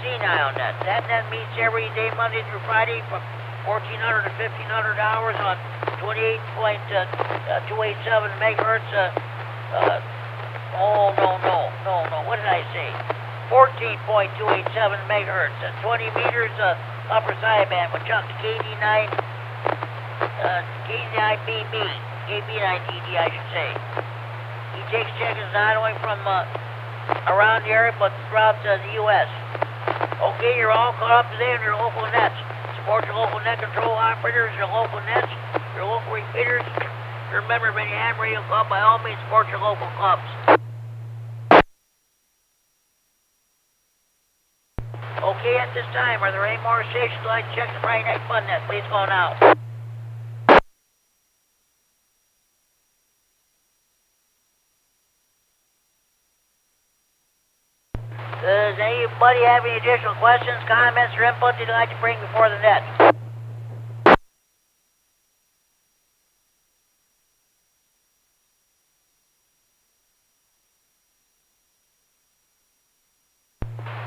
senile net. That net meets every day, Monday through Friday, from 1,400 to 1,500 hours on 28.287 megahertz. What did I say? 14.287 megahertz. 20 meters upper sideband with chunk KD9MED. KB9ED, I should say. He takes check-ins not only from around the area, but throughout the U.S. Okay, you're all caught up today on your local nets. Support your local net control operators, your local nets, your local repeaters. Remember, when you have radio club, by all means, support your local clubs. Okay, at this time, are there any more stations you'd like to check the Friday night fun net? Please go now. Does anybody have any additional questions, comments, or input they'd like to bring before the net?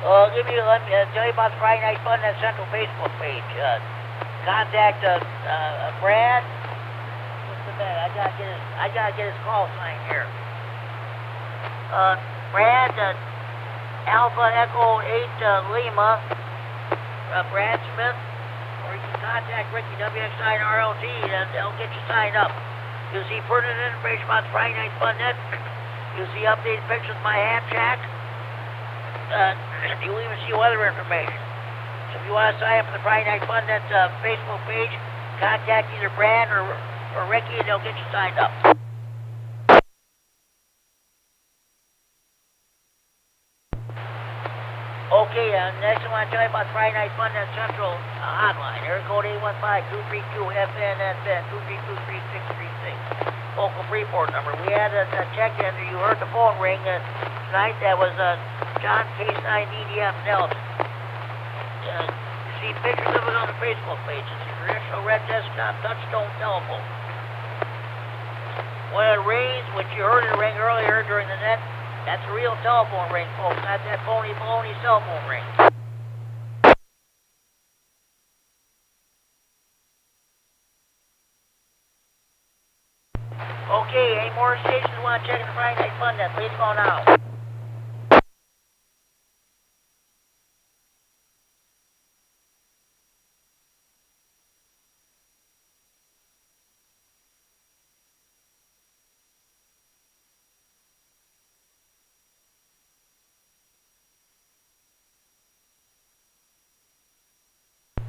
Let me tell you about the Friday Night Fun Net Central Facebook page. Contact Brad. What's the bed? I gotta get his call sign here. Brad. Alpha Echo 8 Lima, Brad Smith, or you can contact Ricky W9RLT and they'll get you signed up. You'll see pertinent information about the Friday Night Fun Net. You'll see updated pictures of my ham shack. You'll even see weather information. So if you want to sign up for the Friday Night Fun Net Facebook page, contact either Brad or Ricky and they'll get you signed up. Okay, next I want to tell you about Friday Night Fun Net Central hotline. Area code 815-232-FNFN, 232-3636. Local Freeport number. We had a check-in. You heard the phone ring tonight. That was John K9EDM Nelson. You see pictures of it on the Facebook page. It's a traditional red desktop touchstone telephone. When it rings, which you heard it ring earlier during the net, that's a real telephone ring, folks, not that phony baloney cell phone ring. Okay, any more stations want to check in the Friday Night Fun Net? Please go now.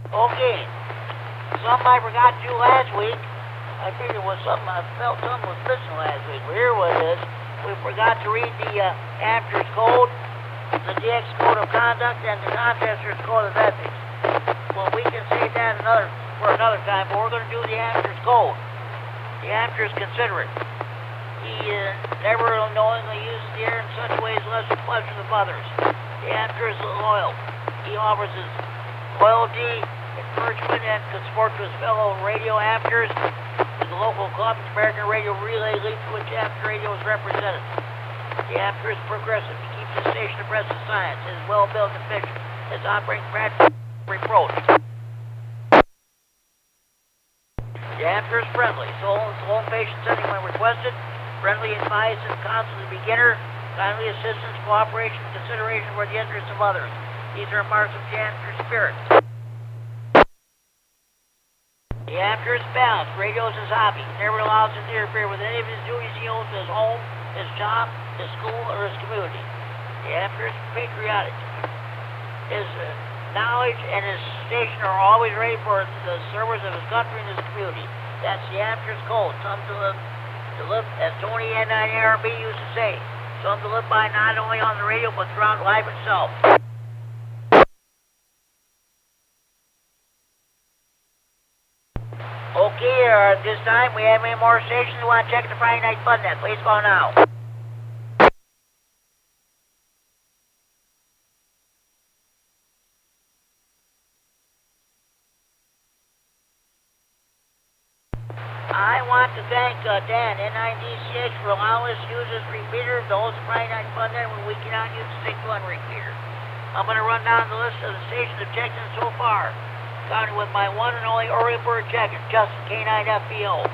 Okay, something I forgot to do last week. I figured it was something, I felt something was missing last week. Well, here what it is. We forgot to read the Ampere's code, the DX code of conduct, and the Contesters code of ethics. Well, we can save that for another time, but we're going to do the Ampere's code. The Ampere's considerate. He never knowingly uses the air in such ways less the pleasure of others. The Ampere is loyal. He offers his loyalty, encouragement, and support to his fellow radio Amperes with the local club and American Radio Relay League to which Ampere Radio is represented. The Ampere is progressive. He keeps the station abreast of science. It is well built and efficient. It's operating practice approach. The Ampere is friendly. Slow and patient setting when requested. Friendly advice and counsel to the beginner. Kindly assistance, cooperation, and consideration for the interests of others. These are marks of the Ampere spirit. The Ampere is balanced. Radio is his hobby. He never allows him to interfere with any of his duties he owes to his home, his job, his school, or his community. The Ampere is patriotic. His knowledge and his station are always ready for the service of his country and his community. That's the Ampere's code. Some to live, as Tony K9RFD used to say, some to live by not only on the radio but throughout life itself. Okay, at this time, we have any more stations who want to check the Friday Night Fun Net. Please call now. I want to thank Dan, N9DCH, for allowing us to use this repeater to host the Friday Night Fun Net when we cannot use the 6-1 repeater. I'm going to run down the list of the stations that checked in so far, starting with my one and only early bird checker, Justin K9FBO.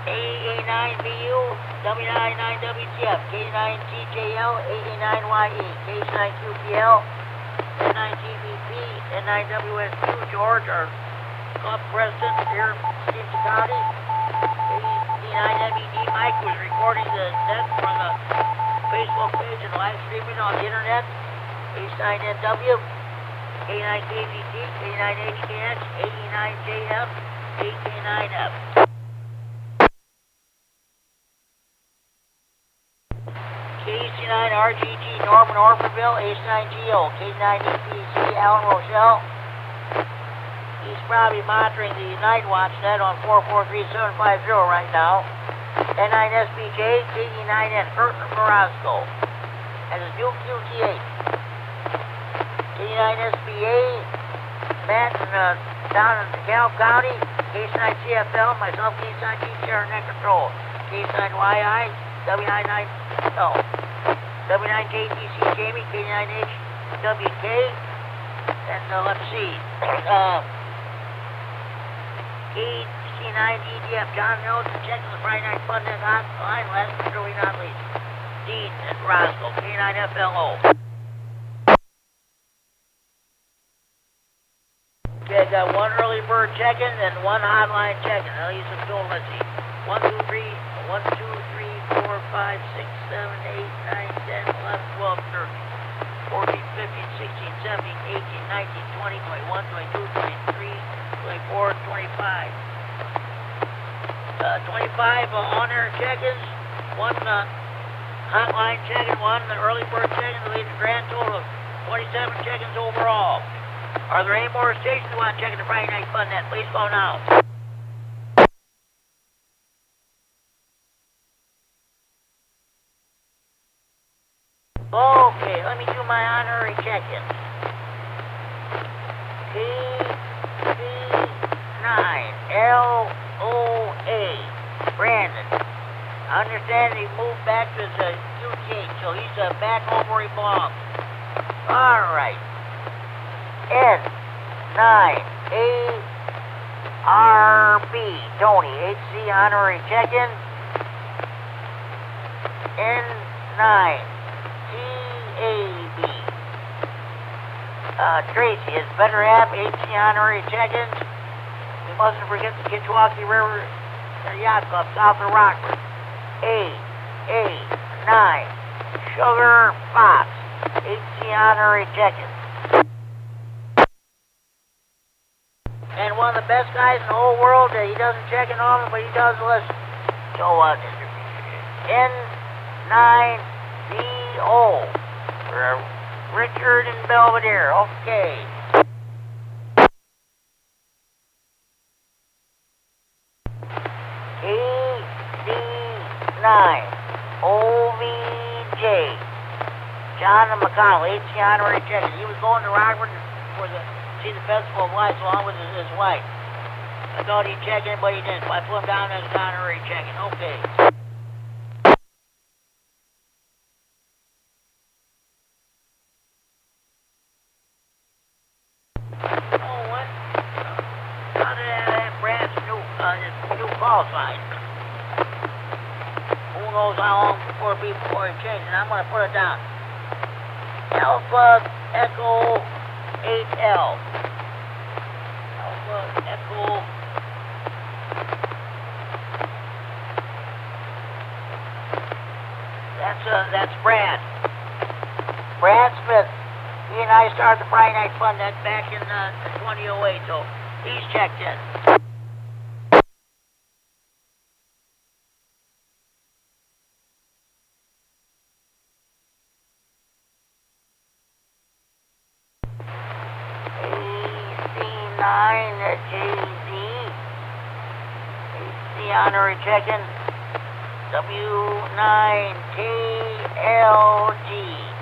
AA9VU, W9AXD K9TJL, AA9YE, K9QPL, N9TVP, N9WSQ, George, our club president here in Stevenson County. KD9MED Mike was recording the net from the Facebook page and live streaming on the internet. H9NW, K9KVT, K9HKX, AE9JF, AK9F. KC9RGG, Norman Orfordville, H9GO, K9EPC, Alan Rochelle. He's probably monitoring the Night Watch net on 443750 right now. N9SBJ, KD9N, Curtin Carrasco. And his new QT8. K9SBA, Matt down in DeKalb County. K9CFL, myself, K9GCR, net control. K9YI, W9JTC, Jamie, K9HWK. And let's see. KC9DDF, John Nelson, checking the Friday Night Fun Net hotline, last but surely not least. Dean and Roscoe, K9FLO. Okay, I got one early bird checking and one hotline checking. I'll use some tool, let's see. 1, 2, 3, 1, 2, 3, 4, 5, 6, 7, 8, 9, 10, 11, 12, 13, 14, 15, 16, 17, 18, 19, 20, 21, 22, 23, 24, 25. 25 on-air check-ins, one hotline check-in, one early bird check-in, leaves a grand total of 27 check-ins overall. Are there any more stations who want to check in the Friday Night Fun Net? Please phone out. Okay, let me do my honorary check-in. KD9LOA, Brandon. I understand he moved back to his UK, so he's back home where he belongs. All right. N9ARB, Tony, HC honorary check-in. N9TAB, Tracy, his better half, HC honorary check-ins. We mustn't forget the Kitchwaukee River Yacht Club, south of Rockford. AA9, Sugar Fox, HC honorary check-in. And one of the best guys in the whole world, he doesn't check in on them, but he does listen. So, N9VO, for Richard and Belvedere. Okay. KD9OVJ, John and McConnell, HC honorary check-in. He was going to Rockford for see the Festival of Lights along with his wife. I thought he'd check in, but he didn't. I put him down as an honorary check-in. Okay. I'm going to put it down. Alpha Echo 8L. Alpha Echo. That's Brad. Brad Smith. He and I started the Friday Night Fun that back in 2008, so he's checked in. KD9MED. HC honorary check-in. W9AXD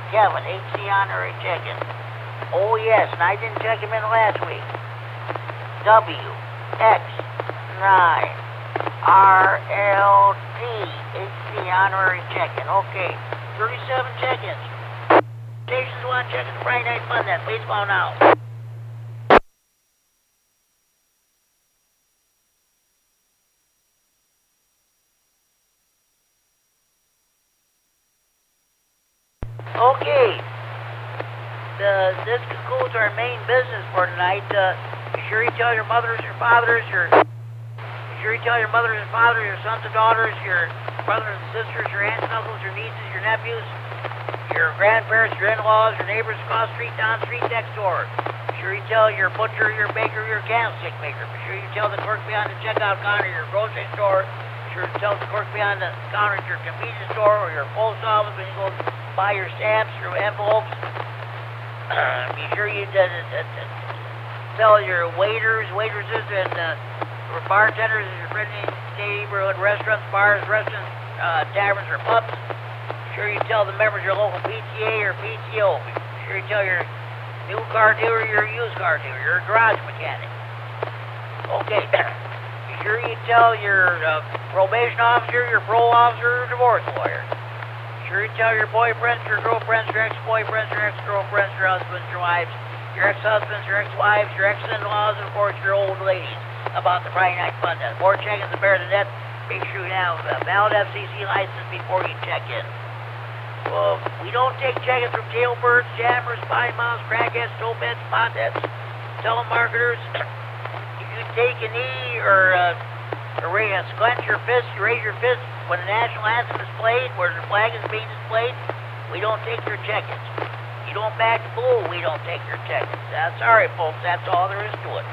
Kevin, HC honorary check-in. Oh yes, and I didn't check him in last week. W9RFD HC honorary check-in. Okay, 37 check-ins. Stations want to check in the Friday Night Fun net. Please phone out. Okay, this concludes our main business for tonight. Be sure you tell your mothers, your fathers, your sons and daughters, your brothers and sisters, your aunts and uncles, your nieces, your nephews, your grandparents, your in-laws, your neighbors across the street, down the street, next door. Be sure you tell your butcher, your baker, your candlestick maker. Be sure you tell the clerk behind the checkout counter, your grocery store. Be sure to tell the clerk behind the counter at your convenience store or your post office when you go buy your stamps, your envelopes. Be sure you tell your waiters, waitresses, and or bartenders in your friendly neighborhood restaurants, bars, restaurants, taverns, or pubs. Be sure you tell the members of your local PTA or PTO. Be sure you tell your new car dealer, your used car dealer, your garage mechanic. Okay. Be sure you tell your probation officer, your parole officer, your divorce lawyer. Sure you tell your boyfriends, your girlfriends, your ex-boyfriends, your ex-girlfriends, your husbands, your wives, your ex-husbands, your ex-wives, your ex-in-laws, and of course your old ladies about the Friday Night Fun net. More check-ins to bear the net. Make sure you have a valid FCC license before you check in. Well, we don't take check-ins from jailbirds, jammers, potty mouths, crackheads, dopeheads, potheads, telemarketers. If you take a knee or clench your fist, you raise your fist when the national anthem is played, where the flag is being displayed, we don't take your check-ins. You don't back the bull, we don't take your check-ins. Sorry, folks, that's all there is to it.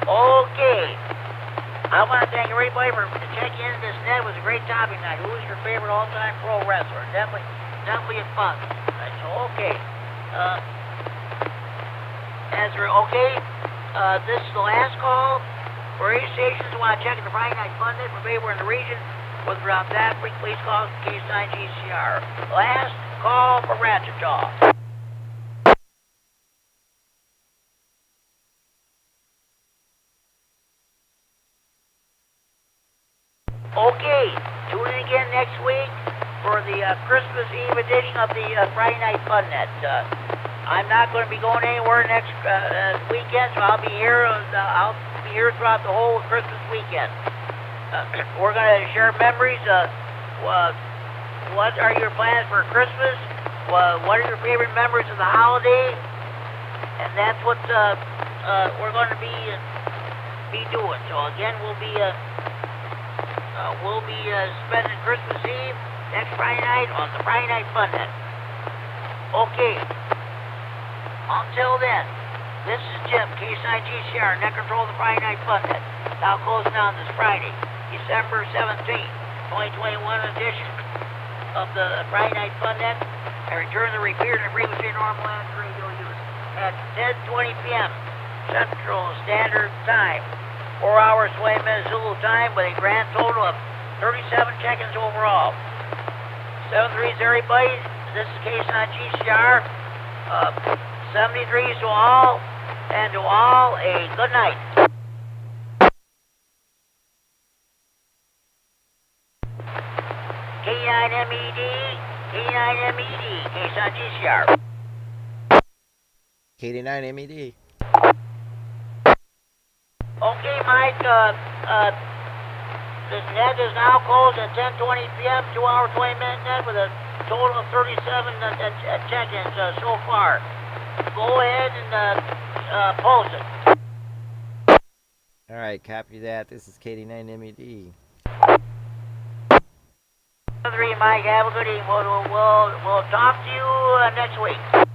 Okay. I want to thank everybody for checking in this net. It was a great topic tonight. Who is your favorite all-time pro wrestler? Definitely fun. So, okay. This is the last call for any stations who want to check in the Friday Night Fun net for anywhere in the region. Whether around that, please call K9GCR. Last call for Ratchet Talk. Okay, tune in again next week for the Christmas Eve edition of the Friday Night Fun net. I'm not going to be going anywhere next weekend, so I'll be here. I'll be here throughout the whole Christmas weekend. We're going to share memories. What are your plans for Christmas? What are your favorite memories of the holiday? And that's what we're going to be doing. So again, we'll be spending Christmas Eve next Friday night on the Friday Night Fun net. Okay. Until then, this is Jim, K9GCR, net control of the Friday Night Fun net. Now closing down this Friday, December 17th, 2021 edition of the Friday Night Fun net. I return the repeater to frequency normal radio use at 10:20 p.m. Central Standard Time. 4 hours, 20 minutes Zulu time with a grand total of 37 check-ins overall. 73s, everybody. This is K9GCR. 73s to all, and to all a good night. K9MED, K9MED, K9GCR. KD9MED. Okay. Okay, Mike, this net is now closed at 10:20 p.m., 2 hour, 20-minute net with a total of 37 check-ins so far. Go ahead and post it. All right, copy that. This is KD9MED. 3, Mike, have a good evening. We'll talk to you next week.